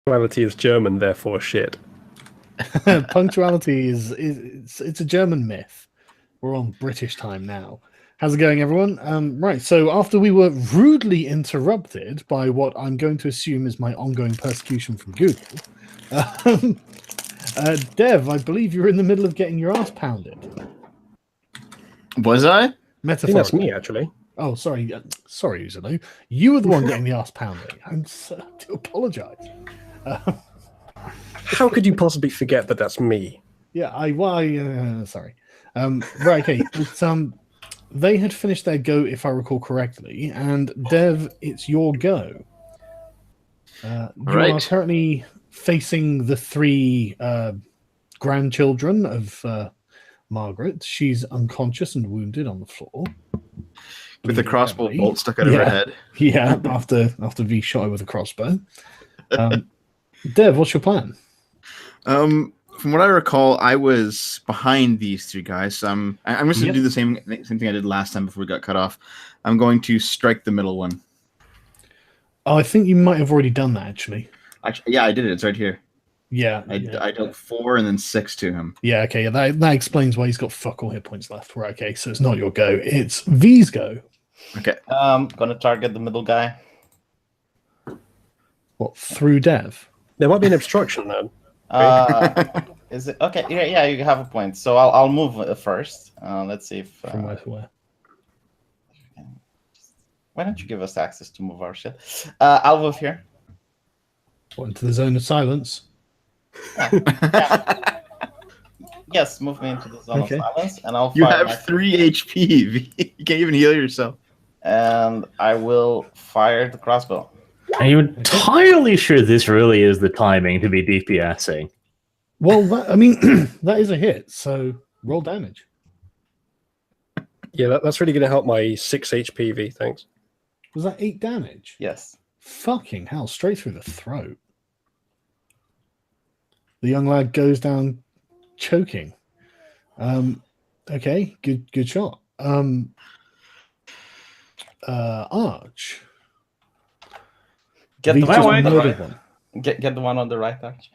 Punctuality is German, therefore shit. Punctuality it's a German myth. We're on British time now. How's it going, everyone? Right, so after we were rudely interrupted by what I'm going to assume is my ongoing persecution from Google, Dev, I believe you're in the middle of getting your ass pounded. Was I? I think that's me, actually. Oh, sorry, Uzulu. You were the one getting the ass pounding. I do apologise. How could you possibly forget that that's me? Yeah, sorry. Right, okay. But, they had finished their go, if I recall correctly, and Dev, it's your go. You are currently facing the three grandchildren of Margaret. She's unconscious and wounded on the floor. With a crossbow bolt stuck out of her head. Yeah, after V shot her with a crossbow. Dev, what's your plan? From what I recall, I was behind these three guys. So I'm just going to do the same thing I did last time before we got cut off. I'm going to strike the middle one. Oh, I think you might have already done that, actually. Yeah, I did it. It's right here. Yeah. I dealt 4 and then 6 to him. Yeah, okay. That explains why he's got fuck all hit points left. Right, okay. So it's not your go. It's V's go. Okay. Going to target the middle guy. What, through Dev? There might be an obstruction, then. Is it okay? Yeah, you have a point. So I'll move first. Let's see if from where to where. Why don't you give us access to move our shit? I'll move here. What, into the zone of silence? Yeah. Yes, move me into the zone of silence, and I'll. You have 3 HP. You can't even heal yourself. And I will fire the crossbow. Are you entirely sure this really is the timing to be DPSing? Well, that is a hit, so roll damage. Yeah, that's really going to help my 6 HP, V, thanks. Was that 8 damage? Yes. Fucking hell, straight through the throat. The young lad goes down choking. Okay, good shot. Arch. Get the one on the right. One. Get the one on the right, Arch.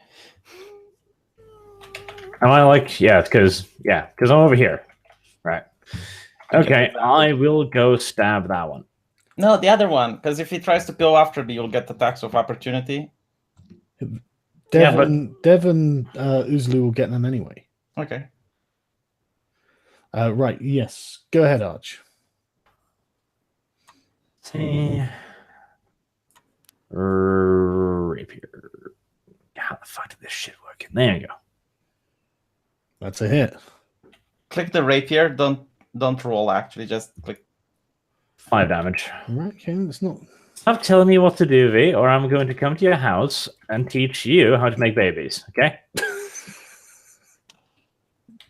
Am I like, because I'm over here. Right. Okay, I will go stab that one. No, the other one, because if he tries to go after me, you'll get the attacks of opportunity. Dev and Uzlu will get them anyway. Okay. Right, yes. Go ahead, Arch. See. Rapier. How the fuck did this shit work? There you go. That's a hit. Click the rapier. Don't roll. Actually, just click. 5 damage. Right, okay, it's not. Stop telling me what to do, V, or I'm going to come to your house and teach you how to make babies. Okay?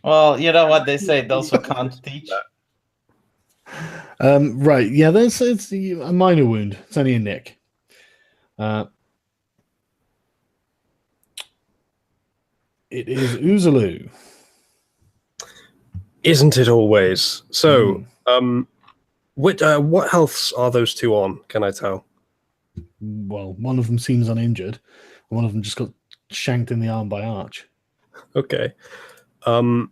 Well, you know what they say: those who can't teach. Right, yeah. It's a minor wound. It's only a nick. It is Uzulu. Isn't it always? So, what healths are those two on? Can I tell? Well, one of them seems uninjured. One of them just got shanked in the arm by Arch. Okay. Okay.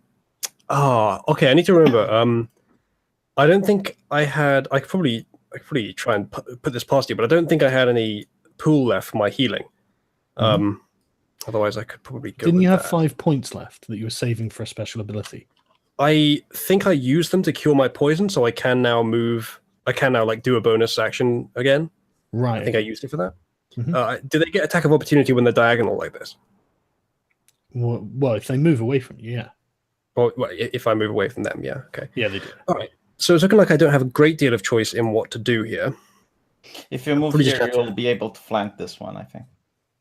I need to remember. I don't think I had. I could probably try and put this past you, but I don't think I had any pool left for my healing. Otherwise, I could probably go. Didn't you have 5 points left that you were saving for a special ability? I think I used them to cure my poison, so I can now move. I can now do a bonus action again. Right. I think I used it for that. Do they get attack of opportunity when they're diagonal like this? Well, if they move away from you, yeah. Well, if I move away from them, yeah. Okay. Yeah, they do. All right. So it's looking like I don't have a great deal of choice in what to do here. If you move here, you'll be able to flank this one, I think,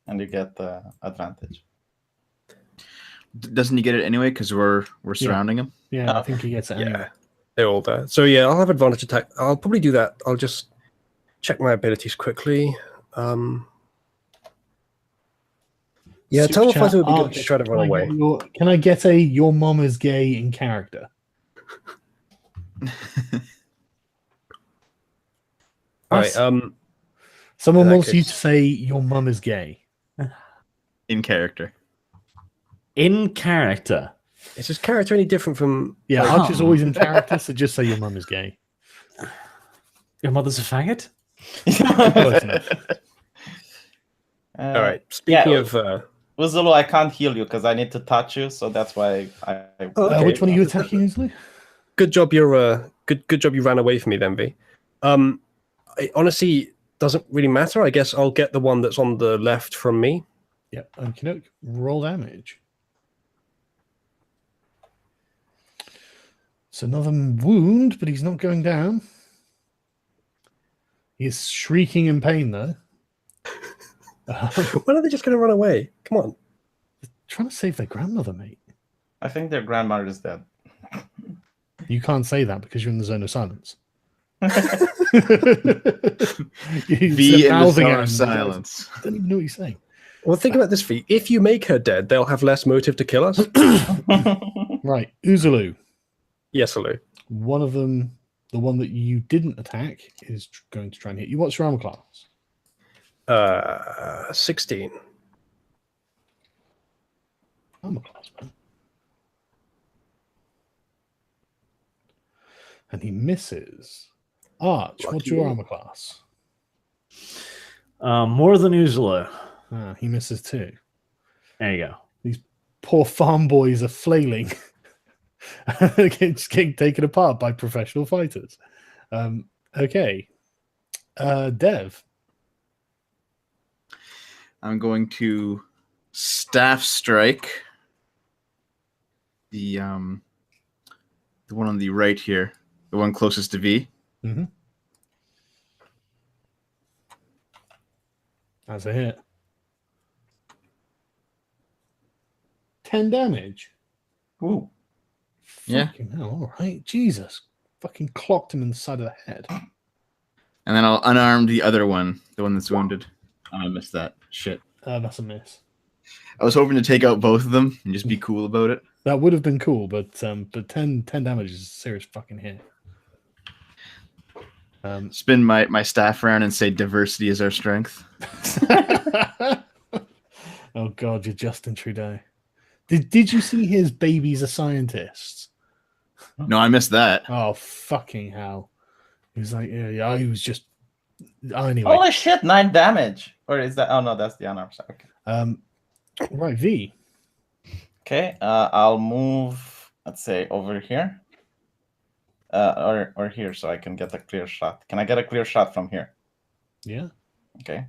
and you get the advantage. Doesn't he get it anyway because we're surrounding him? Yeah, I think he gets it anyway. Yeah, they're all there. So yeah, I'll have advantage attack. I'll probably do that. I'll just check my abilities quickly. Yeah, Tunnel Fighter would be good to try to run away. Can I get a your mom is gay in character? All right. Someone wants you to say your mum is gay. in character. In character. Is his character any different from? Yeah, like, Archer's always in character, so just say your mum is gay. Your mother's a faggot? Close enough. All right. Speaking of, Uzulu, I can't heal you because I need to touch you, so that's why I okay. Which one are you attacking, Uzulu? Good job. You're good job. You ran away from me, then, V. It honestly doesn't really matter. I guess I'll get the one that's on the left from me. Yep. Okay. Roll damage. It's another wound, but he's not going down. He's shrieking in pain, though. When are they just going to run away? Come on. Trying to save their grandmother, mate. I think their grandmother is dead. You can't say that because you're in the zone of silence. V in the zone of silence. I don't even know what you're saying. Well, think about this, V. If you make her dead, they'll have less motive to kill us. Right, Uzulu. Yes, Alu. One of them, the one that you didn't attack, is going to try and hit you. What's your armor class? 16. Armor class, man. And he misses. Arch, what's your armor class? More than Uzulu. He misses too. There you go. These poor farm boys are flailing. Just getting taken apart by professional fighters. Okay. Dev. I'm going to staff strike the one on the right here, the one closest to V. Mm-hmm. That's a hit. 10 damage. Ooh. Yeah. Fucking hell, all right. Jesus. Fucking clocked him in the side of the head. And then I'll unarm the other one, the one that's wounded. Oh, I missed that. Shit. That's a miss. I was hoping to take out both of them and just be cool about it. That would have been cool, but 10 damage is a serious fucking hit. Spin my staff around and say diversity is our strength. Oh God, you're Justin Trudeau. Did you see his babies are scientists? No, I missed that. Oh fucking hell! He was like, yeah. He was just anyway. Holy shit! 9 damage. Or is that? Oh no, that's the unarmed side. Okay. Right, V. Okay. I'll move. Let's say over here. Or here, so I can get a clear shot. Can I get a clear shot from here? Yeah. Okay.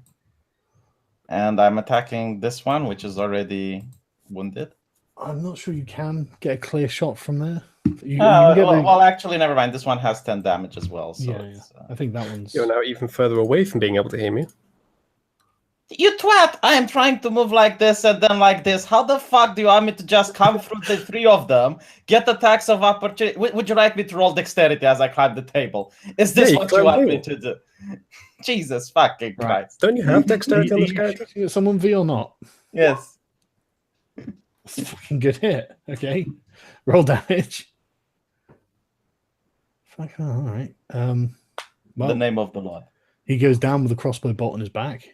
And I'm attacking this one, which is already wounded. I'm not sure you can get a clear shot from there. Well, actually, never mind. This one has 10 damage as well. So yeah. I think that one's. You're now even further away from being able to hear me. You twat! I am trying to move like this and then like this. How the fuck do you want me to just come through the 3 of them, get attacks of opportunity? Would you like me to roll dexterity as I climb the table? Is this what you want me to do? Jesus fucking Christ. Don't you have dexterity on this character? Someone V or not? Yes. It's a fucking good hit. Okay. Roll damage. Fucking all right. Well, The name of the Lord. he goes down with a crossbow bolt on his back.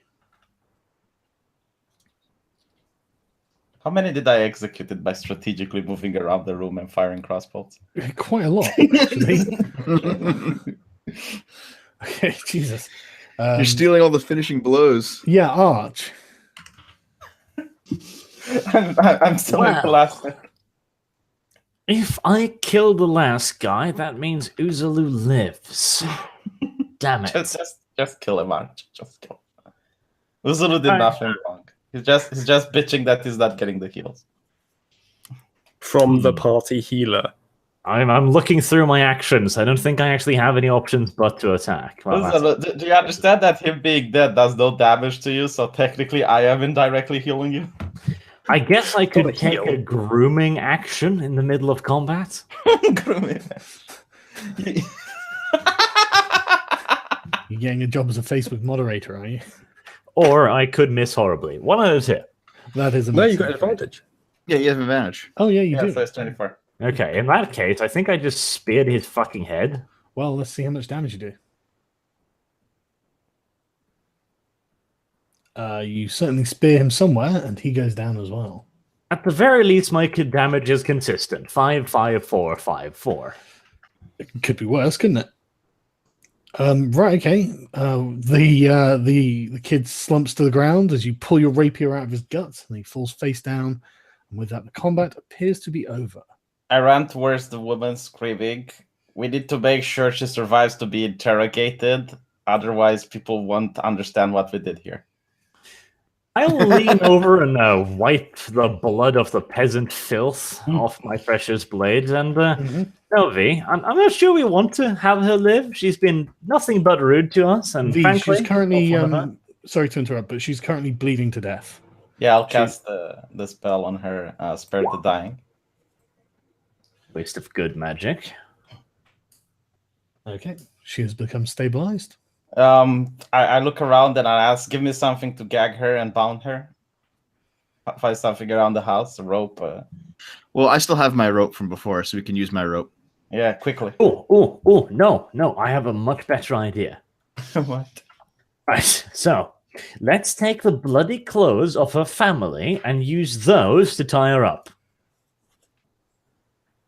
How many did I execute by strategically moving around the room and firing crossbows? Quite a lot, actually. Okay, Jesus. You're stealing all the finishing blows. Yeah, Arch. I'm still at the last one. If I kill the last guy, that means Uzulu lives. Damn it. Just kill him, Arch. Just kill him. Uzulu did nothing wrong. He's just bitching that he's not getting the heals. From the party healer. I'm looking through my actions. I don't think I actually have any options but to attack. Well, Uzulu, do you understand that him being dead does no damage to you, so technically I am indirectly healing you? I guess I could take heal. a grooming action in the middle of combat. Grooming. You're getting a job as a Facebook moderator, are you? Or I could miss horribly. One out of 2. That is a No, miss, you got I'm an afraid. advantage. Yeah, you have advantage. Oh, yeah, you Yeah, do. so it's 24. Okay, in that case, I think I just speared his fucking head. Well, let's see how much damage you do. You certainly spear him somewhere, and he goes down as well. At the very least, my damage is consistent. 5, 5, 4, 5, 4. It could be worse, couldn't it? Right, okay. The kid slumps to the ground as you pull your rapier out of his guts, and he falls face down. And with that, the combat appears to be over. I ran towards the woman screaming. We need to make sure she survives to be interrogated. Otherwise, people won't understand what we did here. I'll lean over and wipe the blood of the peasant filth off my precious blades. And, no, V, I'm not sure we want to have her live. She's been nothing but rude to us. And V, frankly, she's currently, sorry to interrupt, but she's currently bleeding to death. Yeah, I'll cast the spell on her, Spare the Dying. Waste of good magic. Okay, she has become stabilized. I look around and I ask, give me something to gag her and bound her. Find something around the house, a rope. Well, I still have my rope from before, so we can use my rope. Yeah, quickly. Oh, no, I have a much better idea. What? Right, so let's take the bloody clothes of her family and use those to tie her up.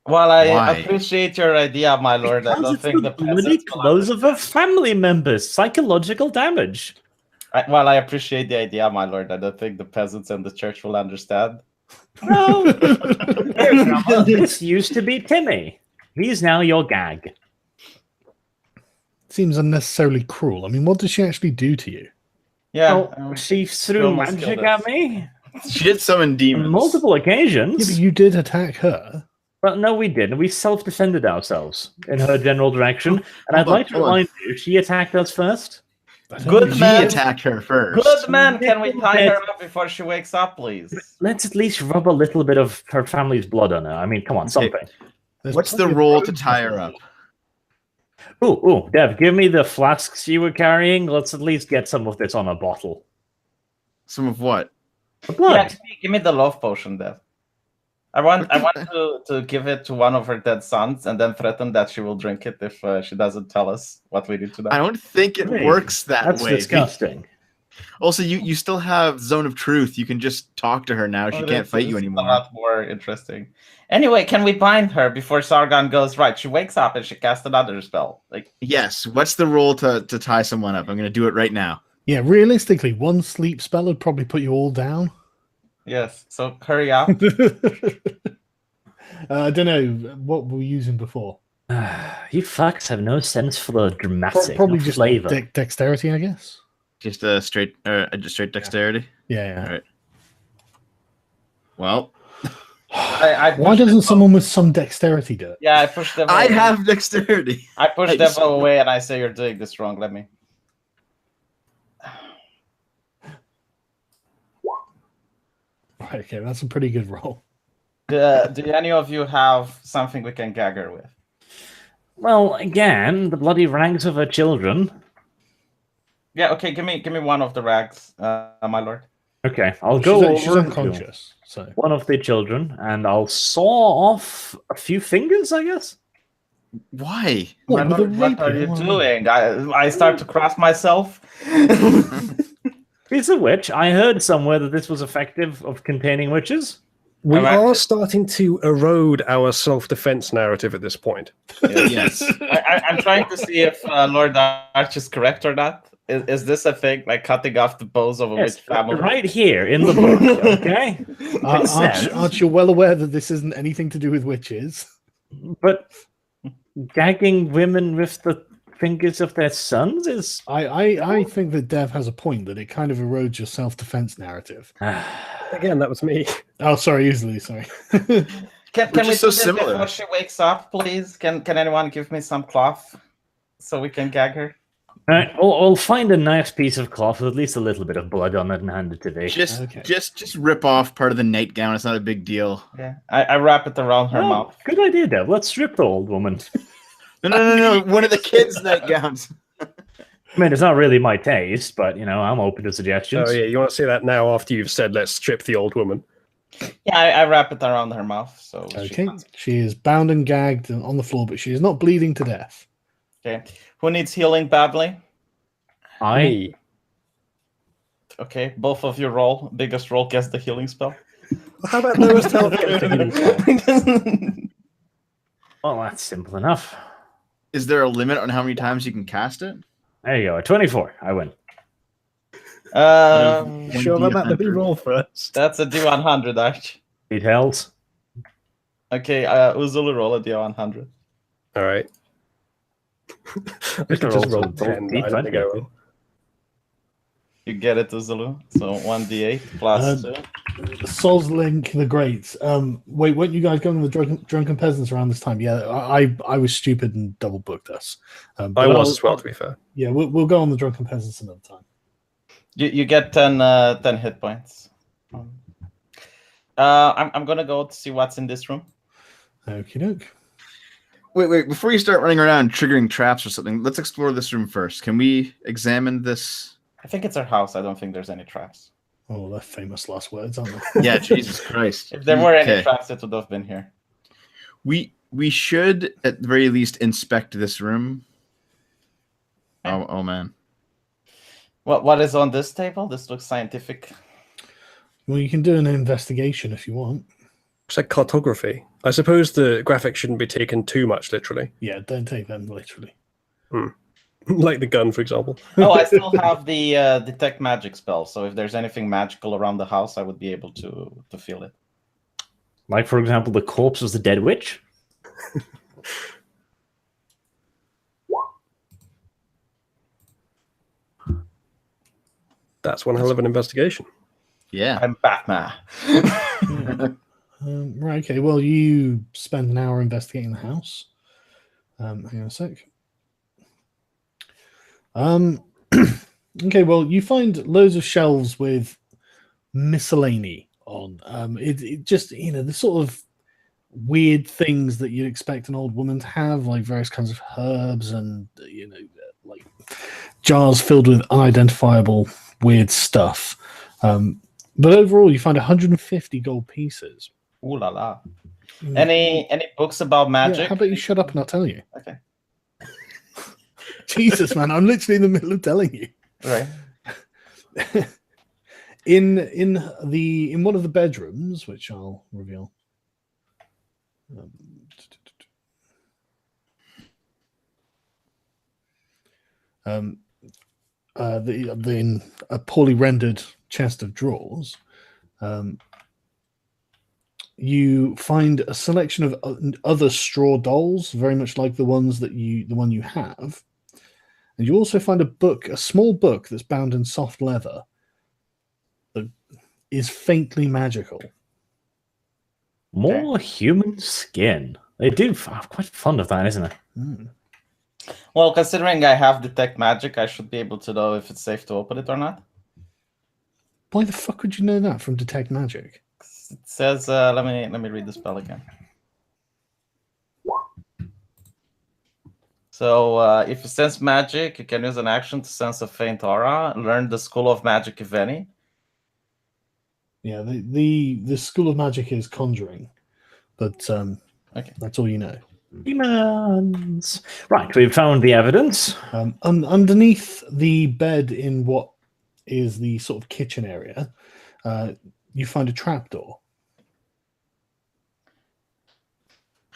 Well, I Why? appreciate your idea, my lord. I Because don't it's think the the bloody peasants will clothes of her family members. Psychological damage. Well, I appreciate the idea, my lord. I don't think the peasants and the church will understand. No. This used to be Timmy. He's now your gag. Seems unnecessarily cruel. I mean, what does she actually do to you? Yeah, Oh, she threw Bill must magic kill at us. me She did summon on demons. multiple Yeah, occasions. but you did attack her. Well, no, we didn't. We self-defended ourselves in her general direction. And I'd Hold on, like to hold on. remind you, she attacked us first. Good She man. attacked her first. Good man, can we tie her up before she wakes up, please? Let's at least rub a little bit of her family's blood on her. I mean, come on, something. There's What's the plenty of roll road to tie her up? Ooh, Dev, give me the flasks you were carrying. Let's at least get some of this on a bottle. Some of what? The blood. Yeah, give me the love potion, Dev. I want to give it to one of her dead sons and then threaten that she will drink it if she doesn't tell us what we did to them. I don't think it Hey, works that That's way. disgusting. Also, you still have Zone of Truth. You can just talk to her now. She can't fight you It's anymore. a lot more interesting. Anyway, can we bind her before Sargon goes right? She wakes up and she casts another spell. Like, Yes. What's the roll to tie someone up? I'm going to do it right now. Yeah, realistically, one sleep spell would probably put you all down. yes. So hurry up. I don't know what were we using before. You fucks have no sense for the dramatic Probably just flavor. dexterity, I guess. Just straight dexterity. Yeah. All right. Well, I Why pushed doesn't Devo- someone with some dexterity do it? Yeah, I pushed them. I away. have dexterity. I pushed I Devo just- away and I say you're doing this wrong. Let me. Right, okay, that's a pretty good roll. Do any of you have something we can gag her with? Well, again, the bloody rags of her children. Yeah. Okay. Give me one of the rags, my lord. Okay, I'll go She's over to unconscious, so one of the children and I'll saw off a few fingers, I guess. Why? What, My with a lord, what are rapier? you doing? I start to cross myself. Speaking of which, I heard somewhere that this was effective of containing witches. We Alright. are starting to erode our self-defense narrative at this point. Yes. I'm trying to see if Lord Arch is correct or not. Is this a thing, like cutting off the bows of a Yes, witch family? right here in the book, okay? It says- Arch, you're well aware that this isn't anything to do with witches. But gagging women with the fingers of their sons is... I think that Dev has a point that it kind of erodes your self-defense narrative. Again, that was me. Oh, sorry, easily, sorry. Can Which we is do so this similar. before she wakes up, please? Can anyone give me some cloth so we can gag her? Alright, I'll find a nice piece of cloth with at least a little bit of blood on it and hand it to thee. Okay. Just rip off part of the nightgown. It's not a big deal. Yeah, I wrap it around her Oh, mouth. good idea, Dev. Let's strip the old woman. No. One of the kids' nightgowns. I mean, it's not really my taste, but, I'm open to suggestions. Oh yeah, you want to say that now after you've said let's strip the old woman? Yeah, I wrap it around her mouth. So she Okay, can't- she is bound and gagged and on the floor, but she is not bleeding to death. Okay. Who needs healing badly? I... Me. Okay, both of you roll. Biggest roll gets the healing spell. How about lowest health gets the healing spell? Well, that's simple enough. Is there a limit on how many times you can cast it? There you go. 24. I win. Sure about that? Let me 1d100. roll first. That's a D100, Arch. Details. Okay, Uzulu, roll a D100. All right. I could They're just also roll both 10. But I don't think I will. You get it, Uzulu. So 1d8 plus 2. Solzlink the Great. Wait, weren't you guys going with the drunken peasants around this time? Yeah, I was stupid and double booked us. I But was as well, to be fair. Yeah, we'll go on the drunken peasants another time. You get 10 hit points. I'm gonna go to see what's in this room. Okie doke. Wait, before you start running around triggering traps or something, let's explore this room first. Can we examine this? I think it's our house. I don't think there's any traps. Oh, they're famous last words, aren't they? Yeah, Jesus Christ. If there were any Okay. traps, it would have been here. We should at the very least inspect this room. Oh man. What is on this table? This looks scientific. Well, you can do an investigation if you want. It's like cartography. I suppose the graphics shouldn't be taken too much literally. Yeah, don't take them literally. Like the gun, for example. Oh, I still have the detect magic spell. So if there's anything magical around the house, I would be able to feel it. Like, for example, the corpse of the dead witch. That's one hell of an investigation. Yeah. I'm Batman. Right, okay. Well, you spend an hour investigating the house. Hang on a sec. Okay, well, you find loads of shelves with miscellany on. It just, the sort of weird things that you'd expect an old woman to have, like various kinds of herbs and, like jars filled with unidentifiable weird stuff. But overall, you find 150 gold pieces. Ooh la la. Any books about magic? Yeah, how about you shut up and I'll tell you? Okay. Jesus, man, I'm literally in the middle of telling you. Right. In one of the bedrooms, which I'll reveal. In a poorly rendered chest of drawers, you find a selection of other straw dolls, very much like the one you have. And you also find a small book that's bound in soft leather that is faintly magical. More human skin. They do. I'm quite fond of that, isn't it? Mm. Well, considering I have detect magic, I should be able to know if it's safe to open it or not. Why the fuck would you know that from Detect Magic? It says, let me read the spell again. So, if you sense magic, you can use an action to sense a faint aura. Learn the School of Magic, if any. Yeah, the School of Magic is conjuring, but Okay. that's all you know. Demons. Right, we've found the evidence. Underneath the bed in what is the sort of kitchen area, you find a trapdoor.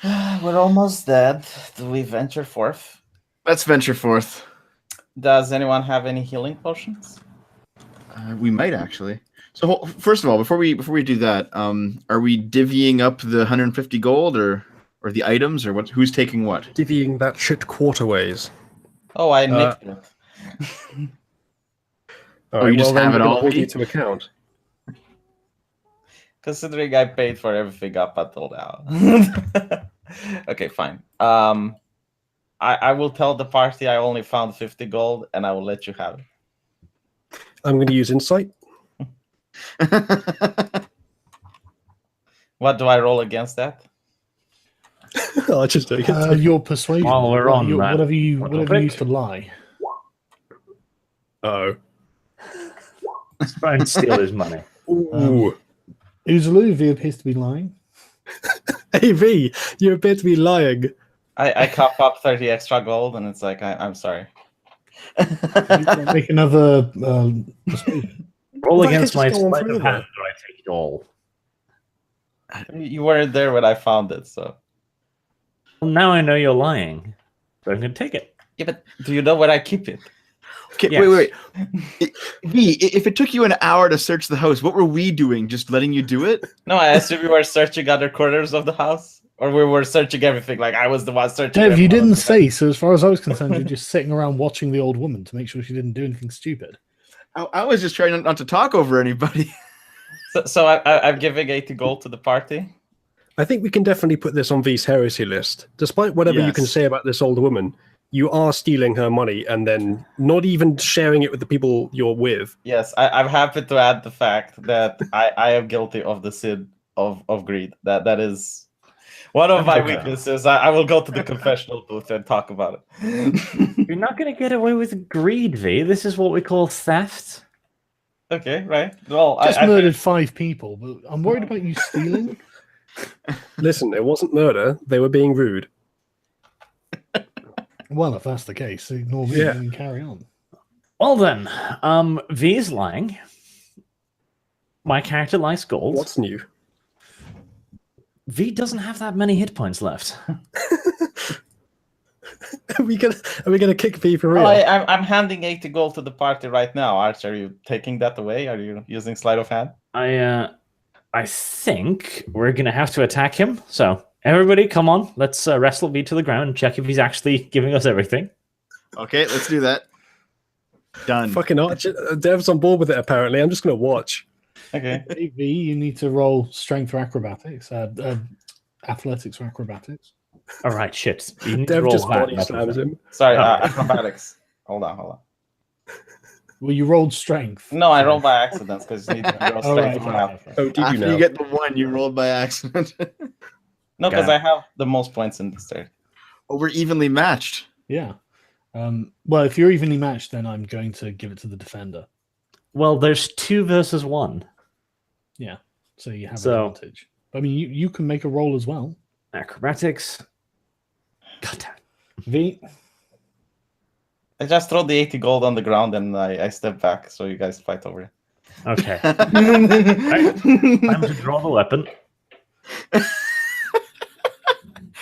We're almost dead. Do we venture forth? Let's venture forth. Does anyone have any healing potions? We might actually. So first of all, before we do that, are we divvying up the 150 gold or the items or what? Who's taking what? Divvying that shit quarterways. Oh, I nicked it. All you just then have it we're gonna all, hold you Pete? to account. Considering I paid for everything up until now. Okay, fine. I will tell the party I only found 50 gold, and I will let you have it. I'm going to use insight. What do I roll against that? I'll just do it. Your persuasion. While we're on that, whatever you pick? use to lie. Oh. Try and steal his money. Ooh. Uzulu appears to be lying. AV, you appear to be lying. I cough up 30 extra gold, and it's like, I'm sorry. You can make another persuasion. Roll Well, that against could my just go on sleight of forever. hand, or I take it all. You weren't there when I found it, so. Well, now I know you're lying, so I'm going to take it. Yeah, but do you know where I keep it? Okay, Yes. wait. V, if it took you an hour to search the house, what were we doing? Just letting you do it? No, I assume you were searching other corners of the house, or we were searching everything. Like I was the one searching. Dev, you every didn't corner. say, so as far as I was concerned, you're just sitting around watching the old woman to make sure she didn't do anything stupid. I was just trying not to talk over anybody. So I'm giving 80 gold to the party. I think we can definitely put this on V's heresy list. Despite whatever you can Yes. say about this old woman, you are stealing her money and then not even sharing it with the people you're with. Yes, I'm happy to add the fact that I am guilty of the sin of greed. That is one of my Okay. weaknesses. I will go to the confessional booth and talk about it. You're not going to get away with greed, V. This is what we call theft. Okay, right. Well, Just I murdered 5 people, but I'm worried about you stealing. Listen, it wasn't murder. They were being rude. Well, if that's the case, ignore me Yeah. and carry on. Well then, V is lying. My character likes gold. What's new? V doesn't have that many hit points left. Are we gonna kick V for real? Oh, I'm handing 80 gold to the party right now. Arch, are you taking that away? Are you using sleight of hand? I think we're gonna have to attack him. So everybody, come on, let's wrestle V to the ground and check if he's actually giving us everything. Okay, let's do that. Done. Fucking Arch. Dev's on board with it, apparently. I'm just gonna watch. Okay. Hey, V, you need to roll strength or acrobatics, athletics or acrobatics. All right, shit. You need to Dev roll just that, body not slams that. him. Sorry, Oh. acrobatics. Hold on. Well, you rolled strength. No, I rolled by accident because you need to roll Oh, strength right, for right, now. right. Oh, did you After now? you get the one you rolled by accident. No, because Okay. I have the most points in this turn. Oh, we're evenly matched. Yeah. Well, if you're evenly matched, then I'm going to give it to the defender. Well, there's 2 versus 1. Yeah. So you have So- advantage. I mean, you can make a roll as well. Acrobatics. God damn it. V, I just throw the 80 gold on the ground and I step back so you guys fight over it. Okay. Time to draw the weapon.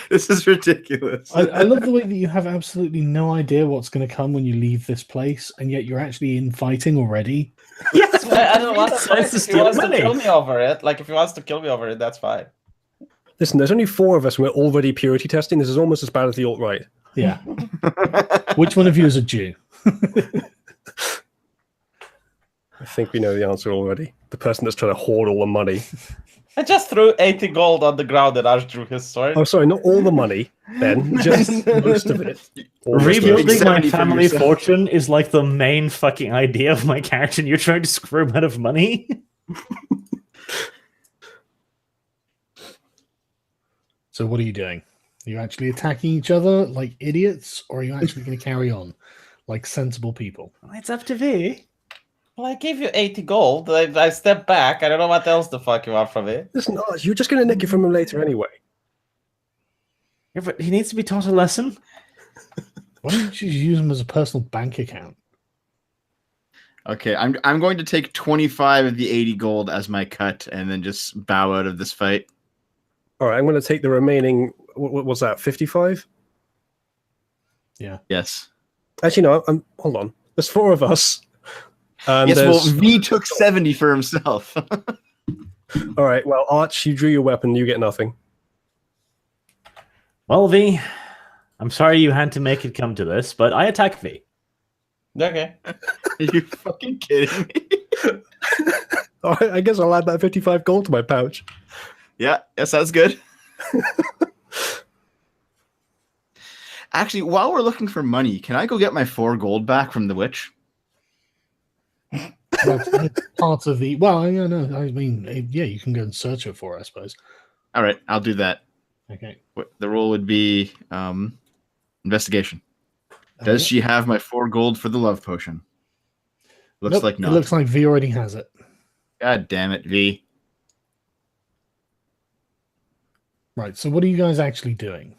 This is ridiculous. I love the way that you have absolutely no idea what's going to come when you leave this place, and yet you're actually in fighting already. Yes, I don't want to It's fight. to If he steal wants to money. kill me over it, like if he wants to kill me over it, that's fine. Listen, there's only 4 of us and we're already purity testing. This is almost as bad as the alt-right. Yeah. Which one of you is a Jew? I think we know the answer already. The person that's trying to hoard all the money. I just threw 80 gold on the ground and Arch drew his sword. Oh, sorry, not all the money, Ben. Just most of it. Almost Rebuilding most. my 70 from family yourself. fortune is like the main fucking idea of my character, and you're trying to screw him out of money? So what are you doing? Are you actually attacking each other like idiots, or are you actually going to carry on like sensible people? It's up to V. Well, I gave you 80 gold. I step back. I don't know what else the fuck you want from me. Listen, Arch, you're just going to nick it from him later anyway. Yeah, but he needs to be taught a lesson. Why don't you just use them as a personal bank account? Okay, I'm going to take 25 of the 80 gold as my cut and then just bow out of this fight. All right, I'm going to take the remaining. What was that? 55? Yes. Actually, no. Hold on. There's 4 of us. Yes, well, there's- V took 70 for himself. All right. Well, Arch, you drew your weapon. You get nothing. Well, V, I'm sorry you had to make it come to this, but I attack V. Okay. Are you fucking kidding me? All right, I guess I'll add that 55 gold to my pouch. Yeah, yes, that's good. Actually, while we're looking for money, can I go get my 4 gold back from the witch? That's part of the. Well, I don't know. I mean, yeah, you can go and search it for, I suppose. All right, I'll do that. Okay. The roll would be investigation. Does she have my 4 gold for the love potion? Looks Nope, like not. It looks like V already has it. God damn it, V. Right. So what are you guys actually doing?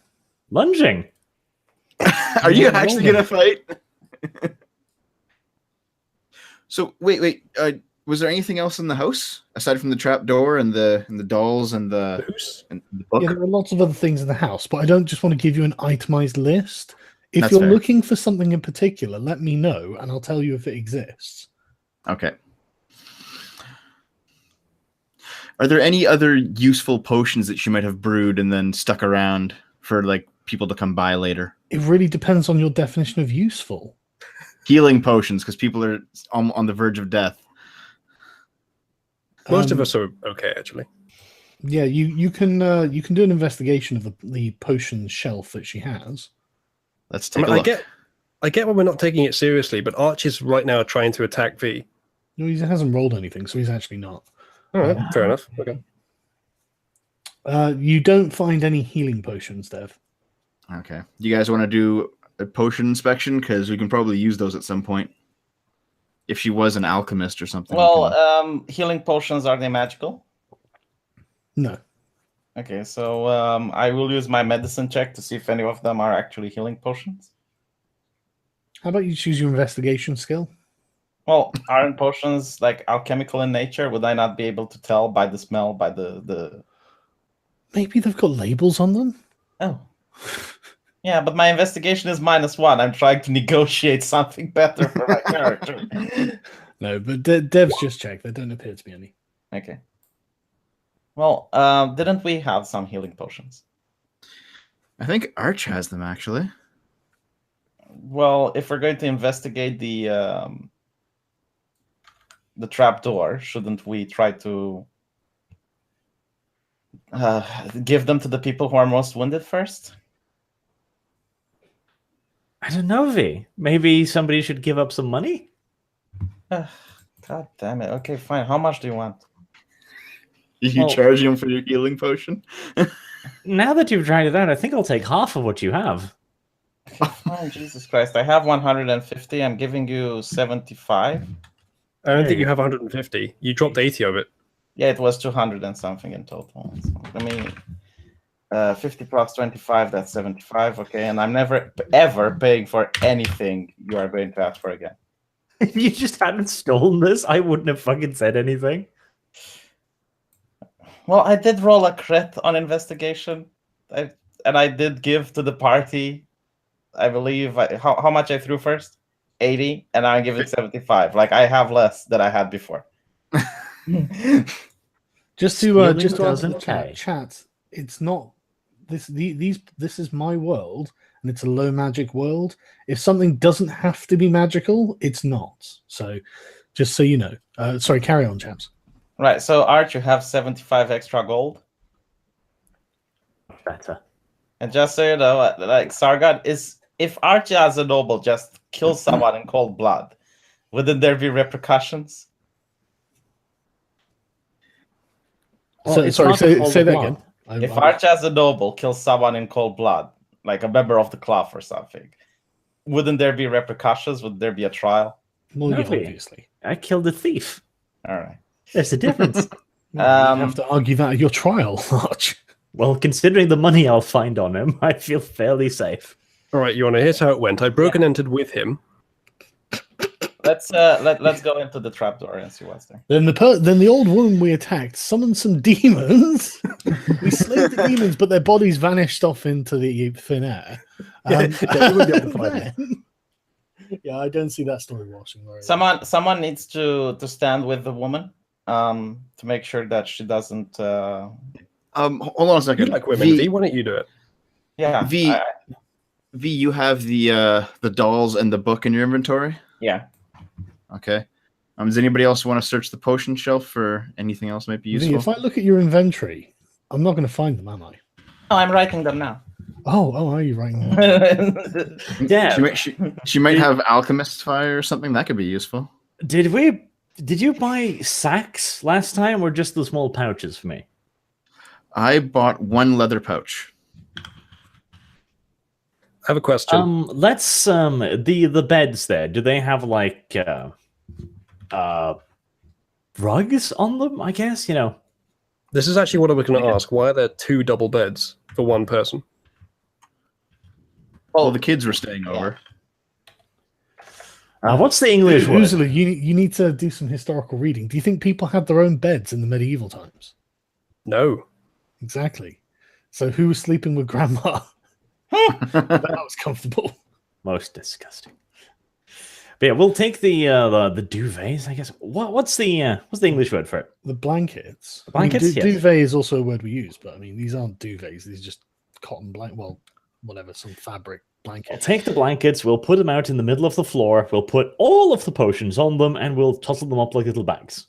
Lunging. Are you Yeah, actually roll gonna fight? So wait. Was there anything else in the house aside from the trap door and the dolls and The the who's? book? Yeah, there are lots of other things in the house, but I don't just want to give you an itemized list. If That's you're fair. looking for something in particular, let me know and I'll tell you if it exists. Okay. Are there any other useful potions that she might have brewed and then stuck around for like people to come by later? It really depends on your definition of useful. Healing potions, because people are on the verge of death. Most of us are okay, actually. Yeah, you can do an investigation of the potion shelf that she has. Let's I take mean, a look. I get why we're not taking it seriously, but Arch is right now trying to attack V. No, he hasn't rolled anything, so he's actually not. All right, fair enough. Okay. You don't find any healing potions, Dev. Okay. You guys want to do a potion inspection? Because we can probably use those at some point. If she was an alchemist or something. Well, healing potions, are they magical? No. Okay, so I will use my medicine check to see if any of them are actually healing potions. How about you choose your investigation skill? Well, aren't potions like alchemical in nature? Would I not be able to tell by the smell, by the... Maybe they've got labels on them? Oh. Yeah, but my investigation is -1. I'm trying to negotiate something better for my character. No, but Dev's just checked. There don't appear to be any. Okay. Well, didn't we have some healing potions? I think Arch has them, actually. Well, if we're going to investigate the trapdoor, shouldn't we try to give them to the people who are most wounded first? I don't know, V. Maybe somebody should give up some money? God damn it. Okay, fine. How much do you want? You charge him for your healing potion? Now that you've tried it out, I think I'll take half of what you have. Oh, Jesus Christ. I have 150. I'm giving you 75. I don't think you have 150. You dropped 80 of it. Yeah, it was 200 and something in total. So let me... 50 plus 25, that's 75. Okay, and I'm never, ever paying for anything you are going to ask for again. If you just hadn't stolen this, I wouldn't have fucking said anything. Well, I did roll a crit on investigation. And I did give to the party, I believe, how much I threw first? 80, and I'm giving 75. Like, I have less than I had before. Just to answer doesn't the pay. chat, it's not this. This is my world, and it's a low magic world. If something doesn't have to be magical, it's not. So, just so you know. Sorry, carry on, chaps. Right. So, Arch, you have 75 extra gold. Better. And just so you know, like Sargon is, if Arch as a noble just kills someone in cold blood, wouldn't there be repercussions? So, it's sorry, not say cold that blood. again. If Arch as a noble kills someone in cold blood, like a member of the club or something, wouldn't there be repercussions? Would there be a trial? Well, No, yeah, V. obviously. I killed a thief. All right. There's a difference. You have to argue that at your trial, Arch. Well, considering the money I'll find on him, I feel fairly safe. All right, Yona, here's how it went. I broke and entered with him. Let's go into the trapdoor and see what's there. Then the old woman we attacked summoned some demons. We slayed the demons, but their bodies vanished off into the thin air. Yeah, you wouldn't be able to find them. Yeah, I don't see that story washing very well. Someone needs to stand with the woman, to make sure that she doesn't. Hold on a second. You like women, V. Why don't you do it? Yeah. V, you have the dolls and the book in your inventory? Yeah. Okay. Does anybody else want to search the potion shelf for anything else might be useful? If I look at your inventory, I'm not going to find them, am I? No, I'm writing them now. Oh, are you writing them? Yeah. She might have alchemist fire or something that could be useful. Did you buy sacks last time, or just the small pouches for me? I bought one leather pouch. I have a question. Let's the beds there. Do they have like rugs on them? I guess This is actually what I was going to ask. Why are there 2 double beds for one person? Well, the kids were staying over. What's the English word? Usually, you need to do some historical reading. Do you think people had their own beds in the medieval times? No. Exactly. So who was sleeping with grandma? That was comfortable. Most disgusting. But yeah, we'll take the duvets, I guess. What's the English word for it? The blankets. The blankets, yes. Duvet is also a word we use, but I mean these aren't duvets. These are just cotton blanket. Well, whatever, some fabric blanket. We'll take the blankets. We'll put them out in the middle of the floor. We'll put all of the potions on them, and we'll tossle them up like little bags.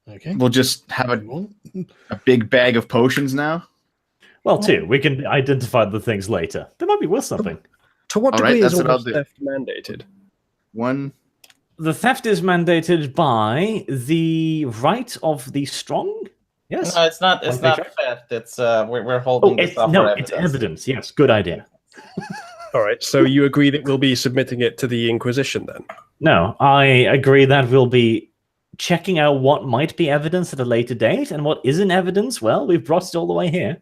Okay. We'll just have a big bag of potions now. Well, two. We can identify the things later. They might be worth something. To what All degree right, is that's all what this I'll do. theft mandated? One. The theft is mandated by the right of the strong. Yes. No, it's not. It's One not picture? theft. It's we're holding this up for it's evidence. evidence. Yes, good idea. All right, so you agree that we'll be submitting it to the Inquisition then? No, I agree that we'll be checking out what might be evidence at a later date, and what isn't evidence. Well, we've brought it all the way here.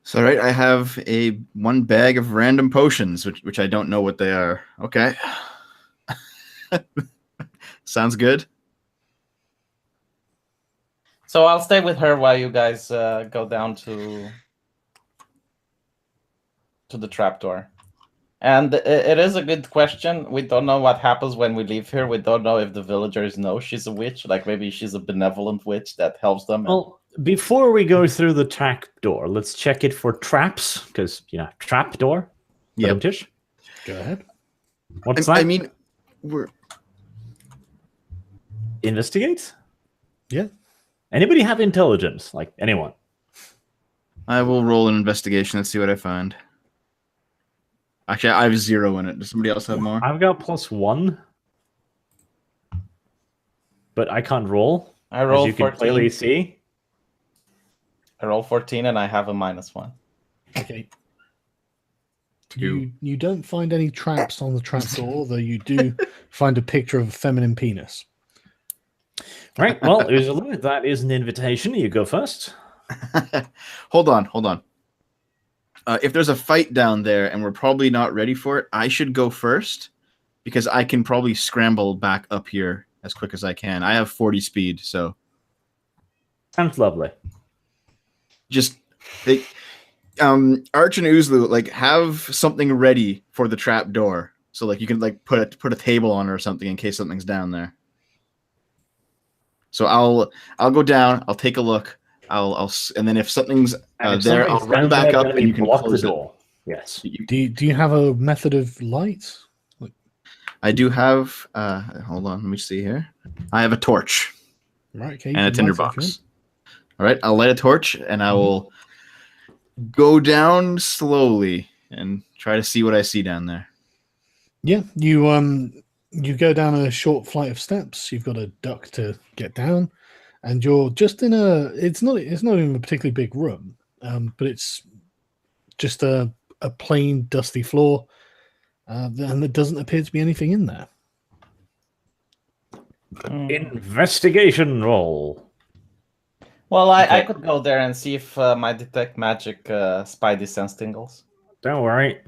So right, I have one bag of random potions, which I don't know what they are. Okay. Sounds good. So I'll stay with her while you guys go down to the trapdoor. And it is a good question. We don't know what happens when we leave here. We don't know if the villagers know she's a witch. Like maybe she's a benevolent witch that helps them. Well, before we go through the trap door, let's check it for traps, because, trap door. Yeah. Go ahead. What's that? I mean, we're Investigate? Yeah. Anybody have intelligence? Like, anyone? I will roll an investigation and see what I find. Actually, I have 0 in it. Does somebody else have more? I've got +1. But I can't roll. I roll as you can 14. clearly see. I roll 14 and I have a -1. Okay. You don't find any traps on the trapdoor, though you do find a picture of a feminine penis. Right, well, Uzulu, that is an invitation. You go first. Hold on. If there's a fight down there and we're probably not ready for it, I should go first because I can probably scramble back up here as quick as I can. I have 40 speed, so Sounds lovely. just Arch and Uzlu have something ready for the trap door, so you can put a table on it or something in case something's down there. So I'll go down. I'll take a look. And then if something's there, I'll run back up and you can block close the it. door. Yes. Do you have a method of light? I do have. Hold on, let me see here. I have a torch Right. Okay. and a tinderbox. All right, I'll light a torch and I will go down slowly and try to see what I see down there. Yeah. You go down a short flight of steps. You've got a duck to get down, and you're just in a. It's not even a particularly big room, but it's just a plain dusty floor, and there doesn't appear to be anything in there. Investigation roll. Well, I could go there and see if my detect magic spidey sense tingles. Don't worry.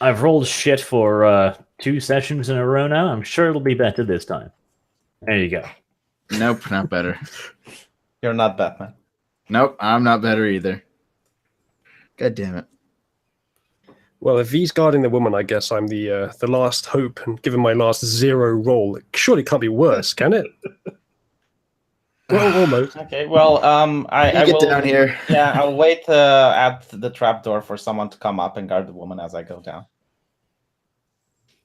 I've rolled shit for 2 sessions in a row now. I'm sure it'll be better this time. There you go. Nope, not better. You're not Batman. Nope, I'm not better either. God damn it. Well, if he's guarding the woman, I guess I'm the last hope, and given my last 0 roll, it surely can't be worse, can it? Well, almost. Okay, well, I Get will down here. Yeah, I'll wait at the trapdoor for someone to come up and guard the woman as I go down.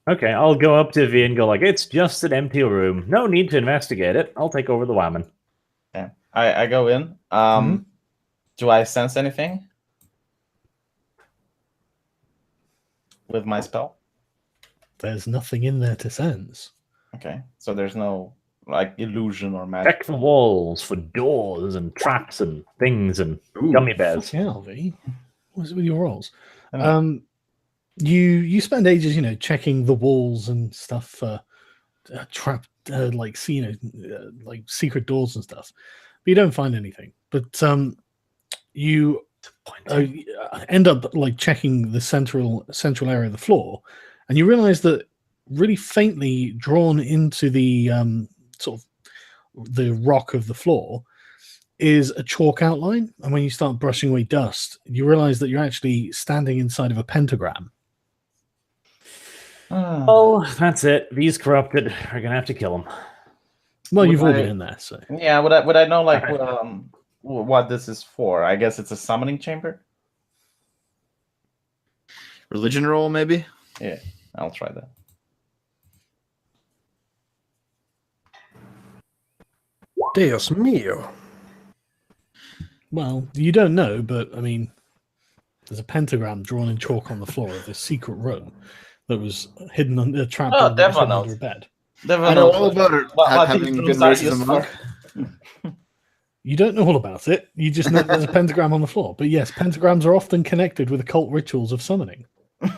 Okay, I'll go up to V and go it's just an empty room. No need to investigate it. I'll take over the woman. Yeah, I go in. Do I sense anything with my spell? There's nothing in there to sense. Okay, so there's no illusion or magic. Check the walls for doors and traps and things and gummy bears. Yeah, V. What's it with your rolls? I You spend ages, checking the walls and stuff for trap, secret doors and stuff, but you don't find anything. But you end up checking the central area of the floor, and you realize that really faintly drawn into the sort of the rock of the floor is a chalk outline. And when you start brushing away dust, you realize that you're actually standing inside of a pentagram. Oh, that's it. V's corrupted. We're gonna have to kill him. Well, Would you've all I- been in there, so Yeah, would I know like what this is for? I guess it's a summoning chamber. Religion roll, maybe? Yeah, I'll try that. Dios mío. well, you don't know, but I mean, there's a pentagram drawn in chalk on the floor of this secret room that was hidden under a trap Oh, door that was hidden Demonology. under a bed. I know all about it. What Having these been rooms are raised as a used monk. You don't know all about it. You just know there's a pentagram on the floor. But yes, pentagrams are often connected with occult rituals of summoning. All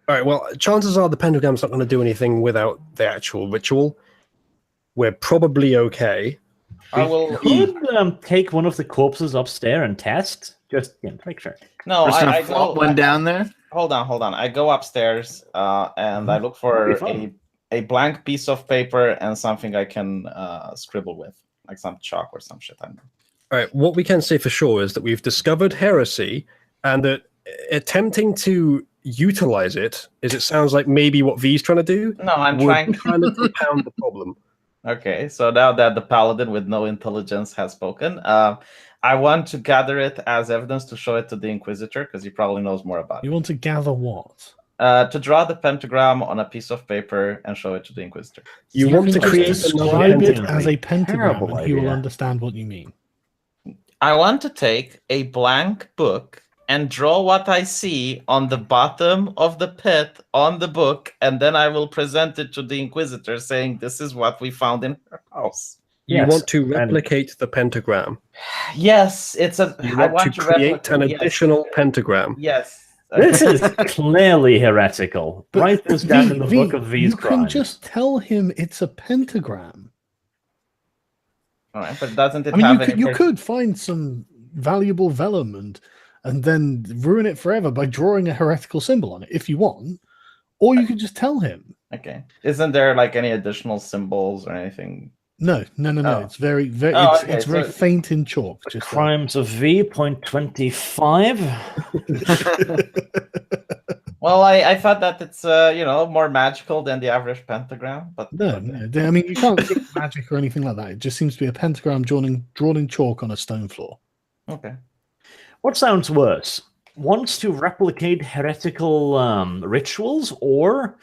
right. Well, chances are the pentagram's not going to do anything without the actual ritual. We're probably okay. I will. Could take one of the corpses upstairs and test. Just make sure. No, We're just gonna I flop go. one down there. Hold on. I go upstairs and I look for a blank piece of paper and something I can scribble with, like some chalk or some shit. I don't know. All right. What we can say for sure is that we've discovered heresy, and that attempting to utilize it, it sounds like maybe what V's trying to do. No, I'm would trying. kind of compound the problem. Okay, so now that the paladin with no intelligence has spoken, I want to gather it as evidence to show it to the Inquisitor because he probably knows more about You it. want to gather what? To draw the pentagram on a piece of paper and show it to the Inquisitor. You You want can to just create describe another it pentagram. as a pentagram, Terrible and he will idea. understand what you mean. I want to take a blank book and draw what I see on the bottom of the pit on the book, and then I will present it to the Inquisitor saying, this is what we found in her house. You Yes, want to and- replicate the pentagram. Yes, it's a... You I want to create replicate- an yes. additional pentagram. Yes. This is clearly heretical. But Write this down in the V, book of V's you can crimes. just tell him it's a pentagram. All right, but doesn't it I mean, have you any... could find some valuable vellum and then ruin it forever by drawing a heretical symbol on it if you want, or you could just tell him. Okay. Isn't there like any additional symbols or anything? No. Oh. It's very, very, Oh, it's, okay, it's very so- faint in chalk. The Just crimes of V, point 25. Well, I thought that it's more magical than the average pentagram, but no. I mean, you can't think magic or anything like that. It just seems to be a pentagram drawn in chalk on a stone floor. Okay. What sounds worse? Wants to replicate heretical rituals, or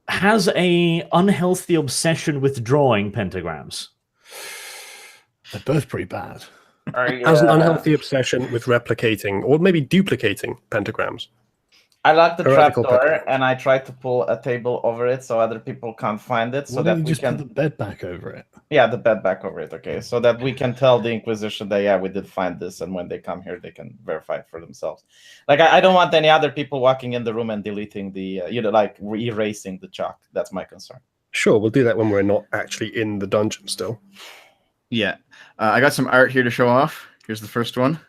has a unhealthy obsession with drawing pentagrams? They're both pretty bad. Has an unhealthy obsession with replicating or maybe duplicating pentagrams. I locked the Heretical trapdoor pentagrams. and I tried to pull a table over it so other people can't find it, so Why that don't you we just can. put the bed back over it? Yeah, the bed back over it. Okay, so that we can tell the Inquisition that we did find this, and when they come here, they can verify it for themselves. Like I don't want any other people walking in the room and deleting the, erasing the chalk. That's my concern. Sure, we'll do that when we're not actually in the dungeon still. Yeah. I got some art here to show off. Here's the first one.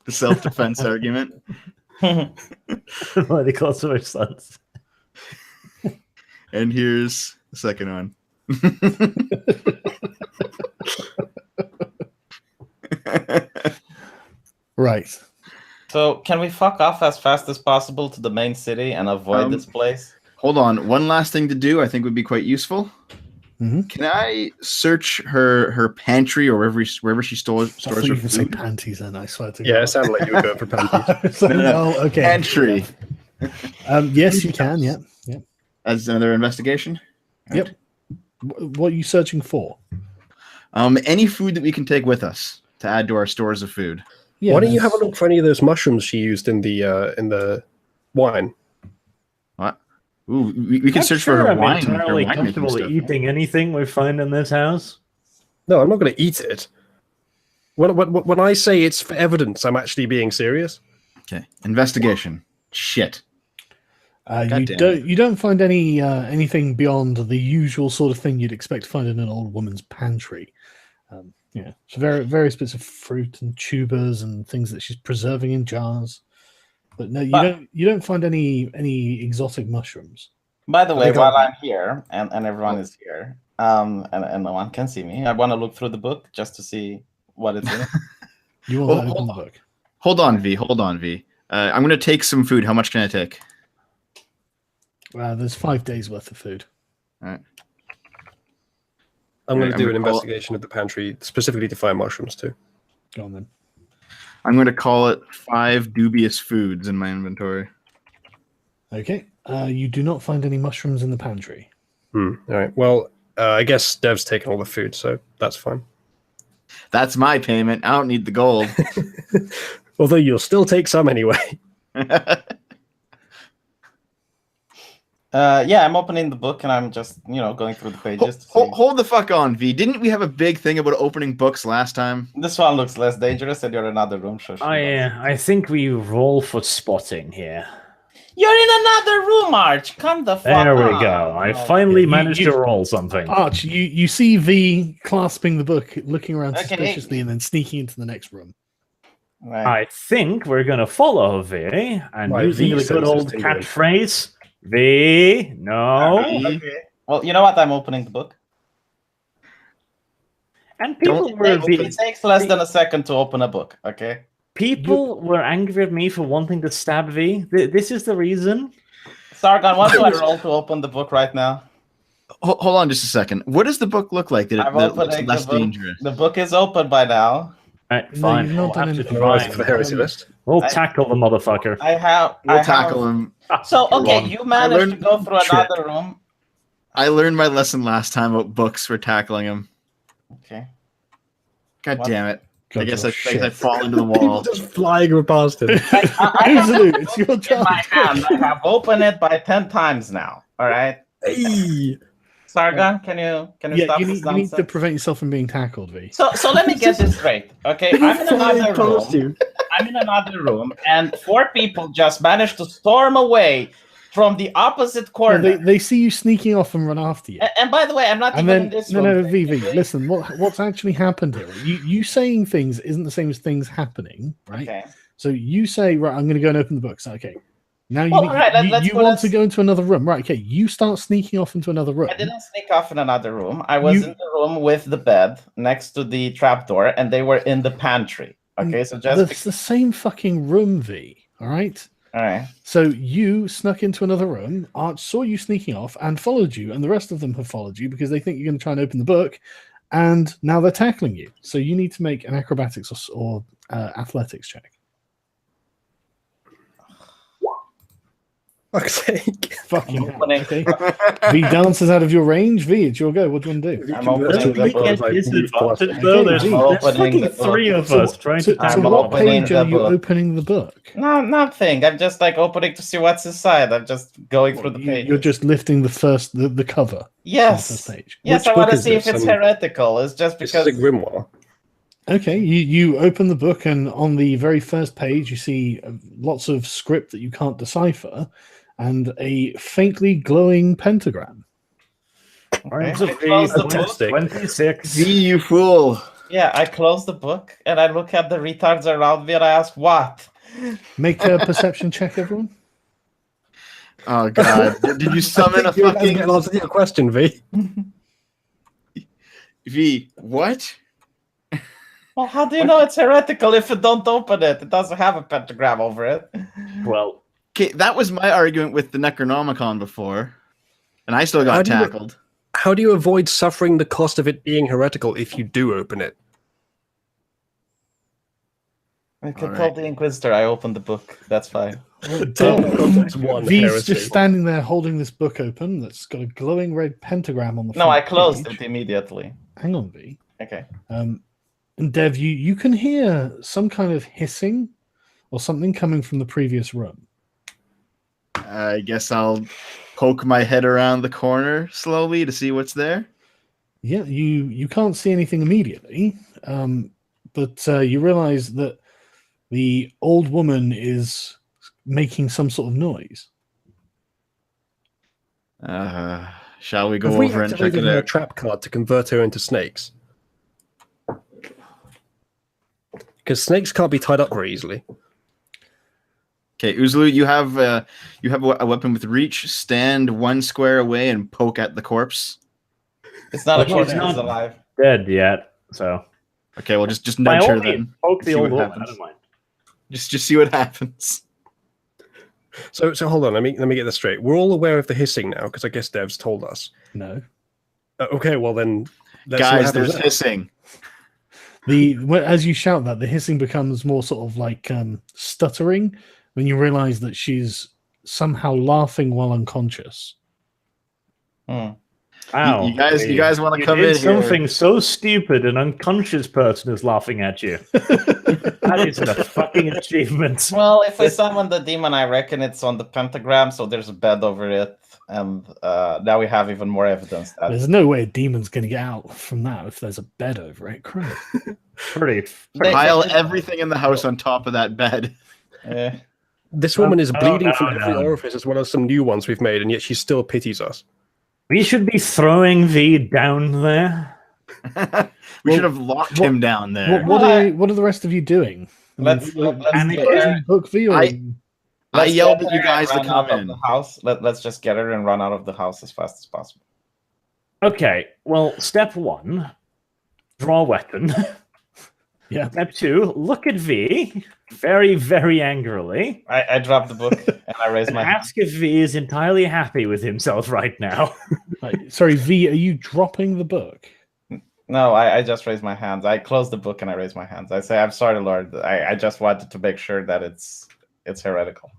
The self-defense argument. By the cause of our sons. And here's the second one. Right. So can we fuck off as fast as possible to the main city and avoid this place? Hold on. One last thing to do I think would be quite useful. Mhm. Can I search her pantry or wherever she stores I thought her you could say food? panties then, I swear to Yeah, it God. sounded like you were going for panties. So, No, no, no. well, okay. Pantry Yes, you can, yeah. as another investigation. Yep. What are you searching for? Any food that we can take with us to add to our stores of food. Yeah, Why don't you there's- have a look for any of those mushrooms she used in the wine? What? Ooh, we can Not search sure for her I'm wine. her entirely wine-making comfortable stuff. eating anything we find in this house. No, I'm not going to eat it. When I say it's for evidence, I'm actually being serious. Okay, investigation. Shit. You damn don't find anything beyond the usual sort of thing you'd expect to find in an old woman's pantry. Yeah, so various bits of fruit and tubers and things that she's preserving in jars. But no, you don't find any exotic mushrooms. By the way, think while I'll- I'm here and everyone is here, and no one can see me, I want to look through the book just to see what it's in. You want Well, to open the book. Hold on, V. I'm going to take some food. How much can I take? There's 5 days worth of food. All right. I'm going to I'm do an gonna call- investigation of the pantry specifically to find mushrooms too. Go on then. I'm going to call it 5 dubious foods in my inventory. Okay. You do not find any mushrooms in the pantry. All right. Well, I guess Dev's taken all the food, so that's fine. That's my payment. I don't need the gold. Although you'll still take some anyway. Yeah, I'm opening the book and I'm just, going through the pages. To see. Hold the fuck on, V. Didn't we have a big thing about opening books last time? This one looks less dangerous, and you're in another room. Sure. I think we roll for spotting here. You're in another room, Arch. Come the fuck There we on. go. I Oh, finally You- managed you- to roll something. Arch, you see V clasping the book, looking around Okay. suspiciously, and then sneaking into the next room. right. I think we're gonna follow V and Right, using V the sense good is old tingling. catchphrase. V, no. Okay. Well, you know what? I'm opening the book. And people Don't- were It takes less than a second to open a book. Okay. people were angry at me for wanting to stab V. This is the reason. Sargon, what do I roll to open the book right now? Hold on just a second. What does the book look like that I'm looks opening less the book. dangerous? The book is open by now. Right, No, fine. you've not We'll done have to anything. try. For the heresy list. We'll I- tackle the motherfucker. I have. We'll tackle him. So Go okay, on. you managed to learned go through trick. another room. I learned my lesson last time about books for tackling him. Okay. God What? damn it. I God, guess you're I shit. fall into the People wall. just flying past him. Absolute, it's your In job. my hand, I have opened it by 10 times now. All right, Hey! Sargon, can you Yeah, stop you this need to nonsense? prevent yourself from being tackled, V. So let me get this straight. Okay, I'm in Flying another past room. you. I'm in another room, and 4 people just managed to storm away from the opposite Yeah, corner. they see you sneaking off and run after you. And by the way, I'm not And even in then, this no, room. no, VV, listen, what's actually happened here? You saying things isn't the same as things happening, right? Okay. So you say, right, I'm going to go and open the books. Okay. Now Well, all right, let's you go- want to let's- go into another room. Right, okay. You start sneaking off into another room. I didn't sneak off in another room. I was You- in the room with the bed next to the trapdoor, and they were in the pantry. Okay, so just That's the same fucking room, V. All right? all right. So you snuck into another room, Arch saw you sneaking off and followed you, and the rest of them have followed you because they think you're going to try and open the book, and now they're tackling you. So you need to make an acrobatics or athletics check. Fuck's sake. Fucking hell. opening- Okay. V dances out of your range. V, it's your go. What do you want to do? I'm opening the book. Okay, though. There's V. fucking the book. 3 of us trying So, to so tackle I'm what opening page are the you book. opening the book? No, nothing. I'm just like opening to see what's inside. I'm just going through the page. You're just lifting the cover. On the Yes. first page. Yes, Which I want book to is see if this? it's heretical. It's just This because is a grimoire. Okay, you open the book, and on the very first page, you see lots of script that you can't decipher, and a faintly glowing pentagram. Rounds Okay. of Close the these, book. 26. V, you fool. Yeah, I close the book and I look at the retards around me and I ask, "What?" Make a perception check, everyone. Oh, God. Did you summon a You're about to fucking... get an answer to your question, V. V, what? Well, how do you know it's heretical if you don't open it? It doesn't have a pentagram over it. Well, Okay, that was my argument with the Necronomicon before, and I still How got do you- tackled. How do you avoid suffering the cost of it being heretical if you do open it? I could All call right. the Inquisitor. I opened the book. That's fine. Context one, V's heresy. just standing there holding this book open that's got a glowing red pentagram on the No, front I closed page. it immediately. Hang on, V. Okay. And Dev, you can hear some kind of hissing or something coming from the previous room. I guess I'll poke my head around the corner slowly to see what's there. Yeah, you can't see anything immediately, but you realize that the old woman is making some sort of noise. Shall we go Have we over and check activated it her out? trap card to convert her into snakes? Because snakes can't be tied up very easily. Okay, Uzlu, you have a weapon with reach. Stand 1 square away and poke at the corpse. It's not a Well, corpse, she's it's not- alive. Dead yet, so. Okay, well just By nudge all her means, then. poke the See old what woman. I happens. don't mind. Just see what happens. So hold on. Let me get this straight. We're all aware of the hissing now because I guess Dev's told us. No. Okay, well then, let's see what Guys, happens there's next. hissing. As you shout that, the hissing becomes more sort of like stuttering when you realize that she's somehow laughing while unconscious. Hmm. Wow. You guys want to You come did in here? something so stupid, an unconscious person is laughing at you. That is a fucking achievement. Well, if we summon the demon, I reckon it's on the pentagram, so there's a bed over it, and now we have even more evidence that There's no way a demon's going to get out from that if there's a bed over it. Christ. Pretty. Pile everything in the house on top of that bed. Eh. This woman is No, bleeding no, from every no. orifice as well as some new ones we've made, and yet she still pities us. We should be throwing V down there. We should have locked him down there. What are the rest of you doing? Let's And get it- her- book V or I let's yelled get at you her guys to and run come out of in. the house. Let's just get her and run out of the house as fast as possible. Okay, well, step 1, draw a weapon. Yeah. Step 2, look at V very, very angrily. I dropped the book and I raised And my hand. ask if V is entirely happy with himself right now. Sorry, V, are you dropping the book? No, I just raised my hands. I closed the book and I raised my hands. I say, I'm sorry, Lord. I just wanted to make sure that it's heretical.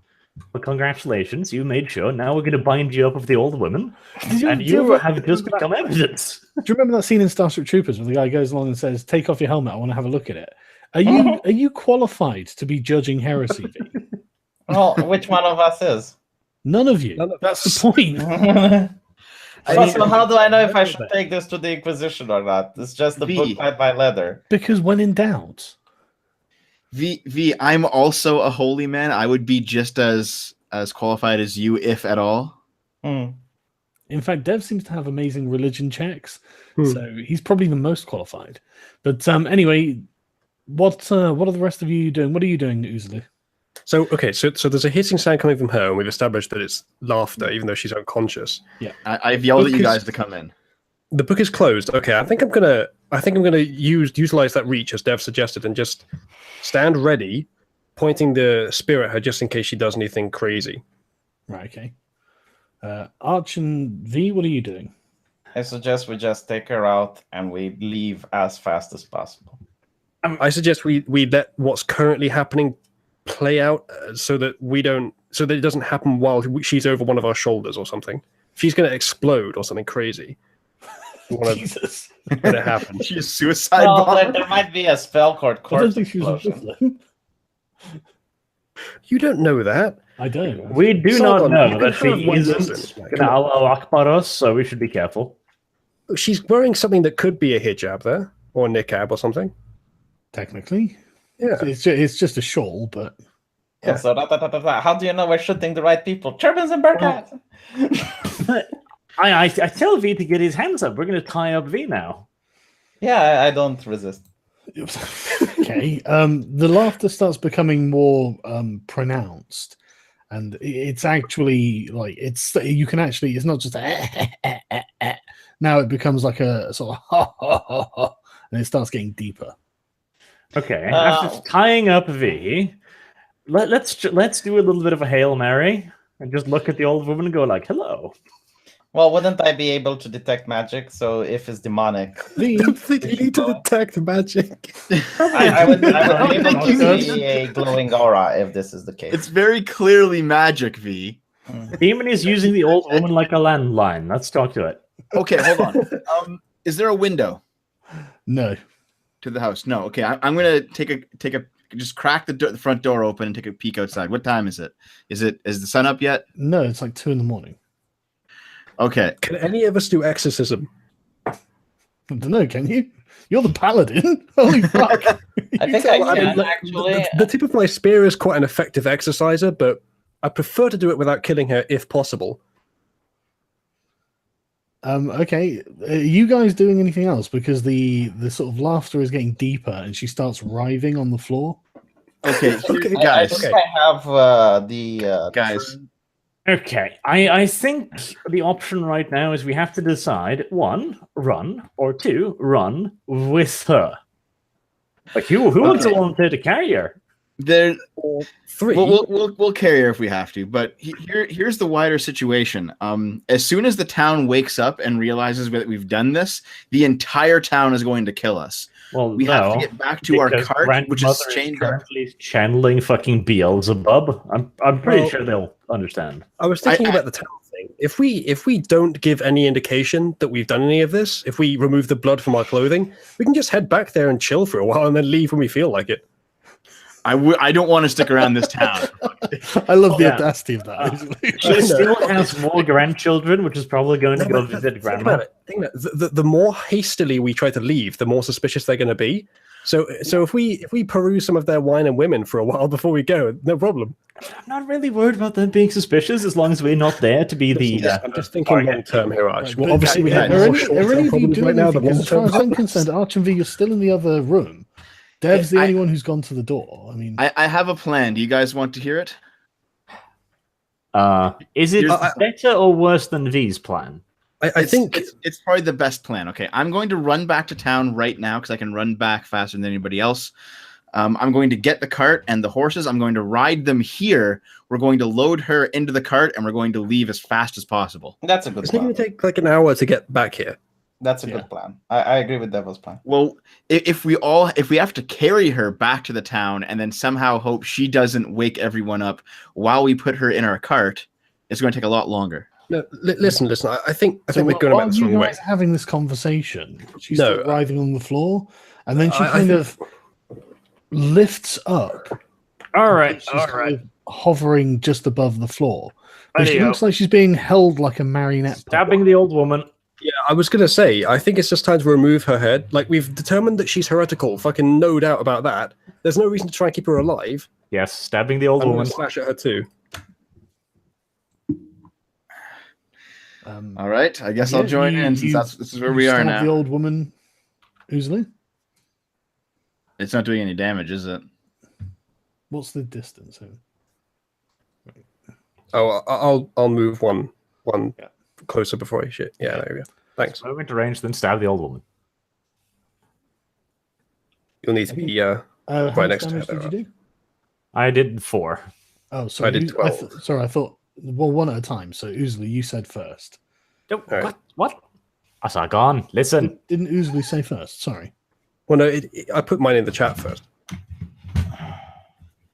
Well, congratulations, you made sure. Now we're going to bind you up with the old woman, and do you ever- have just become evidence. Do you remember that scene in Starship Troopers where the guy goes along and says, "Take off your helmet. I want to have a look at it." Are you qualified to be judging heresy? V? Well, which one of us is? None of you. None of That's the point. So how do I know if I should take this to the Inquisition or not? It's just the V. book tied by leather. Because when in doubt, V, I'm also a holy man. I would be just as qualified as you, if at all. Hmm. in fact, Dev seems to have amazing religion checks, Hmm. so he's probably the most qualified. But anyway, what are the rest of you doing? What are you doing, Uzlu? So there's a hissing sound coming from her, and we've established that it's laughter, even though she's unconscious. I've yelled at you Because- guys to come in. The book is closed. Okay, I think I'm gonna utilize that reach as Dev suggested, and just stand ready, pointing the spear at her just in case she does anything crazy. Right. Okay. Arch and V, what are you doing? I suggest we just take her out and we leave as fast as possible. I suggest we let what's currently happening play out so that it doesn't happen while she's over one of our shoulders or something. She's going to explode or something crazy. We want to Jesus. let it happen. She's suicide Well, bomber. there might be a spell called I don't corpse think she was a explosion. Muslim. You don't know that. I don't. We do Sargon, not you know can that she have one isn't Muslim. going to Allahu Akbar us, so we should be careful. She's wearing something that could be a hijab there, or a niqab or something. Technically, Yeah. it's just a shawl, but Yeah. So how do you know we're shooting the right people? Turbans and burkas. I tell V to get his hands up. We're going to tie up V now. Yeah, I don't resist. okay. The laughter starts becoming more pronounced, and it's actually like you can actually. It's not just now. It becomes like a sort of ha ha ha ha, and it starts getting deeper. Okay. After tying up V, let's do a little bit of a Hail Mary and just look at the old woman and go like, hello. Well, wouldn't I be able to detect magic? So if it's demonic, V, I don't think you need to detect magic. I would be able think you to need see a glowing aura if this is the case. It's very clearly magic, V. Demon is using the old woman like a landline. Let's talk to it. Okay, hold on. Is there a window no. to the house? No. Okay, I'm gonna take a just crack the front door open and take a peek outside. What time is it? Is the sun up yet? No, it's like 2 a.m. Okay. Can any of us do exorcism? I don't know. Can you? You're the paladin. Holy fuck! I think Well, I can mean, actually. the tip of my spear is quite an effective exerciser, but I prefer to do it without killing her if possible. Okay, are you guys doing anything else? Because the sort of laughter is getting deeper, and she starts writhing on the floor. Okay, Okay, I guys, think I have the guys. Okay, I think the option right now is we have to decide, 1, run, or 2, run with her. Like, who wants to Okay. volunteer to carry her? There, Or 3. we'll carry her if we have to. But here's the wider situation. As soon as the town wakes up and realizes that we've done this, the entire town is going to kill us. Well, We have to get back to our because cart, which is grandmother chained up. currently channeling fucking Beelzebub. I'm pretty Well- sure they'll understand. I was thinking I- about the town thing. If we don't give any indication that we've done any of this, if we remove the blood from our clothing, we can just head back there and chill for a while and then leave when we feel like it. I don't want to stick around this town. I love the Yeah. audacity of that. She still has more grandchildren, which is probably going to No, go but visit think grandma. about it. Think about it. The more hastily we try to leave, the more suspicious they're going to be. So if we peruse some of their wine and women for a while before we go, no problem. I'm not really worried about them being suspicious as long as we're not there to be the. I'm just thinking long term here, Arch. Well, obviously we have are more any short-term of you problems doing right now anything? than 'Cause as far long-term as I'm problems. concerned, Arch and V, you're still in the other room. Dev's the I- only one who's gone to the door. I mean, I have a plan. Do you guys want to hear it? Is it Here's- better or worse than V's plan? I think it's probably the best plan. Okay, I'm going to run back to town right now because I can run back faster than anybody else. I'm going to get the cart and the horses. I'm going to ride them here. We're going to load her into the cart and we're going to leave as fast as possible. That's a good it's going plan. to take like an hour to get back here. That's a Yeah. good plan. I agree with Devil's plan. Well, if we have to carry her back to the town and then somehow hope she doesn't wake everyone up while we put her in our cart, it's going to take a lot longer. No, listen. I think we're while going about this you wrong way. guys having this conversation, she's No, still writhing on the floor, and then she I kind think- of lifts up. All right, She's kind of hovering just above the floor. But she Video. looks like she's being held like a marionette. puppet. Stabbing the old woman. Yeah, I was gonna say. I think it's just time to remove her head. Like we've determined that she's heretical. Fucking no doubt about that. There's no reason to try and keep her alive. Yes, stabbing the old I'm woman. gonna slash at her too. All right, I guess I'll Yeah, join you- in since you- this is where you we are stab now. The old woman, Oozly. It's not doing any damage, is it? What's the distance? Oh, I'll move one Yeah. closer before I shit. Yeah, there we go. Thanks. Move into range, then stab the old woman. You'll need to be How right much next to damage her. did you do? I did 4. Oh, sorry. did 12. Sorry, I thought. Well, one at a time. So Oozly, you said first. Oh, Alright. What? Sargon, listen. Didn't Oozly say first? Sorry. Well, no, I put mine in the chat first.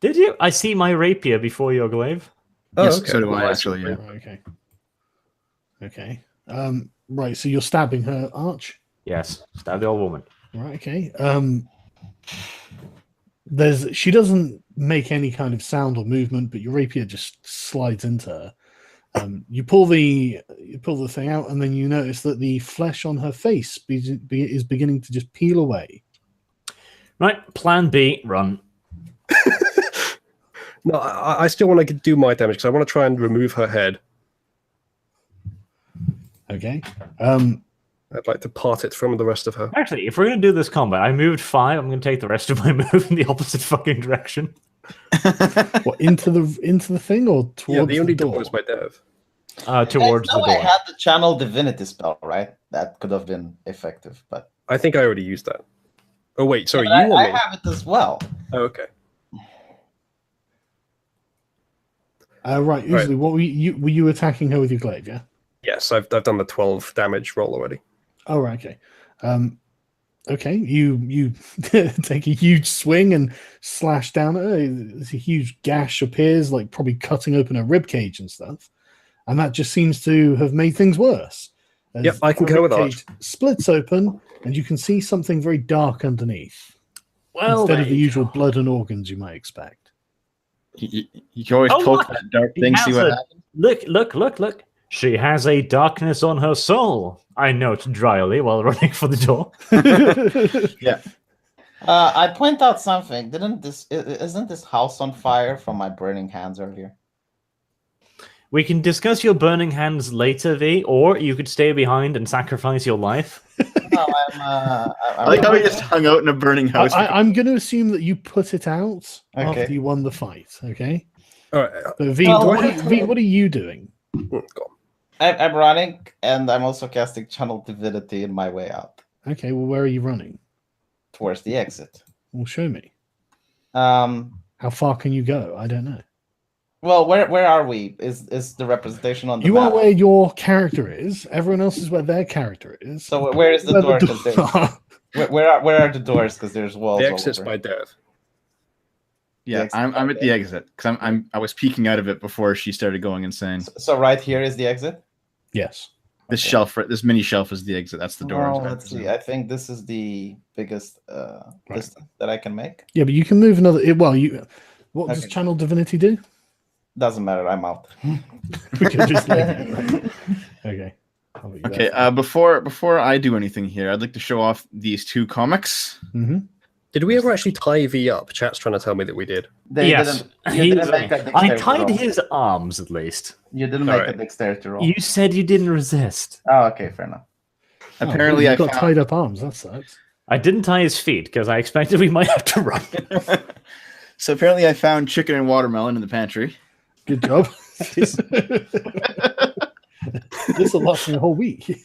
Did you? I see my rapier before your glaive. Oh, Yes, okay. so do I, Well, actually, yeah. Right, okay. Okay. Right. So you're stabbing her, Arch. Yes, stab the old woman. Right. Okay. She doesn't make any kind of sound or movement, but your rapier just slides into her. You pull the thing out, and then you notice that the flesh on her face is beginning to just peel away. Right, plan B, run. No, I still want to do my damage because I want to try and remove her head. Okay. I'd like to part it from the rest of her. Actually, if we're going to do this combat, I moved 5. I'm going to take the rest of my move in the opposite fucking direction. What, into the thing or towards Yeah, the only door? door is my dev. Towards I know the I door. had the channel divinity spell, right? That could have been effective, but I think I already used that. Oh wait, sorry, But you or I me? have it as well. Oh, okay. Right, Right. Oozly, what were you attacking her with your glaive? Yeah. Yes, I've done the 12 damage roll already. Oh, right, okay. Okay, you take a huge swing and slash down at her. There's a huge gash appears, like probably cutting open her rib cage and stuff, and that just seems to have made things worse. As Yep, I can her go rib with cage splits open, and you can see something very dark underneath, Well, instead there of the you usual go. blood and organs you might expect. You can always Oh, poke look, that dark he thing, has see what it. happens. Look. She has a darkness on her soul. I note dryly while running for the door. Yeah. I point out something. Isn't this house on fire from my burning hands earlier? We can discuss your burning hands later, V, or you could stay behind and sacrifice your life. No, I like how we just hung out in a burning house. I'm going to assume that you put it out Okay. after you won the fight. Okay. All right. So V, Well, what are you doing? Go on. I'm running, and I'm also casting Channel Divinity in my way out Okay. Well, where are you running? towards the exit. Well, show me. How far can you go? I don't know. Well, where are we? Is the representation on the You map? are where your character is. Everyone else is where their character is. So where is the Where door? the 'Cause doors are. where are the doors? Because there's walls. The all exit's over. by Dev. Yeah, I'm at the exit because I was peeking out of it before she started going insane. So right here is the exit. Yes. This shelf, this mini shelf, is the exit. That's the door. Well, let's see. I think this is the biggest distance that I can make. Yeah, but you can move another. What does Okay. Channel Divinity do? Doesn't matter. I'm out. We can just leave it, right? Okay. I'll leave Okay. that. Before I do anything here, I'd like to show off these two comics. Mhm. Did we ever actually tie V up? Chat's trying to tell me that we did. Yes. You didn't make a I dexterity tied roll. his arms, at least. You didn't make a Alright. dexterity roll. You said you didn't resist. Oh, okay, fair enough. Apparently, you've I got found- tied up arms. That sucks. I didn't tie his feet because I expected we might have to run. So apparently, I found chicken and watermelon in the pantry. Good job. This will last me a whole week.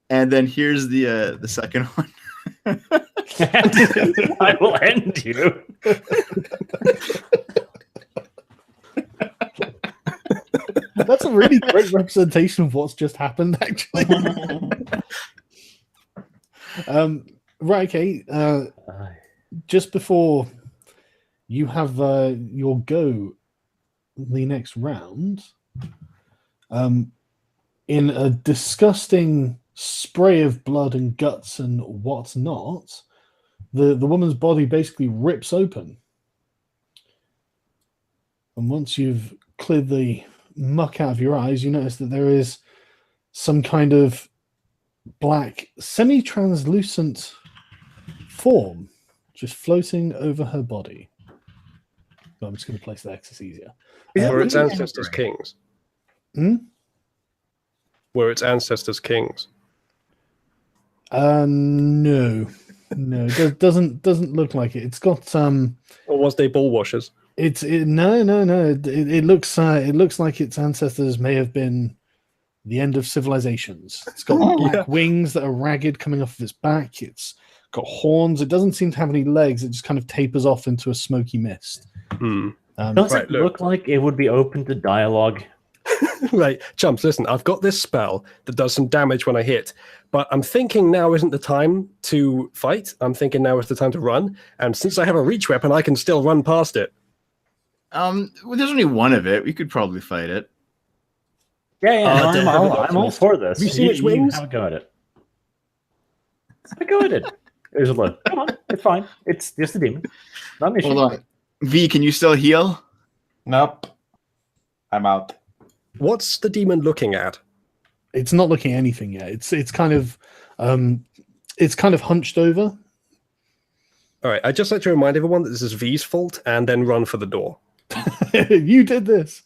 And then here's the second one. I will end you. That's a really great representation of what's just happened, actually. Right, okay. Just before you have your go the next round, in a disgusting spray of blood and guts and what's not, the woman's body basically rips open. And once you've cleared the muck out of your eyes, you notice that there is some kind of black, semi-translucent form just floating over her body. So I'm just going to place the X easier. Were its Yeah. ancestors kings? Hmm? Were its ancestors kings? No, it doesn't look like it. It's got Or was they bull washers? no. It looks like its ancestors may have been the end of civilizations. It's got black wings that are ragged coming off of its back. It's got horns. It doesn't seem to have any legs. It just kind of tapers off into a smoky mist. Hmm. Does Right, it look. look like it would be open to dialogue? Right, Chumps, listen, I've got this spell that does some damage when I hit, but I'm thinking now isn't the time to fight. I'm thinking now is the time to run. And since I have a reach weapon, I can still run past it. Well, there's only one of it. We could probably fight it. Yeah, Damn, I'm all for this. Have you seen its wings? Have a go at it. Have a go at it. There's a look. Come on, it's fine. It's just a demon. Not an issue. Hold on. V, can you still heal? Nope. I'm out. What's the demon looking at? It's not looking at anything yet. It's kind of hunched over. All right, I'd just like to remind everyone that this is V's fault and then run for the door. You did this,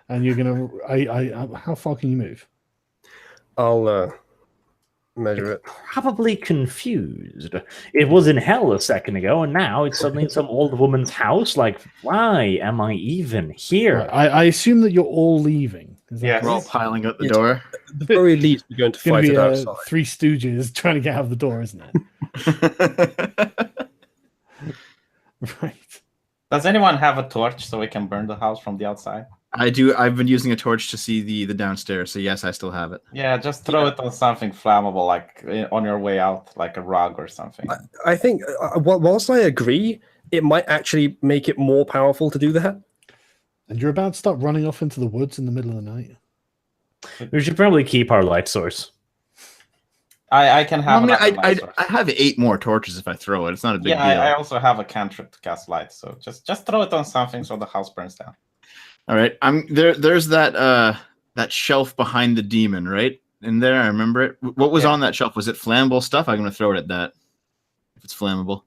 and you're gonna. How far can you move? I'll measure it. Probably confused. It was in hell a second ago, and now it's suddenly in some old woman's house. Like, why am I even here? Right, I assume that you're all leaving. Is that Yes. We're all correct? piling out the Yes. door. At the very least, we're going to It's going fight to be it outside. Three Stooges trying to get out of the door, isn't it? Right. Does anyone have a torch so we can burn the house from the outside? I do. I've been using a torch to see the downstairs, so yes, I still have it. Yeah, just throw it on something flammable, like on your way out, like a rug or something. I think, whilst I agree, it might actually make it more powerful to do that. And you're about to start running off into the woods in the middle of the night. We should probably keep our light source. I can have. I, mean, another light source. I have 8 more torches if I throw it. It's not a big Yeah, deal. I also have a cantrip to cast light, so just throw it on something so the house burns down. All right. There's that shelf behind the demon, right? In there, I remember it. What was Yeah. on that shelf? Was it flammable stuff? I'm gonna throw it at that. If it's flammable.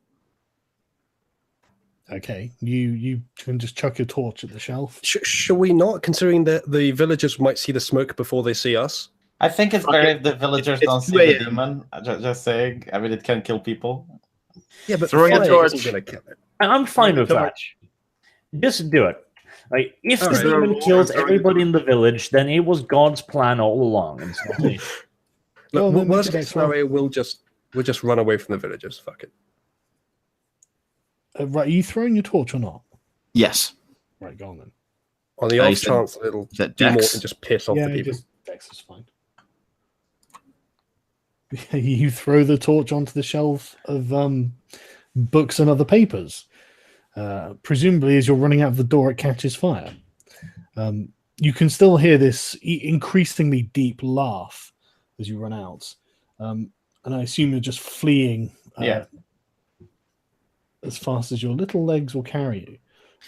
Okay, you can just chuck your torch at the shelf. Should we not, considering that the villagers might see the smoke before they see us? I think it's better if the villagers It's don't see 2 the a.m. demon. Just saying. I mean, it can kill people. Yeah, but Throwing a fire torch. isn't going to kill it. I'm fine with that. Torch. Just do it. Like, if All the right. demon kills everybody in the village, then it was God's plan all along. It's not me. Well, Look, then worst make it case next one. scenario, we'll just run away from the villagers. Fuck it. Right, are you throwing your torch or not? Yes. Right, go on then. On the I off said- chance that it'll that do more Dex? than just piss off Yeah, the people. just Dex is fine. You throw the torch onto the shelf of books and other papers. Presumably, as you're running out of the door, it catches fire. You can still hear this increasingly deep laugh as you run out. And I assume you're just fleeing Yeah. as fast as your little legs will carry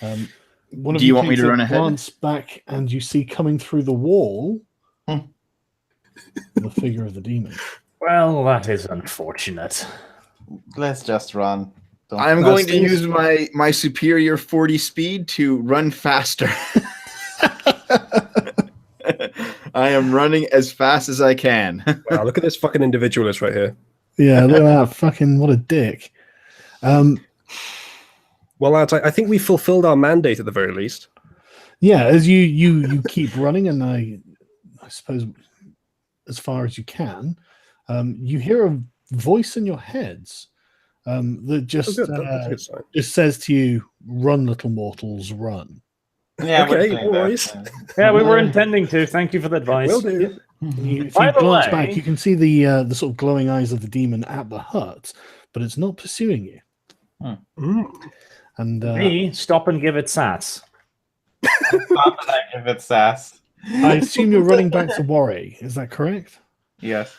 you. One of Do you want me takes to a run ahead? glance back, and you see coming through the wall the figure of the demon. Well, that is unfortunate. Let's just run. Don't- I'm Now, going to Steve- use my superior 40 speed to run faster. I am running as fast as I can. Wow, look at this fucking individualist right here. Yeah, look at that. Fucking what a dick. Well, lads, I think we fulfilled our mandate at the very least. Yeah, as you keep running, and I suppose as far as you can, you hear a voice in your heads that just Oh, good. That's a good sign. just says to you, "Run, little mortals, run." Yeah, we're Okay, doing no that. worries. Yeah, we were intending to. Thank you for the advice. Will do. If By you the glance way- back, you can see the sort of glowing eyes of the demon at the hut, but it's not pursuing you. Mm. And Me, stop and give it sats. Stop and I give it sass. I assume you're running back to Warray. Is that correct? Yes.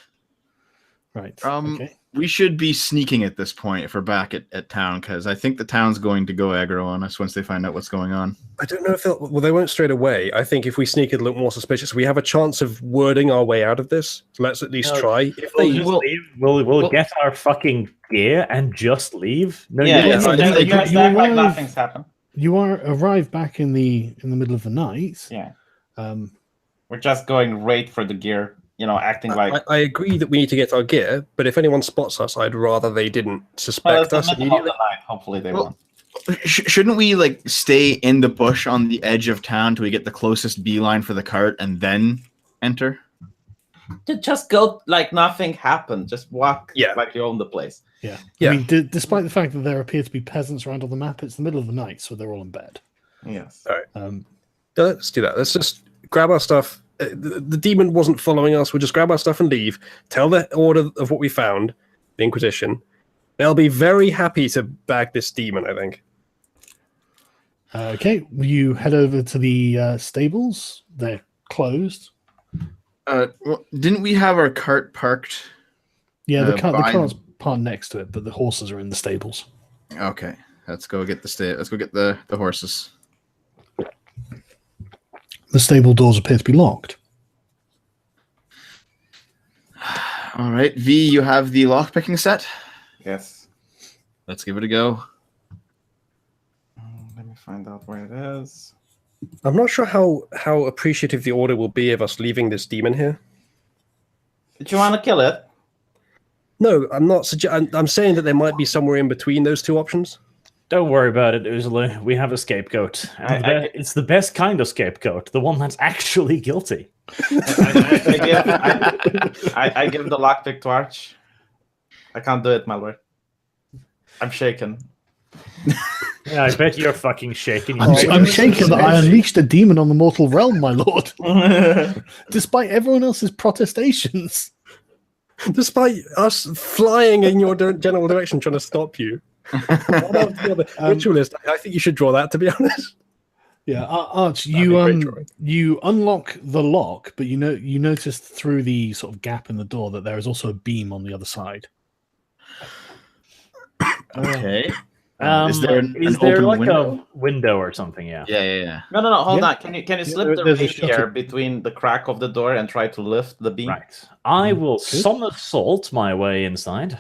Right. Okay. We should be sneaking at this point if we're back at town, because I think the town's going to go aggro on us once they find out what's going on. I don't know if they won't straight away. I think if we sneak, it'll look more suspicious. We have a chance of wording our way out of this. So let's at least No, try. If We'll they, just leave. We'll get our fucking gear and just leave. No, Yeah, you yeah, don't so need just, to- you- you guys you act like arrive- nothing's happened. You arrive back in the middle of the night. Yeah. Um, We're just going right for the gear, acting like. I agree that we need to get our gear, but if anyone spots us, I'd rather they didn't Well, suspect it's us the middle of immediately. the night. Hopefully they Well, won't. Shouldn't we stay in the bush on the edge of town till we get the closest beeline for the cart and then enter? Just go like nothing happened. Just walk Yeah. like you own the place. yeah. Yeah. I mean, despite the fact that there appear to be peasants around on the map, it's the middle of the night, so they're all in bed. Yes. Let's do that. Let's just grab our stuff. The demon wasn't following us. We'll just grab our stuff and leave. Tell the order of what we found, the Inquisition. They'll be very happy to bag this demon, I think. Okay, you head over to the stables. They're closed. Well, didn't we have our cart parked? Yeah, the by- car's parked next to it, but the horses are in the stables. Okay, let's go get Let's go get the horses. The stable doors appear to be locked. All right, V, you have the lockpicking set. Yes. Let's give it a go. Let me find out where it is. I'm not sure how appreciative the order will be of us leaving this demon here. Did you want to kill it? No, I'm not. I'm saying that there might be somewhere in between those two options. Don't worry about it, Ursula. We have a scapegoat. And it's the best kind of scapegoat, the one that's actually guilty. I give the lockpick to Arch. I can't do it, my lord. I'm shaken. Yeah, I bet you're fucking shaking. I'm shaken that I unleashed a demon on the mortal realm, my lord. Despite everyone else's protestations. Despite us flying in your general direction trying to stop you. What else the other ritualist? I think you should draw that, to be honest. Yeah, Arch, That'd be great drawing. you unlock the lock, but you noticed through the sort of gap in the door that there is also a beam on the other side. Okay. Is there open like window? a window or something? Yeah. Yeah. No, hold Yeah. on. Can you slip the there's a rapier shutter. between the crack of the door and try to lift the beam? Right. I will somersault my way inside.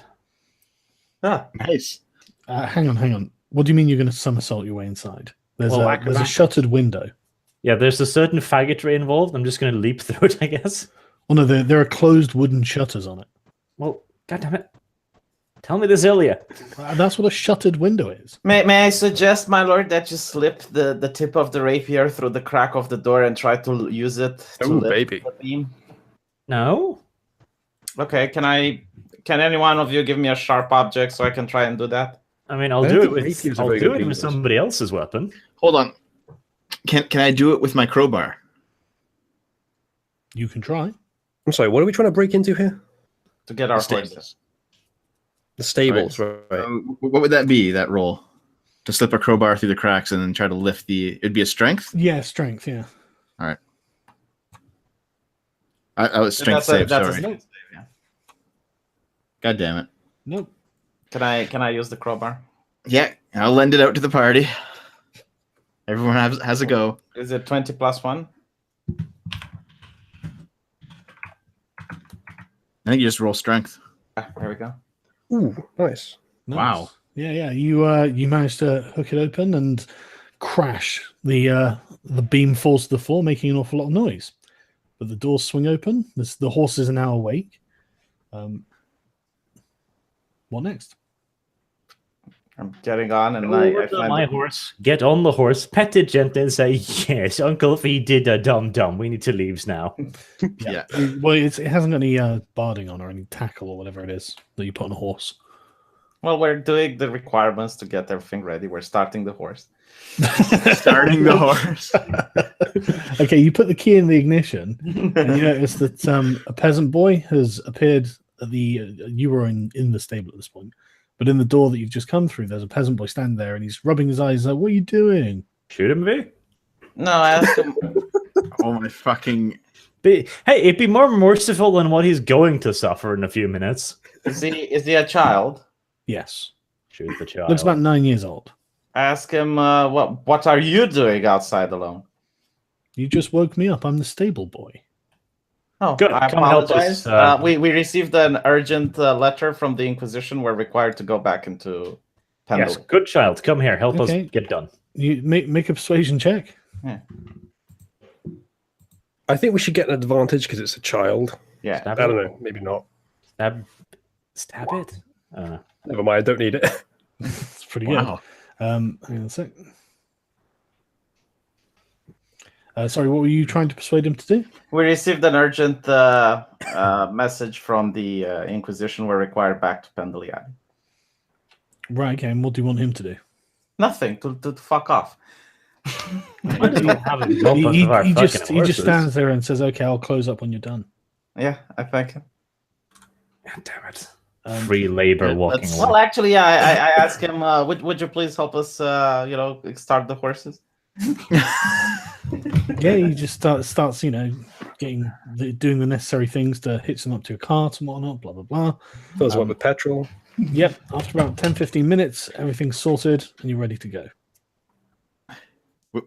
Ah, Nice. Hang on. What do you mean you're going to somersault your way inside? There's Well, there's a shuttered window. Yeah, there's a certain faggotry involved. I'm just going to leap through it, I guess. Oh no, there are closed wooden shutters on it. Well, goddammit. Tell me this earlier. That's what a shuttered window is. May I suggest, my lord, that you slip the tip of the rapier through the crack of the door and try to use it to Oh, lift baby. the beam? No? Okay, can any one of you give me a sharp object so I can try and do that? I mean, I'll I do don't it think with rapiers are I'll very do good it with beamers. somebody else's weapon. Hold on. Can I do it with my crowbar? You can try. I'm sorry, what are we trying to break into here? To get our The stables. horses. The stables, right? What would that be? That roll to slip a crowbar through the cracks and then try to lift the. It'd be a strength. Yeah, strength. Yeah. All right. I was strength save. That's a Sorry. strength save, yeah. God damn it. Nope. Can I use the crowbar? Yeah, I'll lend it out to the party. Everyone has a go. Is it 20 plus 1? I think you just roll strength. There we go. Ooh, nice. Nice. Wow. Yeah. You managed to hook it open and crash. The beam falls to the floor, making an awful lot of noise. But the doors swing open. The horses are now awake. What next? I'm getting on, and Go I over to find my horse, get on the horse, pet it gently, and say, "Yes, Uncle Fee did a dum-dum. We need to leave now." Yeah. Well, it hasn't got any barding on or any tackle or whatever it is that you put on a horse. Well, we're doing the requirements to get everything ready. We're starting the horse. Starting the horse. Okay, you put the key in the ignition, and you notice that a peasant boy has appeared at the. You were in the stable at this point, but in the door that you've just come through, there's a peasant boy standing there, and he's rubbing his eyes. Like, what are you doing? Shoot him, V. No, I asked him. Oh my fucking. Hey, it'd be more merciful than what he's going to suffer in a few minutes. Is he a child? Yes, Shoot the child. looks about 9 years old. I ask him, what are you doing outside alone? You just woke me up. I'm the stable boy. Oh, Good, I come help apologize. us, We received an urgent letter from the Inquisition. We're required to go back into Pendle. Yes, good child. Come here. Help Okay. us get done. You make a persuasion check. I think we should get an advantage because it's a child. Yeah. Stab I don't it. know, maybe not. Stab it. Never mind, I don't need it. It's pretty Wow. good. Hang on a sec. Sorry, what were you trying to persuade him to do? We received an urgent message from the Inquisition. We're required back to Pendleiad. Right, okay, and what do you want him to do? Nothing. To fuck off. Why does he have a dump He, of our he just fucking he just horses? stands there and says, "Okay, I'll close up when you're done." Yeah, I thank him. God damn it. Free labor walking let's- away. Well, actually, I asked him, would you please help us, start the horses? Yeah, he just starts, doing the necessary things to hitch them up to a cart and whatnot. Blah blah blah. Fills one with petrol. Yep. After about 10-15 minutes, everything's sorted and you're ready to go.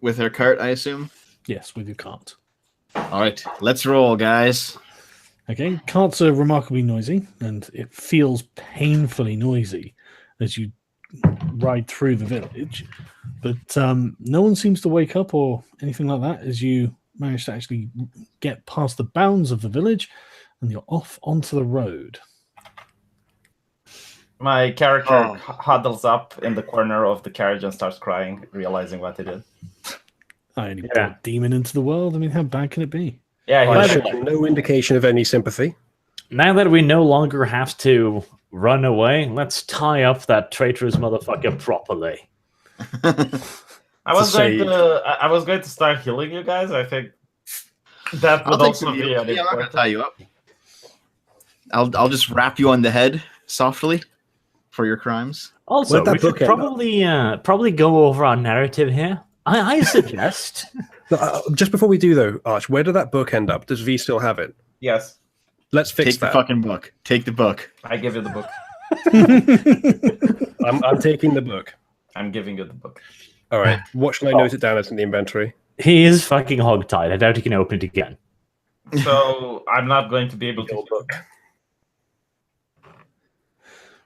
With her cart, I assume. Yes, with your cart. All right, let's roll, guys. Okay, carts are remarkably noisy, and it feels painfully noisy as you ride through the village. But no one seems to wake up or anything like that as you manage to actually get past the bounds of the village, and you're off onto the road. My character Oh. huddles up in the corner of the carriage and starts crying, realizing what it is. I only Yeah. brought a demon into the world. I mean, how bad can it be? Yeah, I he's showed no indication of any sympathy. Now that we no longer have to run away, let's tie up that traitorous motherfucker properly. I was to going save. to. I was going to start healing you guys. I think that would I'll take also some be heals. an Yeah, I'm not gonna important. tie you up. I'll just wrap you on the head softly for your crimes. Also, Where'd that we should book end up? probably go over our narrative here. I suggest. No, just before we do, though, Arch, where did that book end up? Does V still have it? Yes, Let's fix Take the that. fucking book. Take the book. I give you the book. I'm taking the book. I'm giving you the book. All right. What shall I note it down as in the inventory? He is fucking hogtied. I doubt he can open it again. So I'm not going to be able to. Book.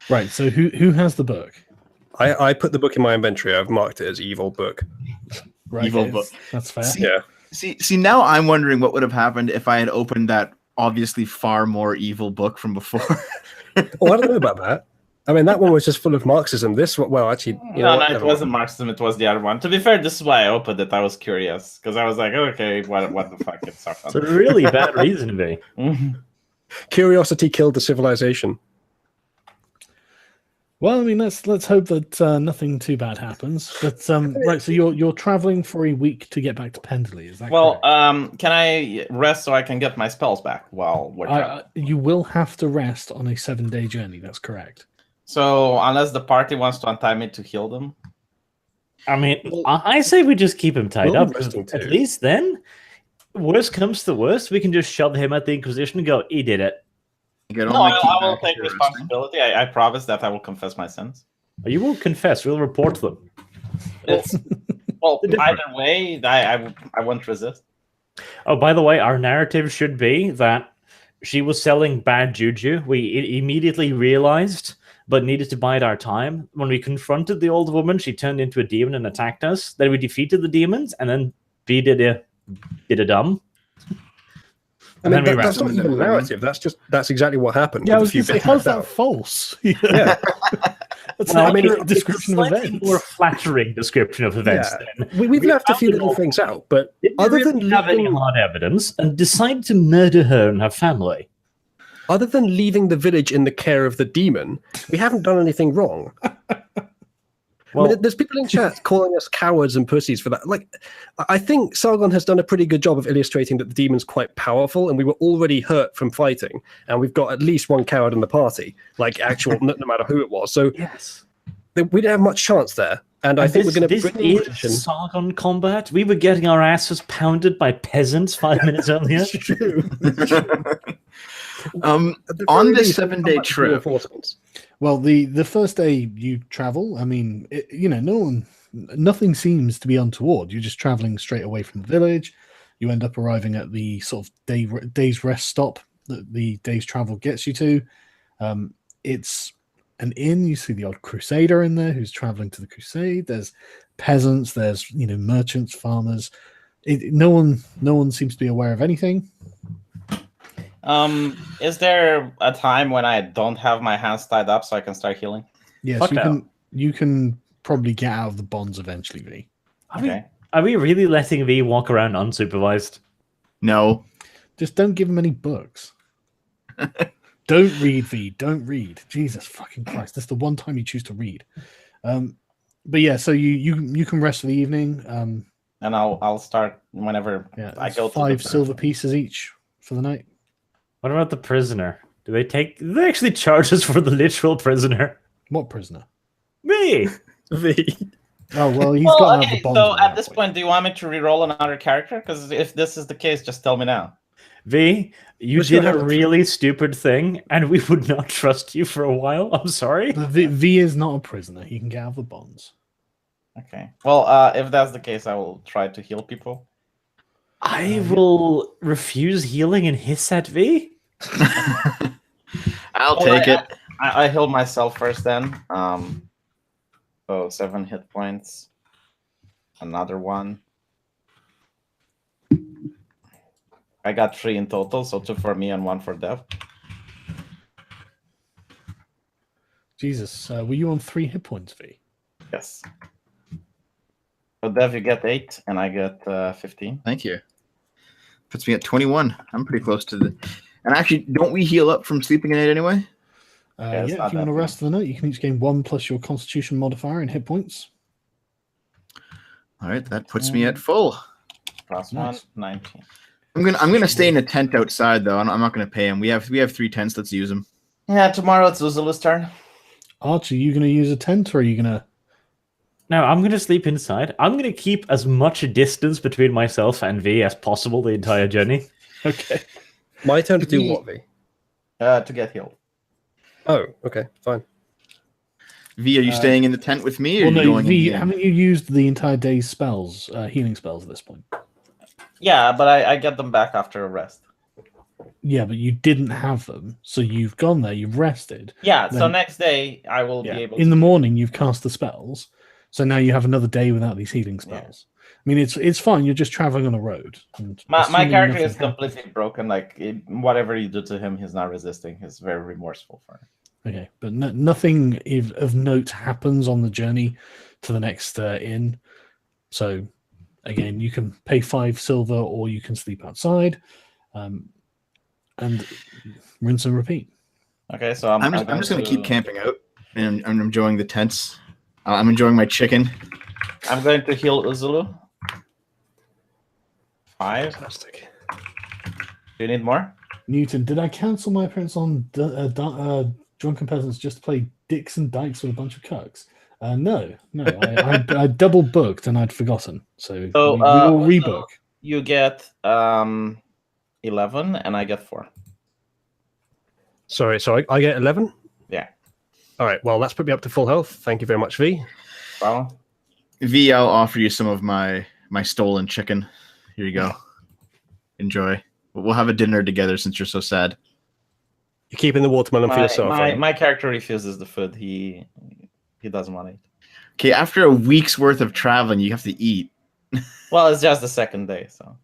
Right, so who has the book? I put the book in my inventory. I've marked it as evil book. Right, Evil okay, book. That's fair. See, Yeah. See, now I'm wondering what would have happened if I had opened that obviously far more evil book from before. Oh, I don't know about that. I mean, that one was just full of Marxism. This one, well, actually, you know No, what? it Never wasn't mind. Marxism. It was the other one. To be fair, this is why I opened it. I was curious because I was like, okay, what the fuck? It's It's a really bad reason to be. Curiosity killed the civilization. Well, I mean, let's hope that nothing too bad happens. But right, so you're traveling for a week to get back to Pendley, is that Well, correct? can I rest so I can get my spells back while we're traveling? You will have to rest on a 7-day journey. That's correct. So unless the party wants to untie me to heal them, I mean, I say we just keep him tied We'll up. be resting At too. least then, worst comes to worst, we can just shove him at the Inquisition and go, he did it. Get no, all my I key will back take if you're resting. responsibility. I promise that I will confess my sins. You won't confess, we'll report them. It's, well, The difference. either way, I won't resist. Oh, by the way, our narrative should be that she was selling bad juju. We immediately realized, but needed to bide our time. When we confronted the old woman, she turned into a demon and attacked us. Then we defeated the demons, and then B did a dumb. I mean, then we that's not wrestled even a them. narrative. That's exactly what happened. Yeah, I with was a few going to say, bits how's that left false? Yeah. That's Well, an I mean, accurate description of it's a slightly events. more flattering description of events. Yeah. Then. We've left a few found little all- things out, but Didn't other really than have any leaving, hard evidence and decided to murder her and her family. other than leaving the village in the care of the demon, we haven't done anything wrong. Well, I mean, there's people in chat calling us cowards and pussies for that. Like, I think Sargon has done a pretty good job of illustrating that the demon's quite powerful, and we were already hurt from fighting, and we've got at least one coward in the party, like actual, no matter who it was. So yes. we didn't have much chance there, and I think we're going to This bring the is Inquisition. Sargon combat. We were getting our asses pounded by peasants 5 minutes earlier. It's true. At the On very this least, 7-day much trip, reinforcements. Well, the first day you travel, I mean, nothing seems to be untoward. You're just traveling straight away from the village. You end up arriving at the sort of day's rest stop that the day's travel gets you to. It's an inn. You see the odd crusader in there who's traveling to the crusade. There's peasants. There's merchants, farmers. No one seems to be aware of anything. Is there a time when I don't have my hands tied up so I can start healing? Yes, Fuck you can probably get out of the bonds eventually, V. Okay. Are we really letting V walk around unsupervised? no. Just don't give him any books. Don't read, V. Don't read. Jesus fucking Christ! That's the one time you choose to read. But yeah, so you can rest for the evening. And I'll start whenever Yeah, I it's go to 5 the silver pieces each for the night. What about the prisoner? Do they actually charge us for the literal prisoner? What prisoner? Me! V. Oh well, he's Well, got to have okay, the bonds. so by at that this point, do you want me to re-roll another character? Because if this is the case, just tell me now. V, you What's your did a habit? really stupid thing, and we would not trust you for a while. I'm sorry. But V is not a prisoner. He can get out of the bonds. Okay. Well, if that's the case, I will try to heal people. I will refuse healing and hiss at V. I'll Well, take it. I healed myself first then. So 7 hit points. Another one. I got 3 in total, so 2 for me and 1 for Dev. Jesus, were you on 3 hit points, V? Yes. So Dev, you get 8, and I get 15. Thank you. Puts me at 21. I'm pretty close to the. And actually, don't we heal up from sleeping at night anyway? Yeah, it's Yeah, not if you want that to rest for the night, you can each gain 1 plus your Constitution modifier in hit points. All right, that puts me at full. Plus Nice. 1, 19. I'm gonna stay in a tent outside though. I'm not gonna pay him. We have 3 tents. Let's use them. Yeah, tomorrow it's Uzulu's turn. Archie, you going to use a tent, or are you going to? No, I'm going to sleep inside. I'm going to keep as much distance between myself and V as possible the entire journey. Okay. My turn to do what, V? To get healed. Oh, okay, fine. V, are you staying in the tent with me, or Well, are you no, going V, in? haven't you used the entire day's spells, healing spells at this point? Yeah, but I get them back after a rest. Yeah, but you didn't have them, so you've gone there, you've rested. Yeah, so Then- next day I will be able In to... the morning, you've cast the spells, so now you have another day without these healing spells. I mean, it's fine. You're just traveling on a road. And My assuming character nothing is completely broken. Like, whatever you do to him, he's not resisting. He's very remorseful for it. Okay, but nothing of note happens on the journey to the next inn. So, again, you can pay 5 silver or you can sleep outside, and rinse and repeat. Okay, so I'm just going to keep camping out, and I'm enjoying the tents. I'm enjoying my chicken. I'm going to heal Uzulu. 5. Fantastic. Do you need more? Newton, did I cancel my appearance on Drunken Peasants just to play dicks and dykes with a bunch of cucks? No. I double booked and I'd forgotten. So we will rebook. You get 11 and I get 4. Sorry, so I get 11? Yeah. All right, well, that's put me up to full health. Thank you very much, V. Well, V, I'll offer you some of my stolen chicken. Here you go. Enjoy. We'll have a dinner together since you're so sad. You're keeping the watermelon for yourself, right? My character refuses the food. He doesn't want to eat. Okay, after a week's worth of traveling, you have to eat. Well, it's just the second day, so.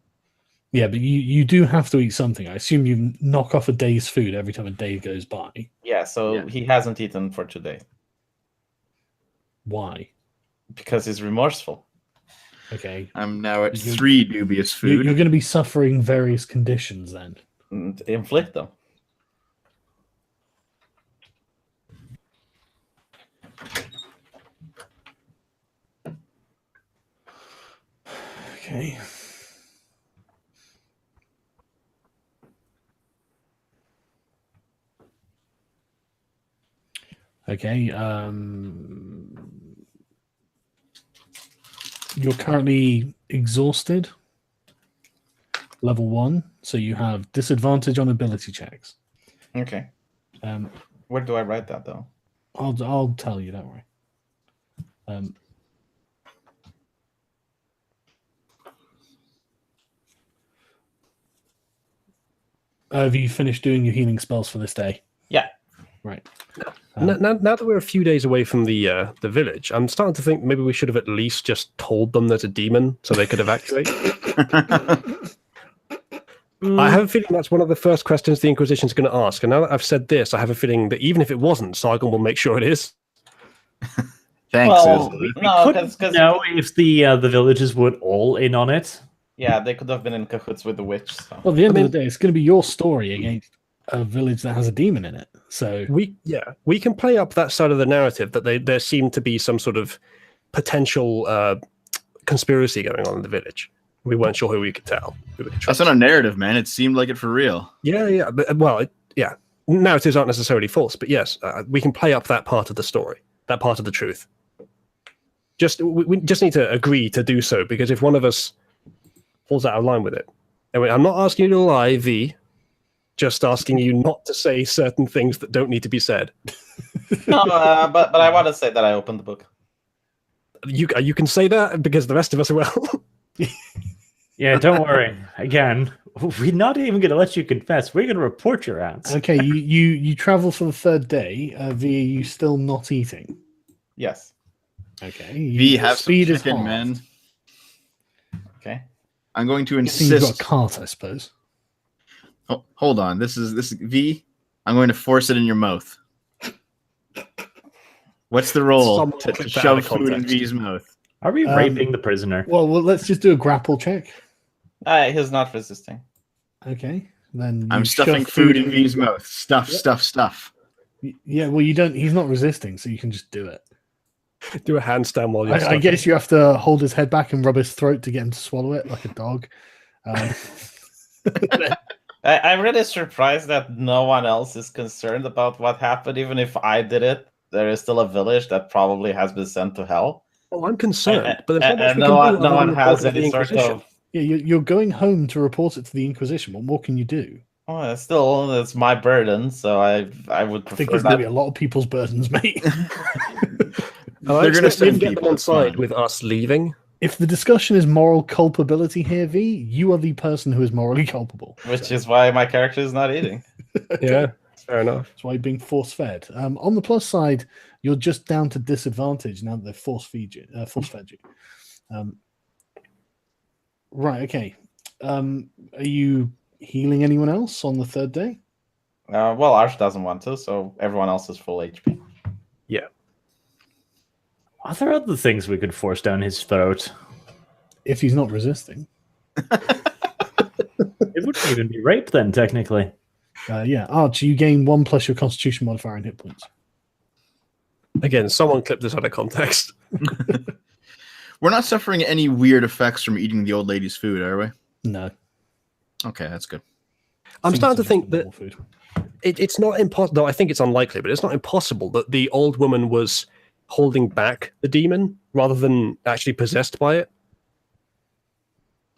Yeah, but you do have to eat something. I assume you knock off a day's food every time a day goes by. Yeah, so he hasn't eaten for 2 days. Why? Because he's remorseful. Okay. I'm now at 3 dubious food. You're going to be suffering various conditions then. Inflict them. Okay. Okay. You're currently exhausted. Level 1, so you have disadvantage on ability checks. Okay. Where do I write that though? I'll tell you. Don't worry. Have you finished doing your healing spells for this day? Yeah. Right. Now that we're a few days away from the village, I'm starting to think maybe we should have at least just told them there's a demon so they could evacuate. I have a feeling that's one of the first questions the Inquisition's going to ask. And now that I've said this, I have a feeling that even if it wasn't, Sargon will make sure it is. Thanks, Well, Ursula. no, Couldn't know if the villagers would all in on it. yeah, they could have been in cahoots with the witch. So. Well, at the end of the day, it's going to be your story against a village that has a demon in it. So We can play up that side of the narrative that there seemed to be some sort of potential conspiracy going on in the village. We weren't sure who we could tell. That's not a narrative, man. It seemed like it for real. Yeah, but narratives aren't necessarily false, but yes, we can play up that part of the story, that part of the truth. We just need to agree to do so, because if one of us falls out of line with it, anyway, I'm not asking you to lie, V. Just asking you not to say certain things that don't need to be said. No, but I want to say that I opened the book. You can say that because the rest of us will. Yeah, don't worry. Again, we're not even going to let you confess. We're going to report your ass. okay, you travel for the 3rd day. V, are you still not eating? Yes. Okay. V, have some speed is chicken, halved. man. Okay. I'm going to I think you've got a insist. cart, I suppose. Oh, hold on. This is V. I'm going to force it in your mouth. What's the roll Someone to put that shove out of food in context. V's mouth? Are we raping the prisoner? Well, let's just do a grapple check. He's not resisting. Okay. Then I'm you stuffing shove food in V's mouth. Stuff. Yeah, well, you don't. He's not resisting, so you can just do it. Do a handstand while you're I stuffing. guess you have to hold his head back and rub his throat to get him to swallow it like a dog. I'm really surprised that no one else is concerned about what happened. Even if I did it, there is still a village that probably has been sent to hell. Oh, I'm concerned, but there's not much And we no can one, do no other one than has report it to any the sort Inquisition. of. Yeah, you're going home to report it to the Inquisition. What more can you do? Oh, it's my burden, so I would I think prefer it's going to be that. a lot of people's burdens, mate. I They're going to expect we can send get them people. on It's side fine. with us leaving, If the discussion is moral culpability here, V, you are the person who is morally culpable. Which is why my character is not eating. Yeah, fair enough. That's why you're being force-fed. On the plus side, you're just down to disadvantage now that they've force-fed you. Right, okay. Are you healing anyone else on the third day? Well, Arch doesn't want to, so everyone else is full HP. Yeah. Are there other things we could force down his throat? If he's not resisting. It wouldn't even be rape then, technically. Yeah, Arch, you gain 1 plus your Constitution modifier and hit points. Again, someone clip this out of context. We're not suffering any weird effects from eating the old lady's food, are we? No. Okay, that's good. I'm Seems starting to just think normal that food. it's not impossible. No, I think it's unlikely, but it's not impossible that the old woman was holding back the demon rather than actually possessed by it.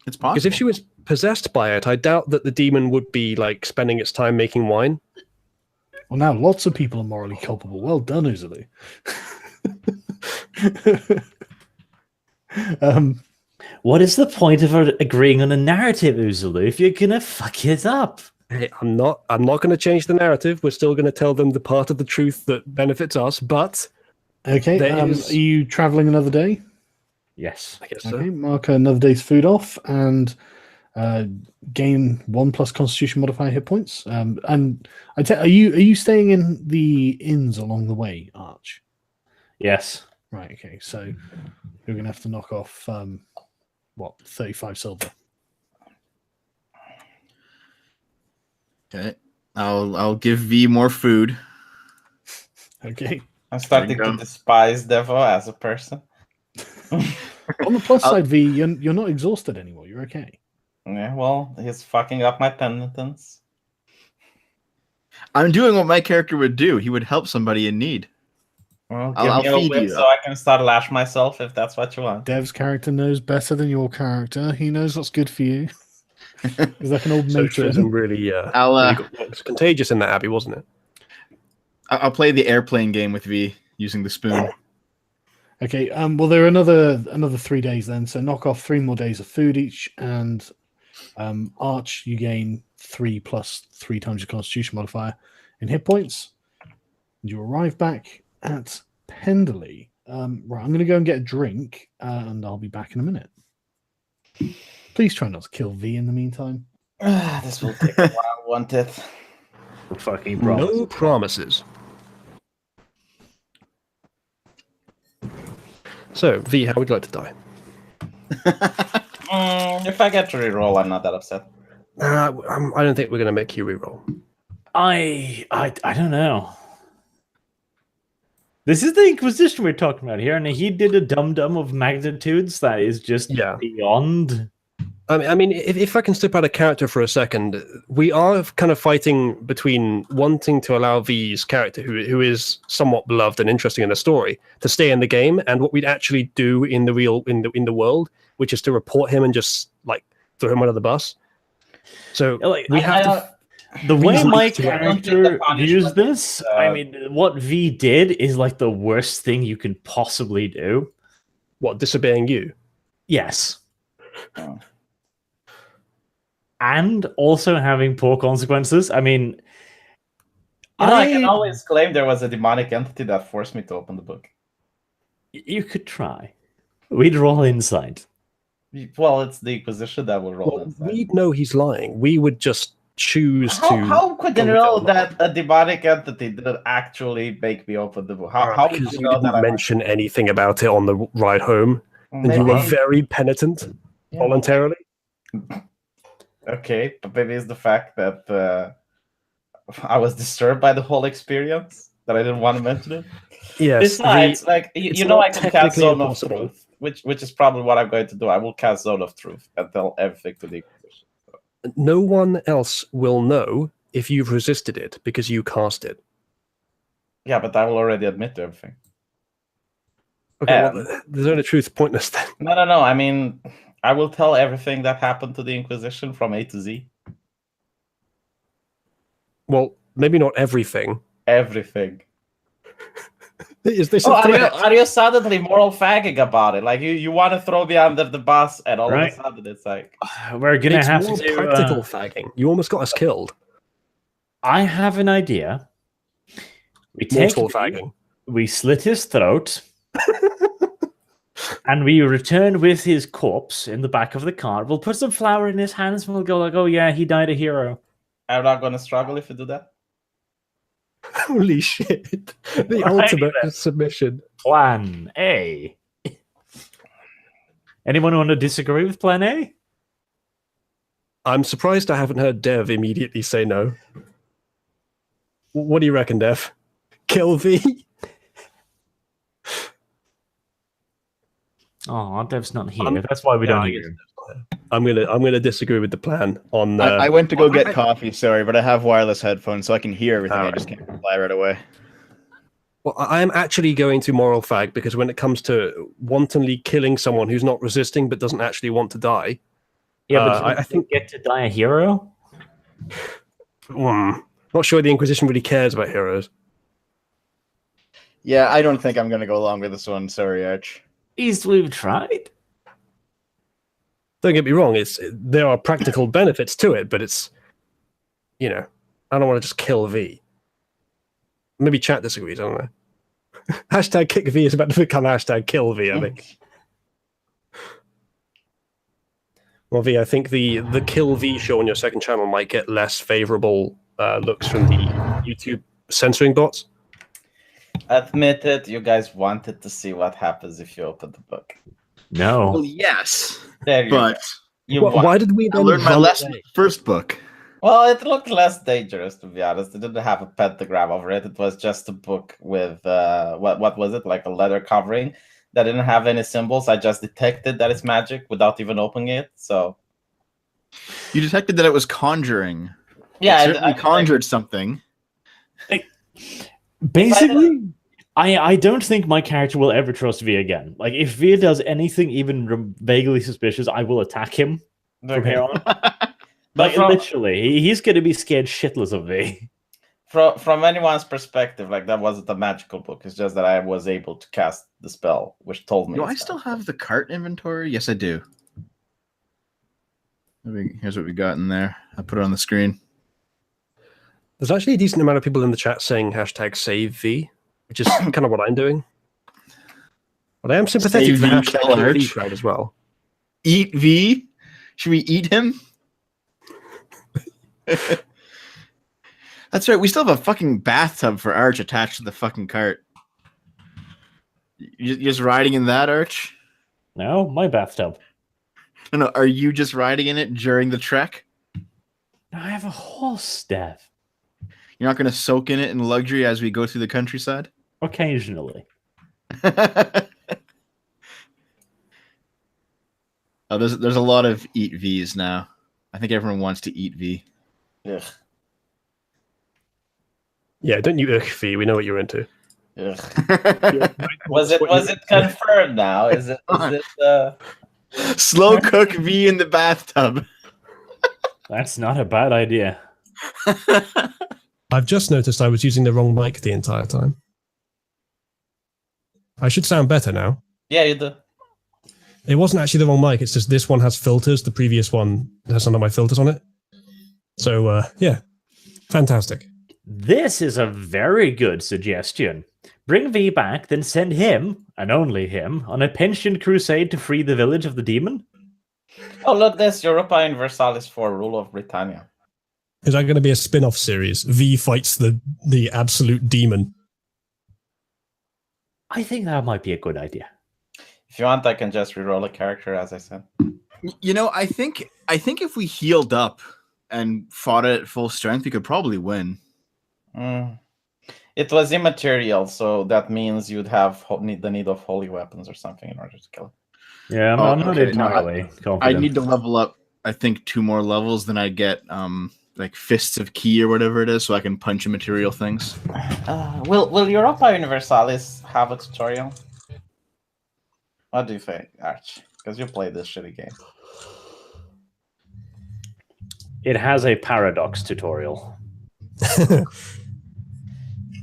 It's possible. Because if she was possessed by it, I doubt that the demon would be like spending its time making wine. Well, now lots of people are morally culpable. Well done, Uzulu. What is the point of agreeing on a narrative, Uzulu, if you're gonna fuck it up? Hey, I'm not going to change the narrative. We're still going to tell them the part of the truth that benefits us, but Okay, There is- are you traveling another day? Yes. I guess so. Okay, mark another day's food off and gain 1 plus Constitution modifier hit points. And are you staying in the inns along the way, Arch? Yes. Right. Okay. So you're gonna have to knock off 35 silver. Okay, I'll give V more food. Okay. I'm starting There you to go. despise Devo as a person. On the plus side, V, you're not exhausted anymore. You're okay. Yeah, well, he's fucking up my penitence. I'm doing what my character would do. He would help somebody in need. Well, I'll give me a feed whip you. so I can start lash myself if that's what you want. Dev's character knows better than your character. He knows what's good for you. He's like an old Socialism matron. really, I'll it was contagious in that abbey, wasn't it? I'll play the airplane game with V using the spoon. Okay. Well, there are another 3 days then. So knock off 3 more days of food each, and Arch, you gain 3 plus 3 times your Constitution modifier in hit points. And you arrive back at Penderley. Right, I'm going to go and get a drink, and I'll be back in a minute. Please try not to kill V in the meantime. This will take a while, won't it? Fucking promise. No promises. So, V, how would you like to die? If I get to reroll, I'm not that upset. I don't think we're going to make you reroll. I don't know. This is the Inquisition we're talking about here, and he did a dum-dum of magnitudes that is just beyond. I mean, if I can step out of character for a second, we are kind of fighting between wanting to allow V's character, who is somewhat beloved and interesting in the story, to stay in the game, and what we'd actually do in the in the world, which is to report him and just like throw him under the bus. So we have to. The way my to- character views punishment this, I mean, what V did is like the worst thing you can possibly do. What, disobeying you? Yes. Oh. And also having poor consequences. I mean, I can always claim there was a demonic entity that forced me to open the book. You could try. We'd roll insight. Well, it's the Inquisition that will roll Well, inside. we'd know he's lying. We would just choose to. How could you go know with that that a demonic entity did actually make me open the book? How would because you you know didn't that? mention anything about it on the ride home, and you were Maybe. very penitent Yeah. voluntarily. Okay, but maybe it's the fact that I was disturbed by the whole experience that I didn't want to mention it. Yes. Besides, like it's you know, not I can cast technically Zone impossible. of Truth, which is probably what I'm going to do. I will cast Zone of Truth and tell everything to the Inquisition. No one else will know if you've resisted it because you cast it. Yeah, but I will already admit to everything. Okay, well, the Zone of Truth pointless then. No. I mean, I will tell everything that happened to the Inquisition from A to Z. Well, maybe not everything. Everything. Is this Oh, a threat? are you suddenly moral fagging about it? Like you want to throw me under the bus, and all of a sudden it's like We're gonna It's have more to. practical fagging. You almost got us killed. I have an idea. We take Mortal V, fagging. we slit his throat, and we return with his corpse in the back of the car. We'll put some flour in his hands, and we'll go like, "Oh yeah, he died a hero." I'm not gonna struggle if you do that. Holy shit. The Alrighty ultimate then. submission. Plan A. Anyone want to disagree with Plan A? I'm surprised I haven't heard Dev immediately say no. What do you reckon, Dev? Kill V? Oh, Dev's not here. That's why we don't hear him. I'm gonna disagree with the plan on. I went to go get I- coffee, sorry, but I have wireless headphones, so I can hear everything. I Alright. just can't reply right away. Well, I am actually going to moral fag because when it comes to wantonly killing someone who's not resisting but doesn't actually want to die, Yeah, but I think get to die a hero. not sure the Inquisition really cares about heroes. Yeah, I don't think I'm gonna go along with this one. Sorry, Arch. We've tried. Don't get me wrong; there are practical benefits to it, but it's I don't want to just kill V. Maybe chat disagrees. I don't know. Hashtag kick V is about to become hashtag kill V. I think. Well, V, I think the kill V show on your second channel might get less favorable looks from the YouTube censoring bots. Admit it, you guys wanted to see what happens if you open the book. No. Well, yes, There you but go. You Why won. did we I then learned my run lesson in away? the first book. Well, it looked less dangerous, to be honest. It didn't have a pentagram over it. It was just a book with what was it, like a leather covering that didn't have any symbols. I just detected that it's magic without even opening it. So You detected that it was conjuring. yeah, It certainly conjured something. Basically, I don't think my character will ever trust V again. Like, if V does anything even vaguely suspicious, I will attack him from here on. Like, literally, he's going to be scared shitless of V. From anyone's perspective, like that wasn't a magical book. It's just that I was able to cast the spell, which told me. Do I it's still have the cart inventory? Yes, I do. Here's what we got in there. I put it on the screen. There's actually a decent amount of people in the chat saying hashtag save V, which is kind of what I'm doing. But I am sympathetic Save to the V, hashtag kill kill V Arch. crowd as well. Eat V? Should we eat him? That's right. We still have a fucking bathtub for Arch attached to the fucking cart. You just riding in that, Arch? No, my bathtub. No, are you just riding in it during the trek? No, I have a horse, Dev. You're not going to soak in it in luxury as we go through the countryside? Occasionally. Oh, there's a lot of eat V's now. I think everyone wants to eat V. Ugh. Yeah, don't you V? We know what you're into. Ugh. Was it confirmed now? Is it Slow cook V in the bathtub. That's not a bad idea. I've just noticed I was using the wrong mic the entire time. I should sound better now. Yeah, you do. It wasn't actually the wrong mic, it's just this one has filters, the previous one has some of my filters on it. So, yeah, fantastic. This is a very good suggestion. Bring V back, then send him, and only him, on a pensioned crusade to free the village of the demon. Oh, look, this Europa Universalis for rule of Britannia. Is that going to be a spin-off series? V fights the absolute demon. I think that might be a good idea. If you want, I can just reroll a character, as I said. You know, I think if we healed up and fought it at full strength, we could probably win. It was immaterial, so that means you'd have the need of holy weapons or something in order to kill it. Yeah, I'm not okay. entirely I confident. need to level up, I think, 2 more levels, then I get like fists of ki or whatever it is, so I can punch immaterial things. Will Europa Universalis have a tutorial? What do you think, Arch? Because you played this shitty game. It has a paradox tutorial.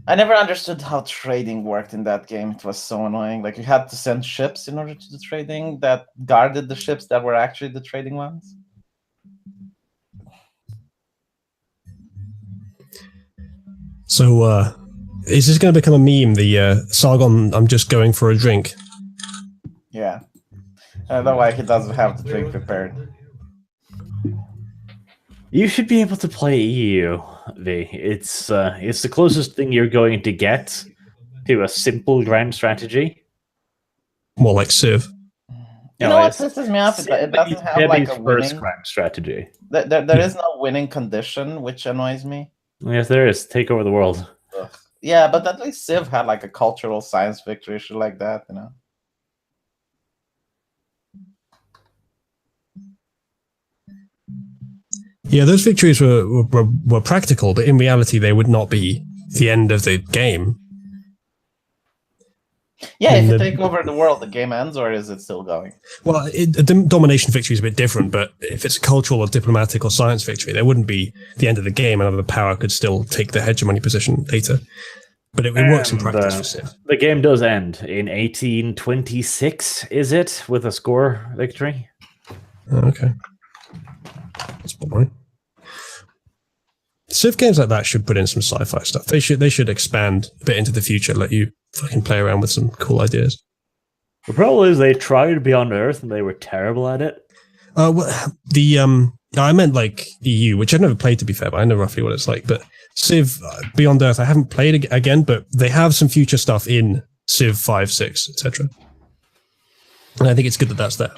I never understood how trading worked in that game. It was so annoying. Like you had to send ships in order to do trading that guarded the ships that were actually the trading ones. So, is this going to become a meme? The Sargon, I'm just going for a drink. Yeah. I don't know why he doesn't have the drink prepared. You should be able to play EU, V. It's the closest thing you're going to get to a simple grand strategy. More like Civ. You know what pisses me off? It doesn't have like a first winning. grand strategy. There is no winning condition, which annoys me. Yes, there is. Take over the world. Ugh. Yeah, but at least Civ had like a cultural science victory, shit like that, you know. Yeah, those victories were practical, but in reality, they would not be the end of the game. Yeah, And if you the- take over the world, the game ends, or is it still going? Well, a domination victory is a bit different, but if it's a cultural or diplomatic or science victory, there wouldn't be the end of the game. Another power could still take the hegemony position later. But it works in And, practice for Civ. The game does end in 1826, is it? With a score victory? Oh, okay. That's boring. Civ games like that should put in some sci-fi stuff. They should expand a bit into the future, let you fucking play around with some cool ideas. The problem is they tried Beyond Earth and they were terrible at it. I meant like EU, which I've never played to be fair, but I know roughly what it's like. But Civ Beyond Earth, I haven't played again, but they have some future stuff in Civ 5, 6, etc. And I think it's good that that's there.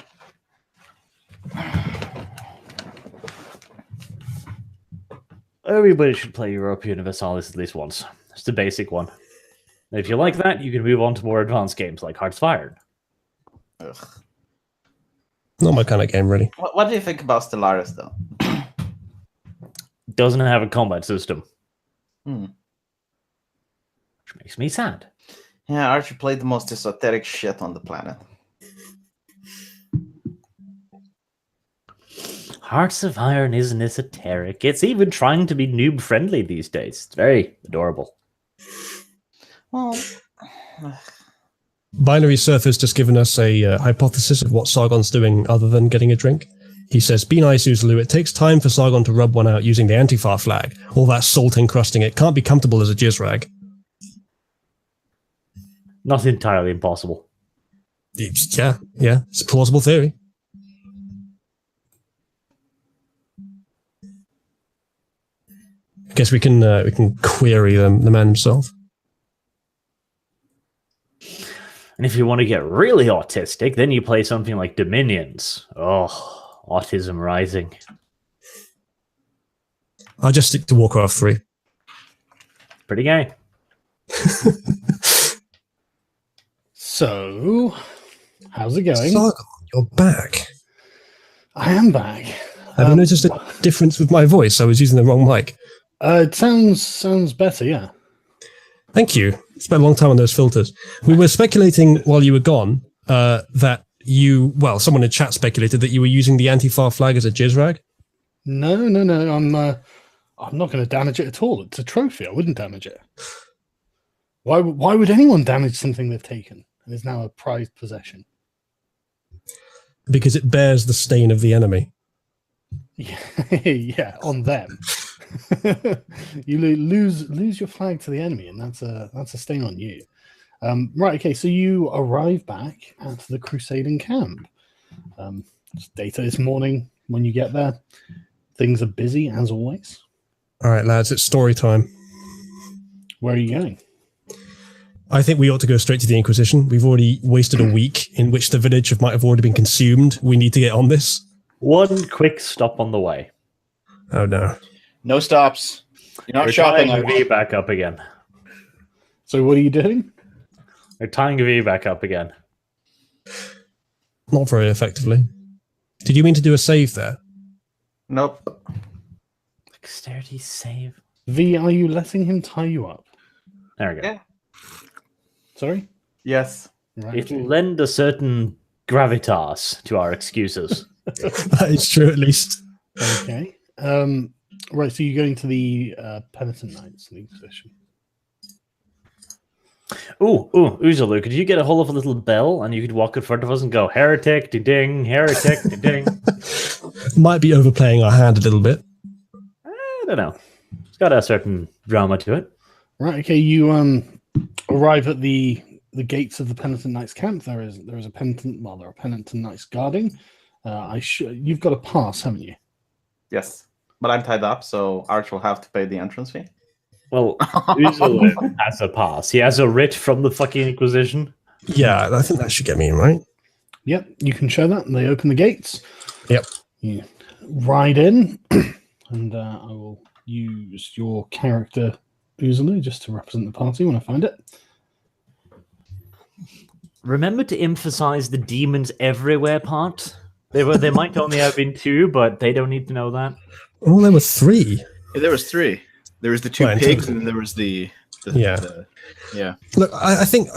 Everybody should play Europa Universalis at least once. It's the basic one. And if you like that, you can move on to more advanced games like Hearts of Iron. Ugh. Not my kind of game, really. What do you think about Stellaris, though? Doesn't have a combat system. Hmm. Which makes me sad. Yeah, Archie played the most esoteric shit on the planet. Hearts of Iron isn't esoteric. It's even trying to be noob friendly these days. It's very adorable. Well, Binary Surf has just given us a hypothesis of what Sargon's doing other than getting a drink. He says, "Be nice, Uzulu. It takes time for Sargon to rub one out using the Antifa flag. All that salt encrusting it can't be comfortable as a jizz rag." Not entirely impossible. Yeah, it's a plausible theory. I guess we can query the man himself. And if you want to get really autistic, then you play something like Dominions. Oh, autism rising. I'll just stick to Warcraft 3. Pretty gay. So, how's it going? Sargon, you're back. I am back. Have you noticed a difference with my voice? I was using the wrong mic. It sounds better, yeah. Thank you. Spent a long time on those filters. We were speculating while you were gone that someone in chat speculated that you were using the Antifa flag as a jizz rag. No. I'm not going to damage it at all. It's a trophy. I wouldn't damage it. Why would anyone damage something they've taken and is now a prized possession? Because it bears the stain of the enemy. Yeah, on them. You lose your flag to the enemy, and that's a stain on you. Right, okay, so you arrive back at the Crusading camp. It's data this morning. When you get there, things are busy as always. All right, lads, it's story time. Where are you going? I think we ought to go straight to the Inquisition. We've already wasted a week in which the village might have already been consumed. We need to get on this. One quick stop on the way. Oh, no. No stops. You're not We're shopping. tying V back up again. So what are you doing? They're tying V back up again. Not very effectively. Did you mean to do a save there? nope. Dexterity save. V, are you letting him tie you up? There we go. Yeah. Sorry? Yes. Right, It'll okay. lend a certain gravitas to our excuses. That is true, at least. Okay. Right, so you're going to the Penitent Knights, the Inquisition. Uzalu, could you get a hold of a little bell and you could walk in front of us and go, heretic, ding, heretic, ding? Might be overplaying our hand a little bit. I don't know. It's got a certain drama to it. Right. Okay. You arrive at the gates of the Penitent Knights camp. There is a penitent. Well, there are Penitent Knights guarding. You've got a pass, haven't you? Yes, but I'm tied up, so Arch will have to pay the entrance fee. Well, Uzalu has a pass. He has a writ from the fucking Inquisition. Yeah, I think that should get me in, right? Yep. You can show that. They open the gates. Yep. You ride in, and I will use your character Uzalu just to represent the party when I find it. Remember to emphasize the demons everywhere part. There might only have been 2, but they don't need to know that. Oh, there were 3. Yeah, there was 3. There was the 2 Right, pigs, and then there was the Yeah. yeah. Look, I think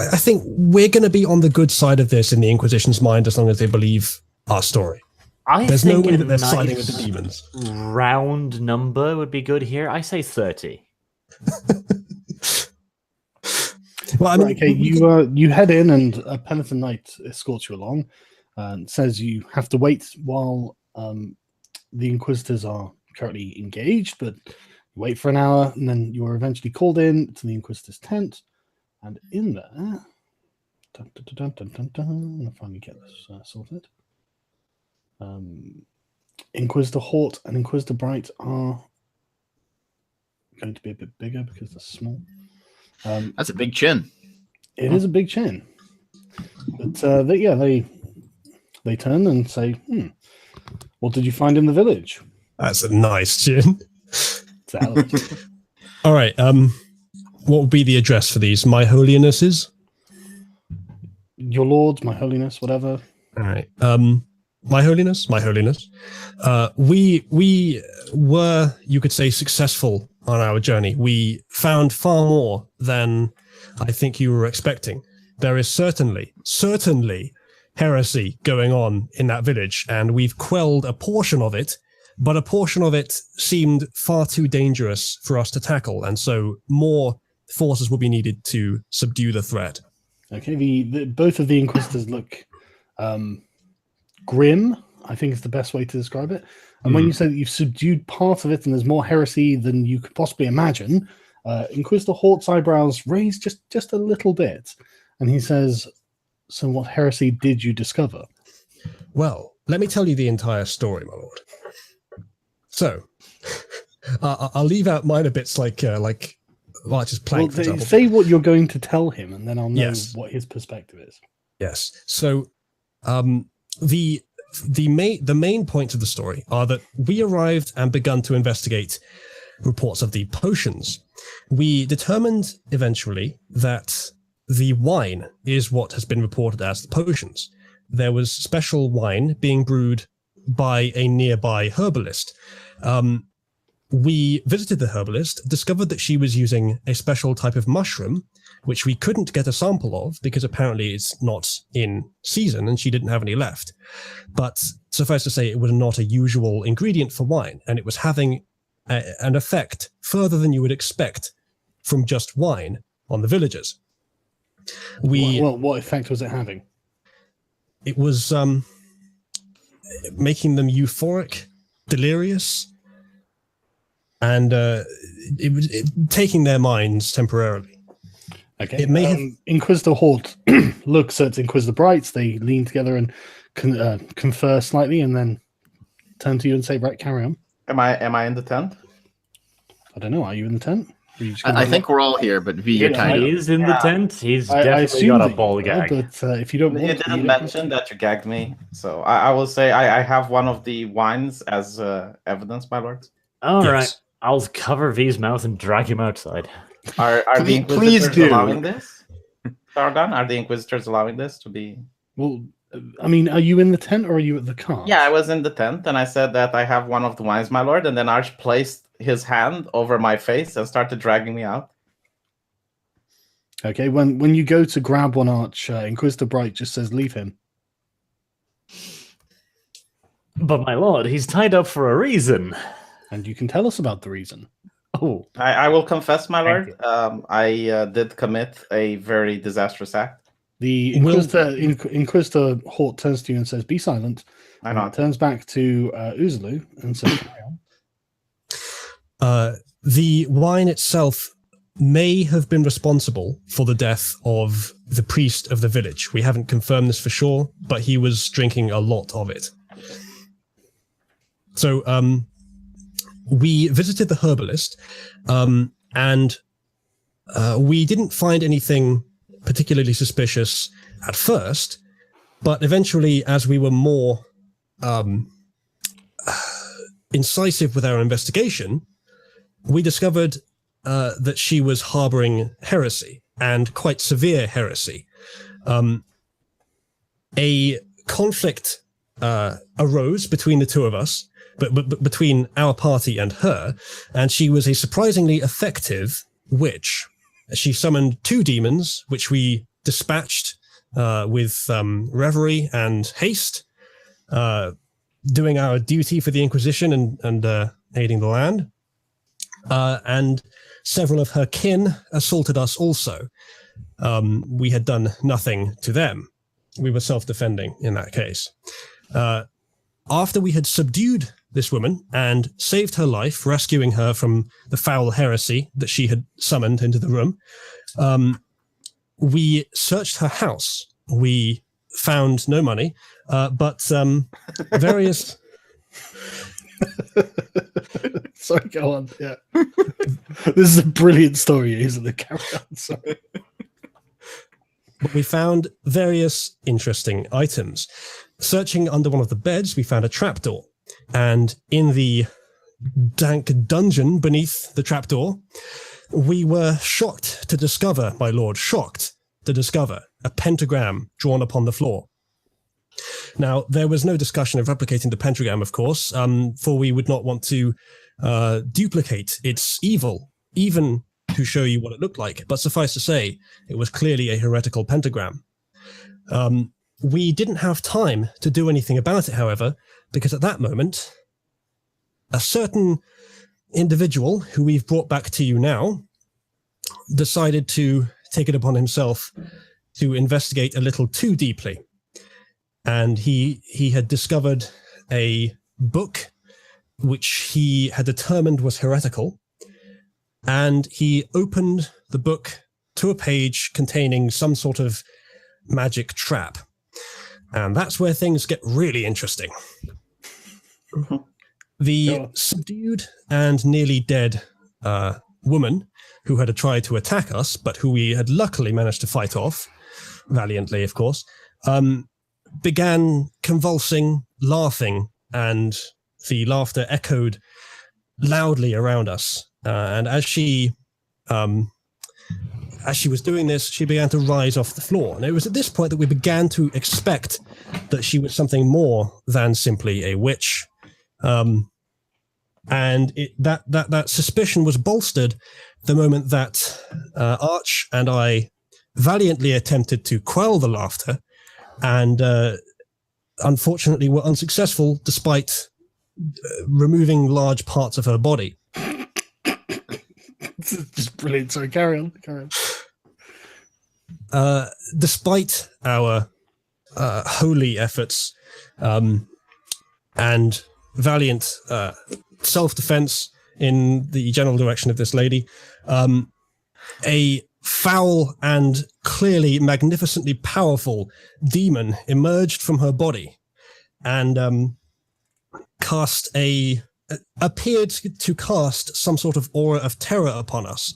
we're going to be on the good side of this in the Inquisition's mind as long as they believe our story. There's no way that they're siding with the demons. Round number would be good here. I say 30. Well, I mean, Okay, you head in, and a Penitent Knight escorts you along, and says you have to wait while the Inquisitors are currently engaged, but you wait for an hour, and then you are eventually called in to the Inquisitor's tent, and in there, I'm gonna finally get this sorted. Inquisitor Hort and Inquisitor Bright are going to be a bit bigger because they're small. That's a big chin. It is a big chin, but they turn and say, "What did you find in the village?" that's a nice chin. Salad. All right. What would be the address for these? My Holinesses? Your lords, my holiness, whatever. All right. My Holiness. We were, you could say, successful on our journey. We found far more than I think you were expecting. There is certainly heresy going on in that village, and we've quelled a portion of it, but a portion of it seemed far too dangerous for us to tackle, and so more forces will be needed to subdue the threat. Okay, the both of the Inquisitors look grim, I think is the best way to describe it. And when you say that you've subdued part of it and there's more heresy than you could possibly imagine, Inquisitor Hort's eyebrows raise just a little bit. And he says, "So what heresy did you discover?" Well, let me tell you the entire story, my lord. So, I'll leave out minor bits like Archer's plank, for example. Say what you're going to tell him, and then I'll know Yes. what his perspective is. Yes. So, the main points of the story are that we arrived and begun to investigate reports of the potions. We determined eventually that the wine is what has been reported as the potions. There was special wine being brewed by a nearby herbalist. We visited the herbalist, discovered that she was using a special type of mushroom, which we couldn't get a sample of because apparently it's not in season and she didn't have any left. But suffice to say, it was not a usual ingredient for wine, and it was having an effect further than you would expect from just wine on the villagers. What effect was it having? It was making them euphoric, delirious, and it was taking their minds temporarily. Okay. It may have... Inquisitor Hort looks at Inquisitor Bright. They lean together and confer slightly, and then turn to you and say, "Right, carry on." Am I in the tent? I don't know. Are you in the tent? I think we're all here, but V, you're tied up. He is in the tent. He's I definitely assume got a that ball you are, gag. but if you don't want You to, didn't mention that you gagged me, so I will say I have one of the wines as evidence, my lord. All Yes. right. I'll cover V's mouth and drag him outside. Are the Please Inquisitors do. allowing this? Sargon, are the Inquisitors allowing this to be? Well, I mean, are you in the tent or are you at the car? Yeah, I was in the tent and I said that I have one of the wines, my lord, and then Arch placed his hand over my face and started dragging me out. Okay. When you go to grab one, Arch, Inquisitor Bright just says, "Leave him." But my lord, he's tied up for a reason. And you can tell us about the reason. Oh, I will confess, my Thank lord. I did commit a very disastrous act. The Inquisitor Hort turns to you and says, "Be silent." I know. Turns back to Uzulu and says, "Carry on." The wine itself may have been responsible for the death of the priest of the village. We haven't confirmed this for sure, but he was drinking a lot of it. So we visited the herbalist, and we didn't find anything particularly suspicious at first, but eventually, as we were more incisive with our investigation, we discovered that she was harboring heresy, and quite severe heresy. A conflict arose between the two of us, but between our party and her, and she was a surprisingly effective witch. She summoned 2 demons, which we dispatched with reverie and haste, doing our duty for the Inquisition and aiding the land. And several of her kin assaulted us also. We had done nothing to them. We were self-defending in that case. After we had subdued this woman and saved her life, rescuing her from the foul heresy that she had summoned into the room, we searched her house. We found no money, but various... Sorry, go on. Yeah. This is a brilliant story, isn't it? Carry on. Sorry. But we found various interesting items. Searching under one of the beds, we found a trapdoor. And in the dank dungeon beneath the trapdoor, we were shocked to discover, my lord, a pentagram drawn upon the floor. Now, there was no discussion of replicating the pentagram, of course, for we would not want to duplicate its evil, even to show you what it looked like. But suffice to say, it was clearly a heretical pentagram. We didn't have time to do anything about it, however, because at that moment, a certain individual who we've brought back to you now decided to take it upon himself to investigate a little too deeply. And he had discovered a book which he had determined was heretical, and he opened the book to a page containing some sort of magic trap. And that's where things get really interesting. The subdued and nearly dead woman who had tried to attack us, but who we had luckily managed to fight off, valiantly, of course, began convulsing, laughing, and the laughter echoed loudly around us. And as she was doing this, she began to rise off the floor. And it was at this point that we began to expect that she was something more than simply a witch. And that suspicion was bolstered the moment that Arch and I valiantly attempted to quell the laughter, and unfortunately were unsuccessful despite removing large parts of her body. This is just brilliant. Sorry, carry on. Despite our holy efforts and valiant self-defense in the general direction of this lady, a foul and clearly magnificently powerful demon emerged from her body and appeared to cast some sort of aura of terror upon us,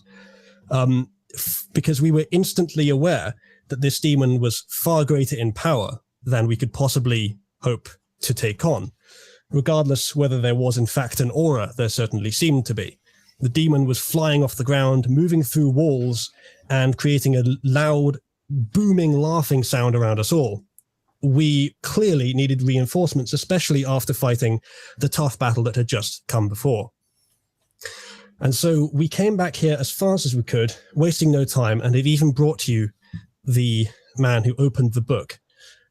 because we were instantly aware that this demon was far greater in power than we could possibly hope to take on. Regardless whether there was in fact an aura, there certainly seemed to be. The demon was flying off the ground, moving through walls, and creating a loud, booming, laughing sound around us all. We clearly needed reinforcements, especially after fighting the tough battle that had just come before. And so we came back here as fast as we could, wasting no time, and have even brought you the man who opened the book.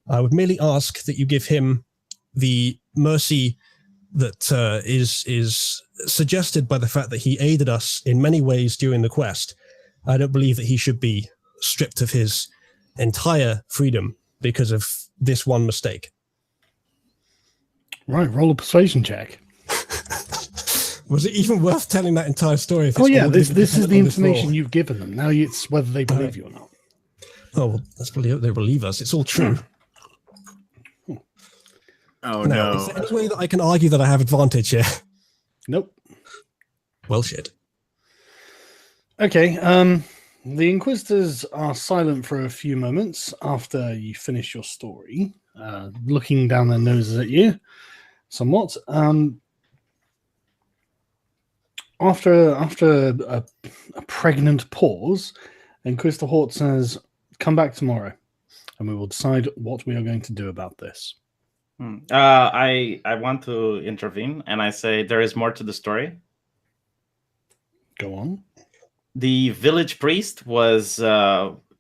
I would merely ask that you give him the mercy that is suggested by the fact that he aided us in many ways during the quest. I don't believe that he should be stripped of his entire freedom because of this one mistake. Right, roll a persuasion check. Was it even worth telling that entire story? If Oh it's yeah, already this is dependent the on this information law? you've given them. Now it's whether they believe you or not. Oh, well, let's believe they believe us. It's all true. Oh Now, no! is there any way that I can argue that I have advantage here? Nope. Well, shit. Okay, the Inquisitors are silent for a few moments after you finish your story, looking down their noses at you somewhat. After a pregnant pause, Inquisitor Hort says, "Come back tomorrow, and we will decide what we are going to do about this." I want to intervene, and I say there is more to the story. Go on. The village priest was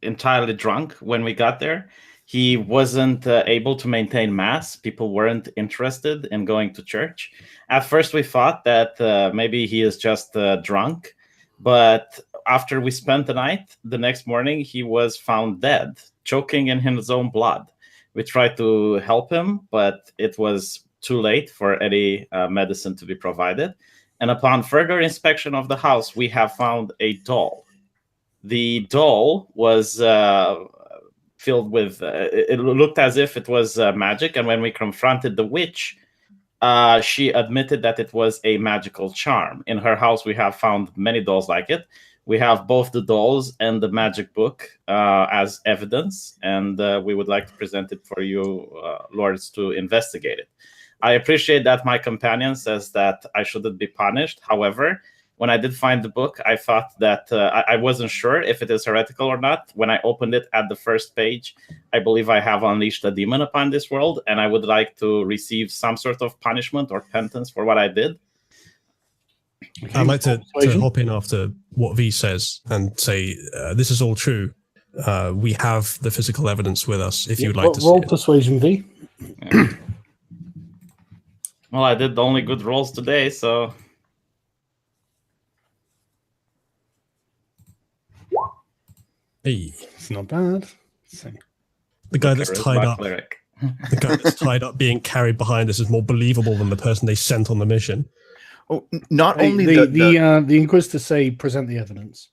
entirely drunk when we got there. He wasn't able to maintain mass. People weren't interested in going to church. At first, we thought that maybe he is just drunk, but after we spent the night, the next morning he was found dead, choking in his own blood. We tried to help him, but it was too late for any medicine to be provided. And upon further inspection of the house, we have found a doll. The doll was filled with, it looked as if it was magic. And when we confronted the witch, she admitted that it was a magical charm. In her house, we have found many dolls like it. We have both the dolls and the magic book as evidence, and we would like to present it for you, lords, to investigate it. I appreciate that my companion says that I shouldn't be punished. However, when I did find the book, I thought that I wasn't sure if it is heretical or not. When I opened it at the first page, I believe I have unleashed a demon upon this world, and I would like to receive some sort of punishment or penance for what I did. Okay, I'd like to persuasion. hop in after what V says and say, this is all true. We have the physical evidence with us if you'd like to see roll it. persuasion, V. Well, I did only good rolls today, so... Hey, It's not bad. So, the guy that's Charisma tied up, cleric. the guy that's tied up being carried behind us is more believable than the person they sent on the mission. Oh, not hey, only the Inquisitors say present the evidence.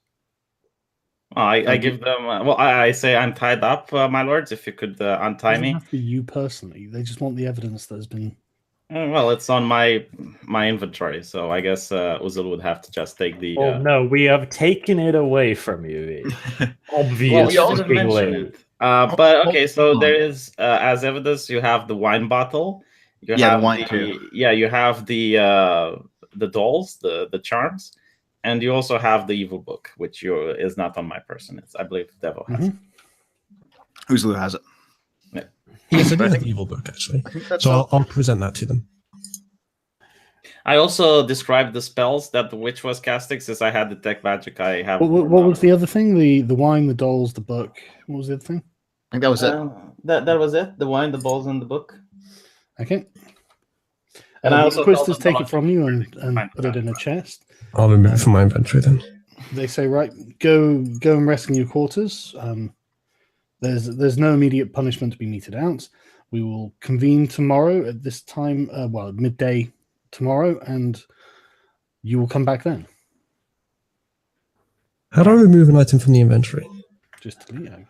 I give them... I say I'm tied up, my lords, if you could untie Doesn't me. have to be you personally. They just want the evidence that has been. Well, it's on my inventory, so I guess Uzul would have to just take the... Oh no, we have taken it away from you. Obvious. Well, you all didn't fucking mention way. it. But okay, so hold on. there is, as evidence, you have the wine bottle. You Yeah, the have wine too. Yeah, you have the dolls, the charms, and you also have the evil book, which is not on my person. It's, I believe, the devil has. Uzlu has it. Yes, I do I have think- the evil book, actually. I think that's So all. I'll present that to them. I also described the spells that the witch was casting, since I had detect magic. I have. What was the other thing? The wine, the dolls, the book. What was the other thing? I think that was it. That was it. The wine, the balls, and the book. Okay. And I the also Inquisitors told them take it from you and Fine. put it in a chest. I'll remove it from my inventory then. They say, right, go and rest in your quarters. There's no immediate punishment to be meted out. We will convene tomorrow at this time, midday tomorrow, and you will come back then. How do I remove an item from the inventory? Just delete it, I guess.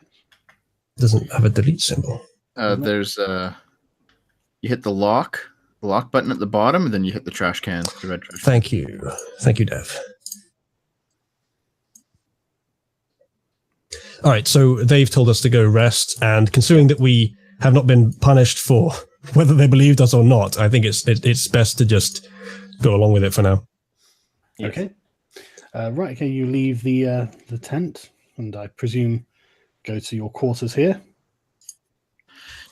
It doesn't have a delete symbol. There's you hit the lock button at the bottom, and then you hit the trash can, the red trash. Thank you. Thank you, Dev. All right, so they've told us to go rest, and considering that we have not been punished for whether they believed us or not, I think it's best to just go along with it for now. Yes. Okay. Right. Okay. You leave the tent, and I presume go to your quarters here.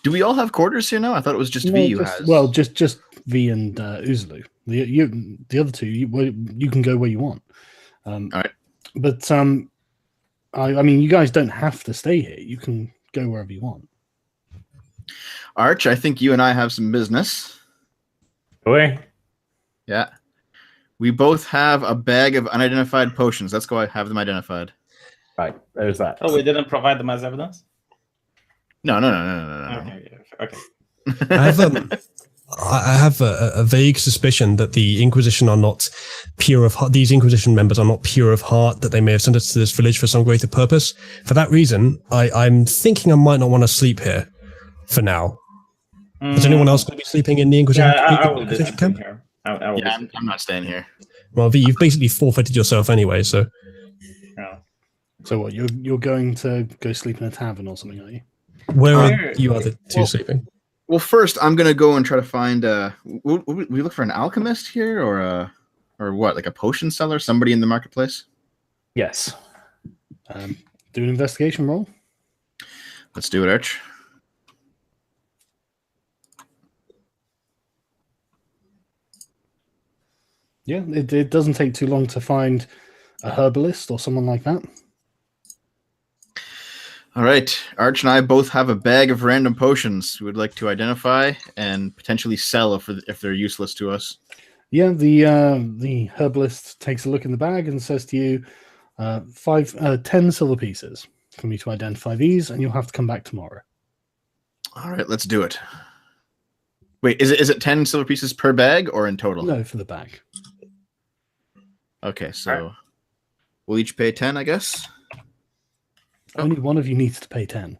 Do we all have quarters here now? I thought it was just No, V who just- has. Well, just V and Uzulu. The other two, you can go where you want. All right. But I mean, you guys don't have to stay here. You can go wherever you want. Arch, I think you and I have some business. Away. Yeah. We both have a bag of unidentified potions. Let's go have them identified. Right, there's that. Oh, we didn't provide them as evidence? No. Okay. I have a vague suspicion that the Inquisition are not pure of heart. These Inquisition members are not pure of heart, that they may have sent us to this village for some greater purpose. For that reason, I'm thinking I might not want to sleep here for now. Is anyone else going to be sleeping in the Inquisition, I will be Inquisition sleeping camp? here. I will be sleeping. I'm not staying here. Well, V, you've basically forfeited yourself anyway, so... Yeah. So what? You're going to go sleep in a tavern or something, are you? Where are you other two sleeping? Well, first I'm gonna go and try to find. We look for an alchemist here, or what? Like a potion seller, somebody in the marketplace. Yes. Do an investigation roll. Let's do it, Arch. Yeah, it doesn't take too long to find a herbalist or someone like that. All right, Arch and I both have a bag of random potions we would like to identify and potentially sell if they're useless to us. Yeah, the herbalist takes a look in the bag and says to you, 10 silver pieces for me to identify these, and you'll have to come back tomorrow. All right, let's do it. Wait, is it 10 silver pieces per bag or in total? No, for the bag. Okay, so we'll each pay 10, I guess. Only one of you needs to pay 10.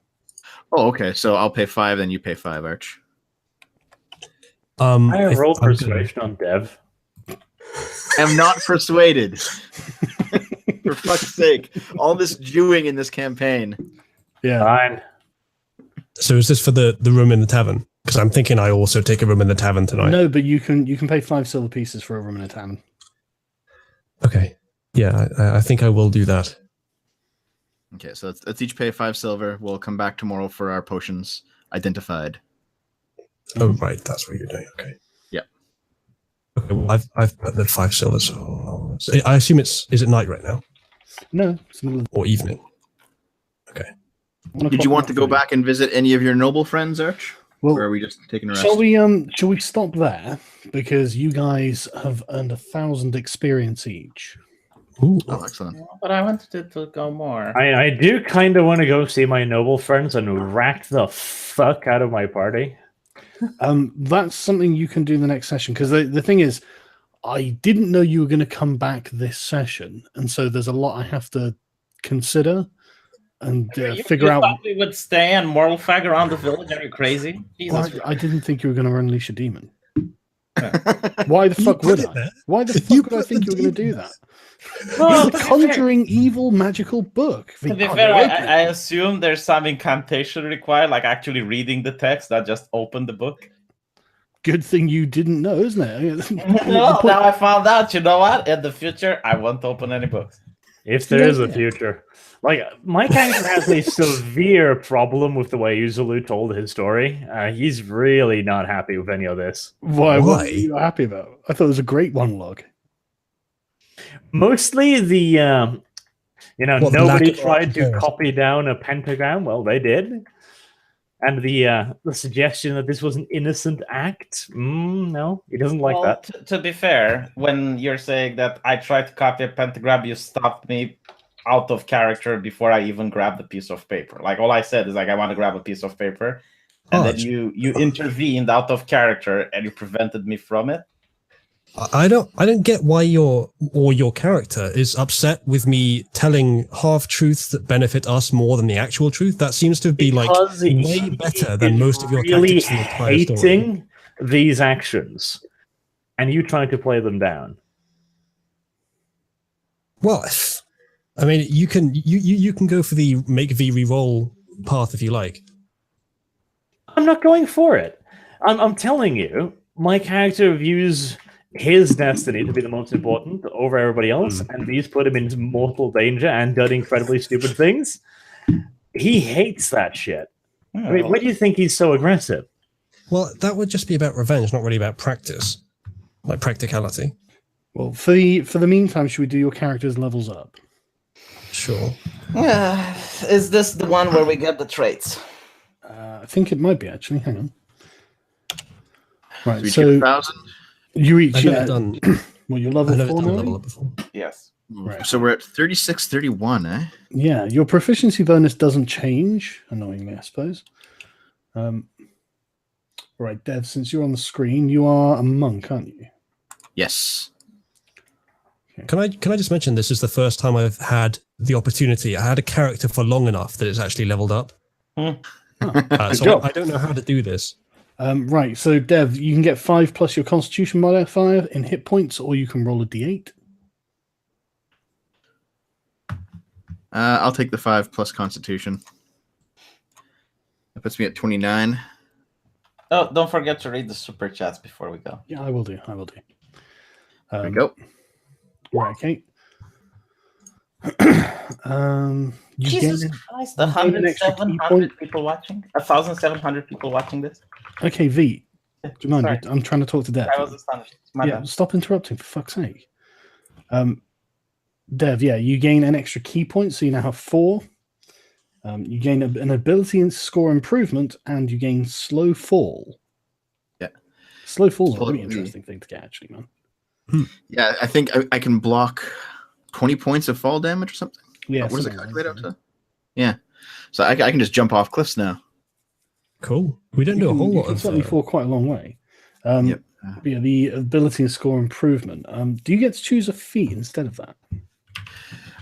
Oh, okay. So I'll pay 5, then you pay 5, Arch. I roll persuasion on Dev. I'm not persuaded. For fuck's sake. All this Jewing in this campaign. Yeah. Fine. So is this for the room in the tavern? Because I'm thinking I also take a room in the tavern tonight. No, but you can pay 5 silver pieces for a room in a tavern. Okay. Yeah, I think I will do that. Okay, so let's each pay 5 silver. We'll come back tomorrow for our potions identified. Oh, right. That's what you're doing. Okay. Yeah. Okay. Well, I've put the 5 silver. So I assume is it night right now No, it's the middle of or evening? Okay. 1 Did you want to go o'clock. back and visit any of your noble friends, Arch? Well, or are we just taking a rest? shall we stop there? Because you guys have earned 1,000 experience each. Ooh. Oh, excellent. But I wanted to go more. I do kind of want to go see my noble friends and rack the fuck out of my party. That's something you can do in the next session. Because the thing is, I didn't know you were going to come back this session. And so there's a lot I have to consider and figure out. We would stay and moral fag around the village. Are you crazy? Jesus. I didn't think you were going to unleash a demon. Why the fuck would I? Why the fuck would I think you were going to do that? Well, It's a conjuring evil magical book. To be fair, I assume there's some incantation required, like actually reading the text, not just open the book. Good thing you didn't know, isn't it? No, now I found out. You know what? In the future, I won't open any books. If there is a future. Like, my character has a severe problem with the way Uzulu told his story. He's really not happy with any of this. Why? What are you happy about? I thought it was a great one log. Mostly the, nobody tried to of copy down a pentagram. Well, they did. And the suggestion that this was an innocent act. No, he doesn't like that. To be fair, when you're saying that I tried to copy a pentagram, you stopped me out of character before I even grabbed a piece of paper. Like, all I said is, like, I want to grab a piece of paper. And then you intervened out of character and you prevented me from it. I don't get why your character is upset with me telling half truths that benefit us more than the actual truth. That seems to be Because like way better than most of your really tactics in the entire story. hating these actions, and you trying to play them down. Well, I mean, you can go for the make V reroll path if you like. I'm not going for it. I'm telling you, my character views his destiny to be the most important over everybody else, and these put him in mortal danger and done incredibly stupid things. He hates that shit. I mean, why do you think he's so aggressive? Well, that would just be about revenge, not really about practice, like practicality. Well, for the meantime, should we do your character's levels up? Sure. Is this the one where we get the traits? I think it might be, actually. Hang on. Right, We so get 1,000. You reach. I've never done. Well, you're I've level never 4 done now. level up before. Yes. Right. So we're at 36, 31, eh? Yeah, your proficiency bonus doesn't change, annoyingly, I suppose. Right, Dev, since you're on the screen, you are a monk, aren't you? Yes. Can I just mention this is the first time I've had the opportunity. I had a character for long enough that it's actually leveled up. So job. I don't know how to do this. Right, so Dev, you can get 5 plus your Constitution modifier in hit points, or you can roll a d8. I'll take the 5 plus Constitution. That puts me at 29. Oh, don't forget to read the super chats before we go. Yeah, I will do. There we go. Right, okay. You Jesus gain- Christ, you gain an extra key 1,700 people watching? 1,700 people watching this? Okay, V, do you mind? Sorry. I'm trying to talk to Dev. I was astonished. My Yeah, bad. stop interrupting, for fuck's sake. Dev, yeah, you gain an extra key point, so you now have 4. You gain an ability and score improvement, and you gain slow fall. Yeah. Slow fall is a Slow- really interesting thing to get, actually, man. Yeah, I think I can block 20 points of fall damage or something. Yeah, What does it something like calculate that, out to? Yeah. So I can just jump off cliffs now. Cool. We don't You do a can- whole you lot can of. certainly fall quite a long way. Yep. But yeah, the ability and score improvement. Do you get to choose a feat instead of that?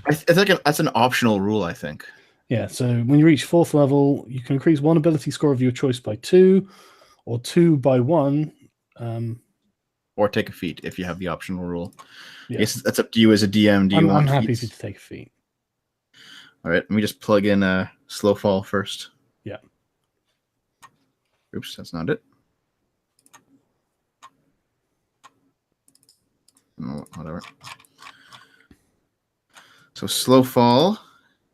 I think that's an optional rule, I think. Yeah, so when you reach 4th level, you can increase one ability score of your choice by 2, or 2 by 1. Or take a feat if you have the optional rule. Yeah. I guess that's up to you as a DM. Do you I'm want happy feats? for you to take a feat. All right, let me just plug in slow fall first. Yeah. Oops, that's not it. Oh, whatever. So slow fall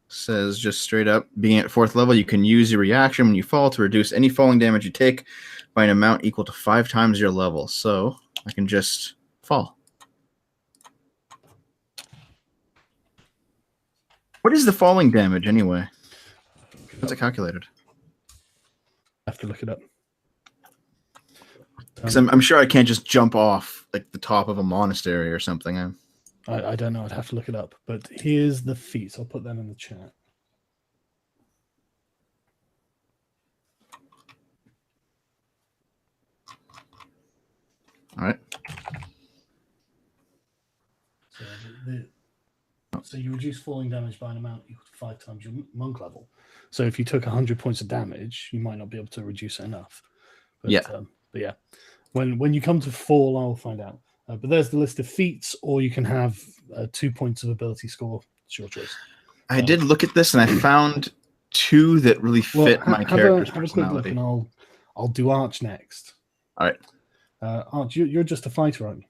says just straight up, being at 4th level, you can use your reaction when you fall to reduce any falling damage you take by an amount equal to 5 times your level. So I can just fall. What is the falling damage anyway? What's it calculated? I have to look it up. Because I'm sure I can't just jump off like the top of a monastery or something. I don't know. I'd have to look it up. But here's the feats. I'll put them in the chat. All right. So you reduce falling damage by an amount equal to 5 times your monk level. So if you took 100 points of damage, you might not be able to reduce it enough. But, Yeah. But yeah, when you come to fall, I'll find out. But there's the list of feats, or you can have 2 points of ability score. It's your choice. I did look at this and I found 2 that really fit my character's have a quick look, personality. and I'll do Arch next. All right. Arch, you're just a fighter, aren't you?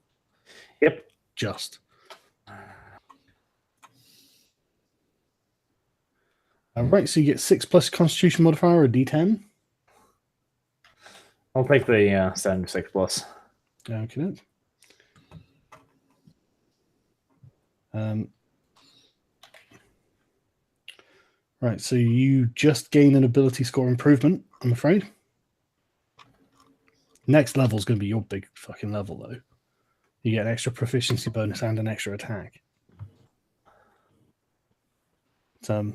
Yep. Just. Right, so you get 6 plus Constitution modifier, or a D10. I'll take the standard 6 plus. Okay. Right, so you just gain an ability score improvement, I'm afraid. Next level is going to be your big fucking level, though. You get an extra proficiency bonus and an extra attack. So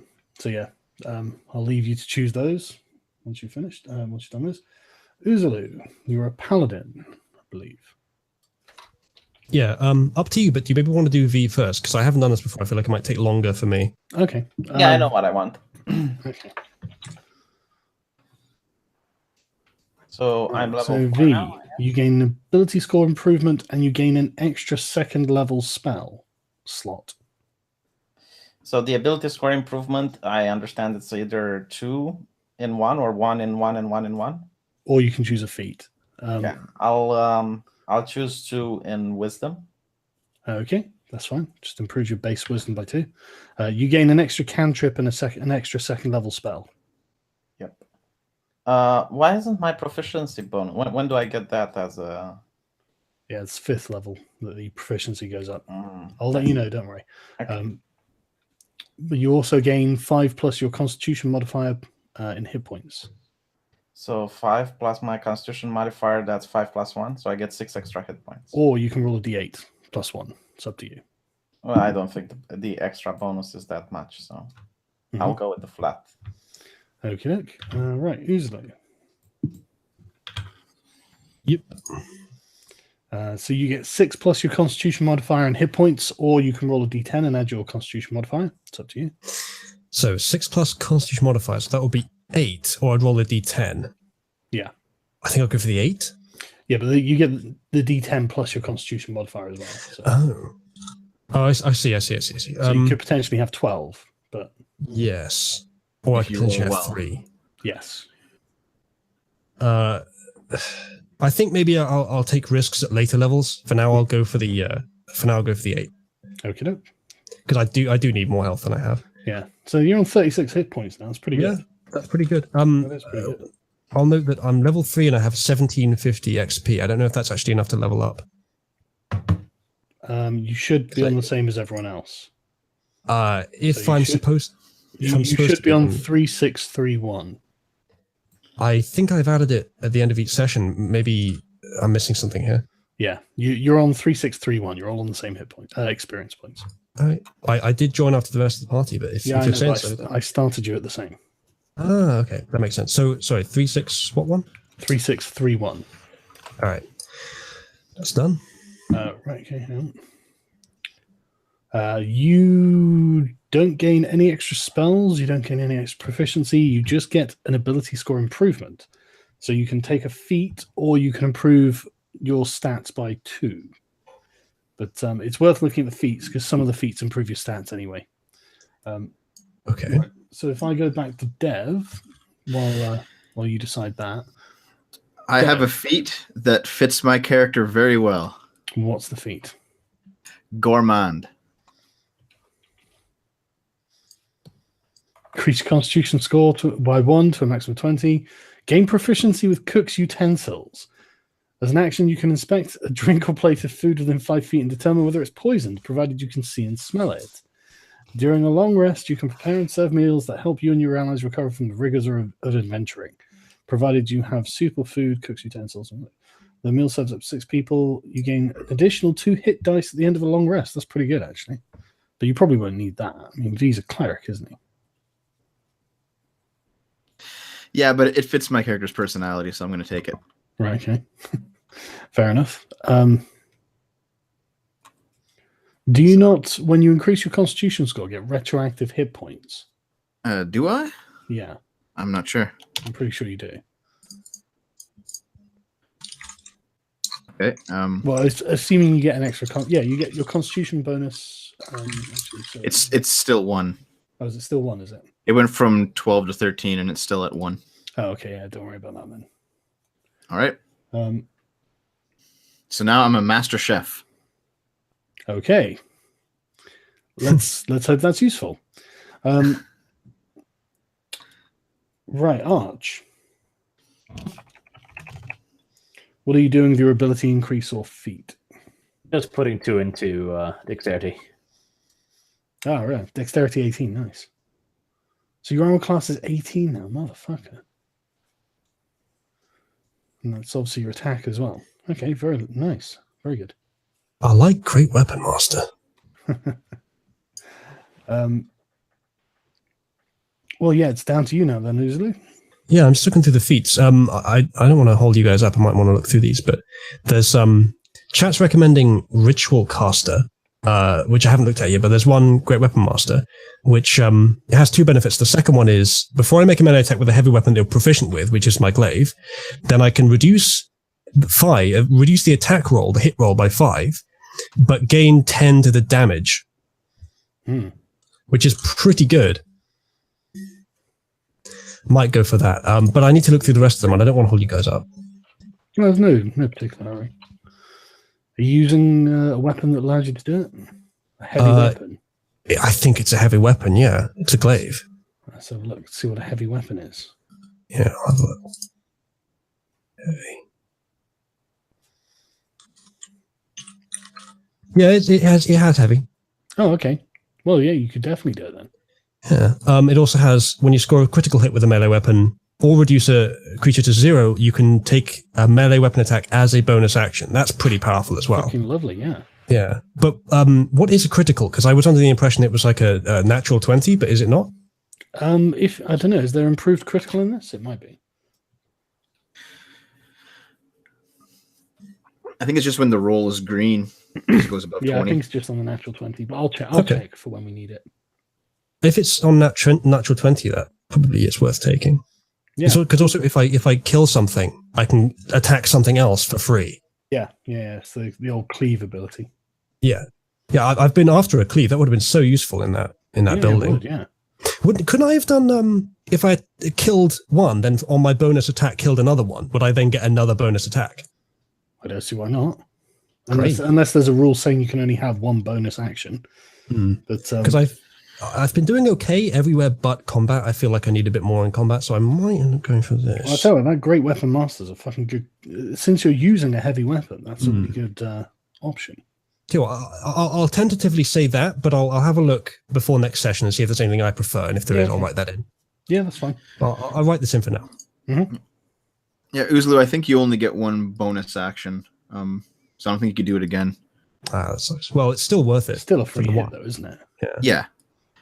yeah, I'll leave you to choose those once you've finished. Once you've done this, Uzalu, you're a paladin, I believe. Yeah, up to you, but do you maybe want to do V first? Because I haven't done this before. I feel like it might take longer for me. Okay. Yeah, I know what I want. Okay. So I'm level So 4 V, now. you gain an ability score improvement, and you gain an extra 2nd level spell slot. So the ability score improvement, I understand it's either 2 in 1 or 1 in 1 and 1 in 1. Or you can choose a feat. Yeah, I'll choose 2 in wisdom. Okay, that's fine. Just improve your base wisdom by 2. You gain an extra cantrip and an extra 2nd level spell. Yep. Why isn't my proficiency bonus? When do I get that as a? Yeah, it's 5th level that the proficiency goes up. Mm, I'll let you know, don't worry. okay. But you also gain 5 plus your Constitution modifier in hit points. So 5 plus my Constitution modifier, that's 5 plus 1. So I get 6 extra hit points. Or you can roll a d8 plus 1. It's up to you. Well, I don't think the extra bonus is that much, so I'll go with the flat. Okay, right, Uzlo. Yep. So you get 6 plus your Constitution modifier and hit points, or you can roll a d10 and add your Constitution modifier. It's up to you. So 6 plus Constitution modifier, so that would be 8, or I'd roll a d10. Yeah. I think I'll go for the 8. Yeah, but you get the d10 plus your Constitution modifier as well. So, I see. so you could potentially have 12, but... Yes. Or I If could you potentially roll have well. 3. Yes. I think maybe I'll take risks at later levels. For now, I'll go for the 8. Okay, doke. Because I do need more health than I have. Yeah. So you're on 36 hit points now. That's pretty good. That's pretty good. That is pretty good. I'll note that I'm level 3 and I have 1750 XP. I don't know if that's actually enough to level up. You should be on the same as everyone else. If So I'm should- supposed, if I'm You supposed should to be on then 3631. I think I've added it at the end of each session. Maybe I'm missing something here. Yeah, you're on 3631. You're all on the same hit point, experience points. I did join after the rest of the party, but if Yeah, I you're know, saying but so, I started you at the same. okay, that makes sense. So sorry, 36. What one? 3631. All right, that's done. Right. Okay. Hang on. You don't gain any extra spells. You don't gain any extra proficiency. You just get an ability score improvement. So you can take a feat, or you can improve your stats by 2. But it's worth looking at the feats because some of the feats improve your stats anyway. Okay. Right. So if I go back to Dev while you decide that, I have a feat that fits my character very well. what's the feat? Gourmand. Increase Constitution score by 1 to a maximum of 20. Gain proficiency with cook's utensils. As an action, you can inspect a drink or plate of food within 5 feet and determine whether it's poisoned, provided you can see and smell it. During a long rest, you can prepare and serve meals that help you and your allies recover from the rigors of adventuring, provided you have suitable food, cook's utensils. The meal serves up 6 people. You gain an additional 2 hit dice at the end of a long rest. That's pretty good, actually. But you probably won't need that. I mean, V's a cleric, isn't he? Yeah, but it fits my character's personality, so I'm going to take it. Right, okay. Fair enough. Do you not, when you increase your Constitution score, get retroactive hit points? Do I? Yeah, I'm not sure. I'm pretty sure you do. Okay. Well, assuming you get an extra... yeah, you get your Constitution bonus. Actually, so, It's still 1. Oh, is it still 1, is it? It went from 12 to 13, and it's still at 1. Oh, okay, yeah, don't worry about that then. All right. So now I'm a master chef. Okay. Let's hope that's useful. Right, Arch. What are you doing with your ability increase or feat? Just putting 2 into dexterity. Oh, right. Dexterity 18, nice. So your armor class is 18 now, motherfucker. And that's obviously your attack as well. Okay, very nice. Very good. I like Great Weapon Master. Well, yeah, it's down to you now then, Uzulu. Yeah, I'm just looking through the feats. I don't want to hold you guys up. I might want to look through these, but there's chat's recommending Ritual Caster, which I haven't looked at yet, but there's one Great Weapon Master, which it has 2 benefits. The second one is, before I make a melee attack with a heavy weapon they're proficient with, which is my glaive, then I can reduce the attack roll, the hit roll by 5, but gain 10 to the damage, which is pretty good. Might go for that, but I need to look through the rest of them, and I don't want to hold you guys up. Well, there's no particular hurry. Are you using a weapon that allows you to do it? A heavy weapon? I think it's a heavy weapon, yeah. It's a glaive. Let's have a look, see what a heavy weapon is. Yeah, I'll have a look. Heavy. Yeah, it has heavy. Oh, okay. Well, yeah, you could definitely do it then. Yeah. It also has, when you score a critical hit with a melee weapon, or reduce a creature to 0, you can take a melee weapon attack as a bonus action. That's pretty powerful as well. Fucking lovely, yeah. Yeah, but what is a critical? Because I was under the impression it was like a natural 20, but is it not? If I don't know, is there improved critical in this? It might be. I think it's just when the roll is green, it goes above 20. I think it's just on the natural 20, but I'll check. I'll check for when we need it. If it's on natural 20, that probably is worth taking. Yeah. Because also, if I kill something, I can attack something else for free. Yeah. So the old cleave ability. Yeah. I've been after a cleave. That would have been so useful in that building. Couldn't I have done if I killed one, then on my bonus attack killed another one? Would I then get another bonus attack? I don't see why not. Unless there's a rule saying you can only have one bonus action. But because I've been doing okay everywhere but combat. I feel like I need a bit more in combat, so I might end up going for this. Well, I tell you, that great weapon master's a fucking good. Since you're using a heavy weapon, that's a really good option. Okay, well, I'll tentatively say that, but I'll have a look before next session and see if there's anything I prefer, and if there is, I'll write that in. Yeah, that's fine. I'll write this in for now. Mm-hmm. Yeah, Uzlu, I think you only get one bonus action, so I don't think you could do it again. That sucks. Well, it's still worth it. It's still a free hit, though, isn't it? Yeah.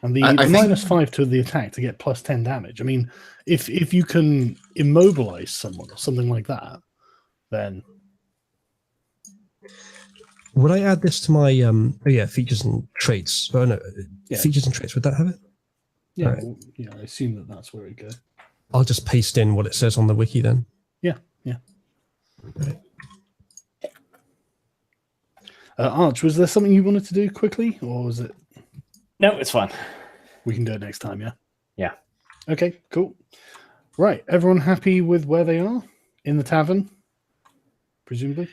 And the -5 to the attack to get +10 damage. I mean, if you can immobilize someone or something like that, then would I add this to my features and traits? Oh no, features and traits. Would that have it? Yeah, right. well, I assume that's where it goes. I'll just paste in what it says on the wiki then. Yeah. Right. Arch, was there something you wanted to do quickly, or was it? No, it's fine. We can do it next time, yeah? Yeah. Okay, cool. Right, everyone happy with where they are? In the tavern, presumably?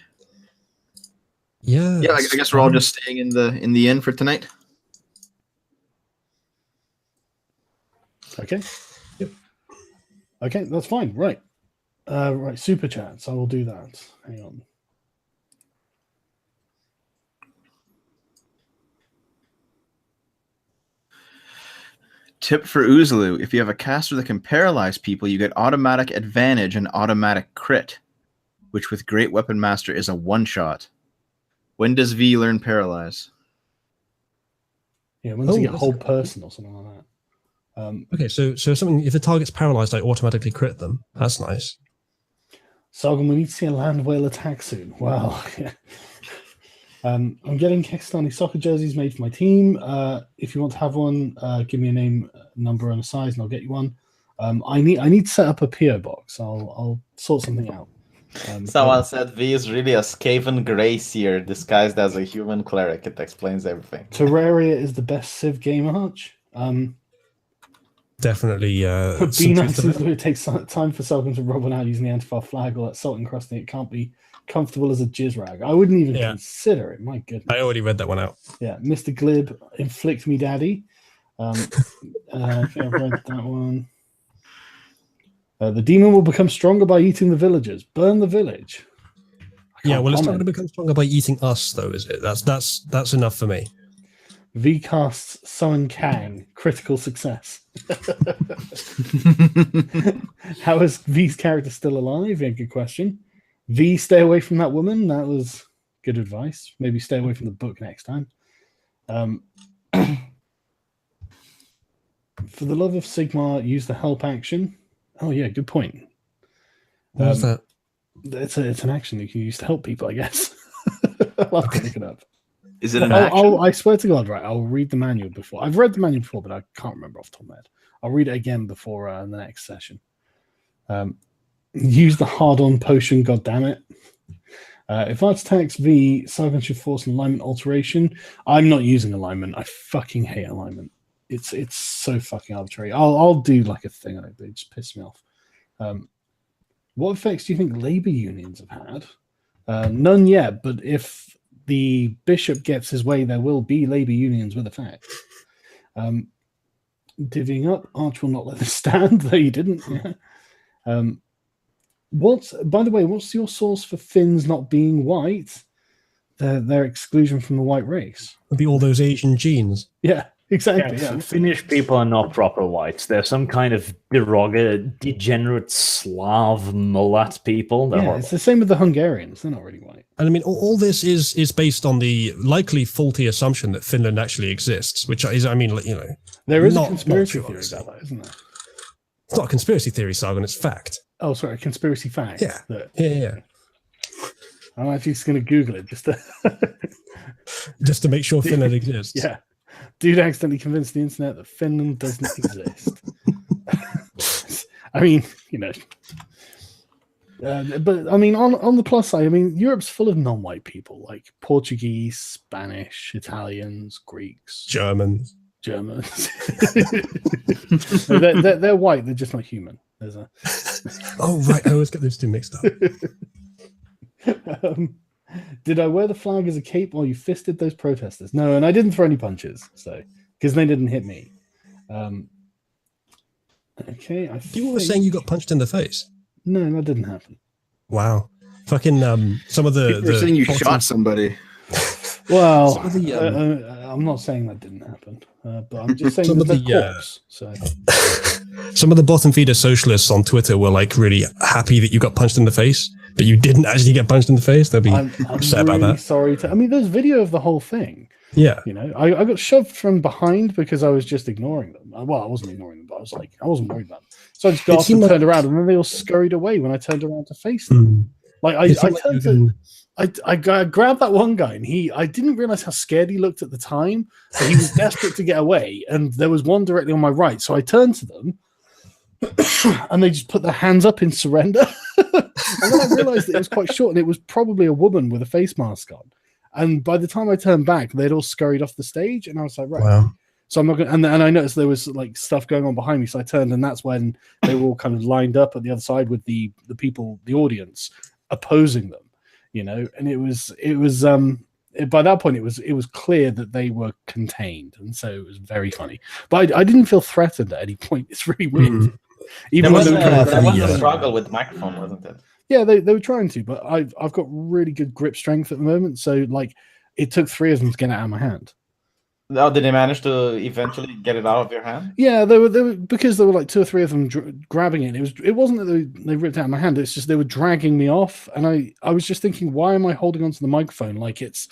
Yeah. Yeah, I guess we're all just staying in the inn for tonight. Okay. Yep. Okay, that's fine. Right. Right, super chats. I will do that. Hang on. Tip for Uzlu: if you have a caster that can paralyze people, you get automatic advantage and automatic crit, which with Great Weapon Master is a one-shot. When does V learn paralyze? Yeah, when does he get hold person or something like that? Okay, so something, if the target's paralyzed, I automatically crit them. That's nice. Sargon, we need to see a land whale attack soon. Wow. I'm getting Kekistani soccer jerseys made for my team. If you want to have one, give me a name, number, and a size, and I'll get you one. I need to set up a PO box. I'll sort something out. Someone said V is really a Skaven Greyseer disguised as a human cleric. It explains everything. Terraria is the best Civ game, Arch. Definitely. But be nice is it takes time for Sargon to rub one out using the Antifa flag or that salt encrusting. It can't be comfortable as a jizz rag. I wouldn't even consider it. My goodness. I already read that one out. Yeah, Mr. Glib, inflict me, daddy. Okay, I've read that one. The demon will become stronger by eating the villagers. Burn the village. Yeah, well, it's not going to become stronger by eating us, though, is it? That's enough for me. V casts Summon Kang. Critical success. How is V's character still alive? Yeah, good question. V, stay away from that woman. That was good advice. Maybe stay away from the book next time. For the love of Sigmar, use the help action. Oh, yeah, good point. What was that? It's an action you can use to help people, I guess. I'll have to pick it up. Is it an action? I swear to God, right, I'll read the manual before. I've read the manual before, but I can't remember off the top of my head. I'll read it again before the next session. Use the hard-on potion, goddammit. If Arch attacks V, Sargon should force an alignment alteration. I'm not using alignment. I fucking hate alignment. It's so fucking arbitrary. I'll do like a thing on it, but it just pisses me off. What effects do you think labor unions have had? None yet, but if the bishop gets his way, there will be labor unions with effect. Divvying up, Arch will not let this stand, though you didn't. Yeah. By the way, what's your source for Finns not being white? Their exclusion from the white race. It'd be all those Asian genes. Yeah. Exactly. Yeah. Finnish people are not proper whites. They're some kind of degenerate Slav mullet people. They're Yeah, horrible. it's the same with the Hungarians. They're not really white. And I mean, all this is based on the likely faulty assumption that Finland actually exists, which is, I mean, you know, There is not- a conspiracy not true, theory about that, isn't there? it's not a conspiracy theory, Sargon, it's fact. Oh, sorry, a conspiracy fact. Yeah. That Yeah. I'm actually just going to Google it just to. Just to make sure Finland exists. Yeah. Dude accidentally convinced the internet that Finland doesn't exist. I mean, you know. But I mean, on the plus side, I mean, Europe's full of non-white people like Portuguese, Spanish, Italians, Greeks, Germans. Germans. they're white. They're just not human. There's a. Oh, right. I always get those two mixed up. Did I wear the flag as a cape while you fisted those protesters? No, and I didn't throw any punches, so because they didn't hit me. Okay, You were saying you got punched in the face. No, that didn't happen. Wow. Fucking some of People are saying you bottom- shot somebody. Well, Some of the, I'm not saying that didn't happen, but I'm just saying Some that of they're the, corpse. So some of the bottom feeder socialists on Twitter were like really happy that you got punched in the face, but you didn't actually get punched in the face. They'll be I'm upset really about that. sorry. I mean, there's video of the whole thing. Yeah. You know, I got shoved from behind because I was just ignoring them. Well, I wasn't ignoring them, but I wasn't worried about them. So I just got It up and seemed turned around, and then they all scurried away when I turned around to face them. Mm. Like It seemed like you can- I grabbed that one guy, and I didn't realize how scared he looked at the time. So he was desperate to get away, and there was one directly on my right. So I turned to them, and they just put their hands up in surrender. And then I realized that it was quite short, and it was probably a woman with a face mask on. And by the time I turned back, they'd all scurried off the stage, and I was like, right. Wow. So I'm not going. And I noticed there was like stuff going on behind me, so I turned, and that's when they were all kind of lined up at the other side with the people, the audience, opposing them. You know, and it was by that point it was clear that they were contained, and so it was very funny. But I didn't feel threatened at any point. It's really weird. Mm. Even There when was, they were trying to there was Yeah. a struggle with microphone, wasn't it? yeah, they were trying to, but I've got really good grip strength at the moment. So like, it took 3 of them to get it out of my hand. Oh, did they manage to eventually get it out of your hand? Yeah, they were because there were like 2 or 3 of them grabbing it. It wasn't that they ripped it out of my hand. It's just they were dragging me off, and I was just thinking, why am I holding onto the microphone like it's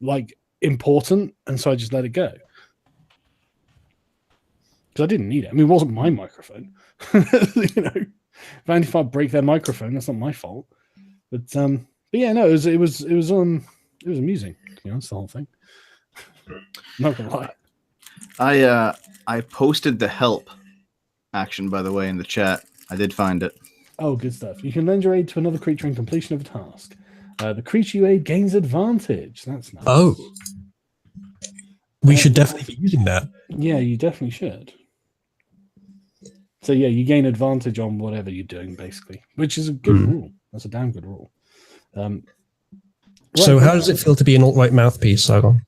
like important? And so I just let it go because I didn't need it. I mean, it wasn't my microphone. You know, if I break their microphone, that's not my fault. But yeah, no, it was amusing. To be honest, the whole thing. Not gonna lie. I posted the help action, by the way, in the chat. I did find it. Oh, good stuff. You can lend your aid to another creature in completion of a task. The creature you aid gains advantage. That's nice. Oh. We should definitely be using that. Yeah, you definitely should. So yeah, you gain advantage on whatever you're doing, basically, which is a good rule. That's a damn good rule. So how does it feel to be an alt-right mouthpiece, Sargon?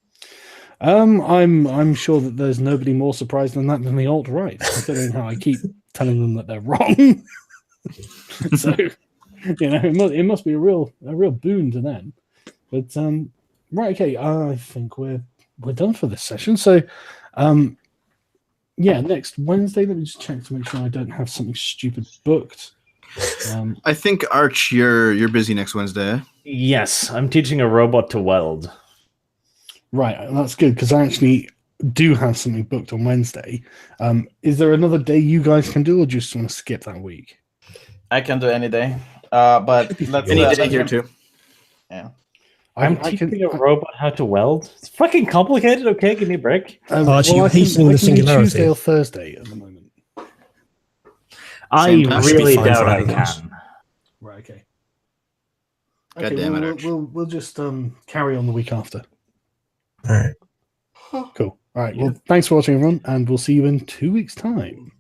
I'm sure that there's nobody more surprised than the alt-right, considering how I keep telling them that they're wrong. So, you know, it must be a real boon to them. But right, okay, I think we're done for this session. So, yeah, next Wednesday. Let me just check to make sure I don't have something stupid booked. I think Arch, you're busy next Wednesday. Eh? Yes, I'm teaching a robot to weld. Right, that's good because I actually do have something booked on Wednesday. Is there another day you guys can do, or just want to skip that week? I can do any day. But let's Any day let's- here too. Yeah. I'm teaching a robot how to weld. It's fucking complicated. Okay, give me a break. Archie, you're I can hastening the do singularity. Tuesday or Thursday at the moment. I Same time. Should be really fine doubt for I either of us. can. Right. Okay. God damn it, Arch. We'll just carry on the week after. All right. Cool. All right. Well, thanks for watching, everyone, and we'll see you in 2 weeks' time.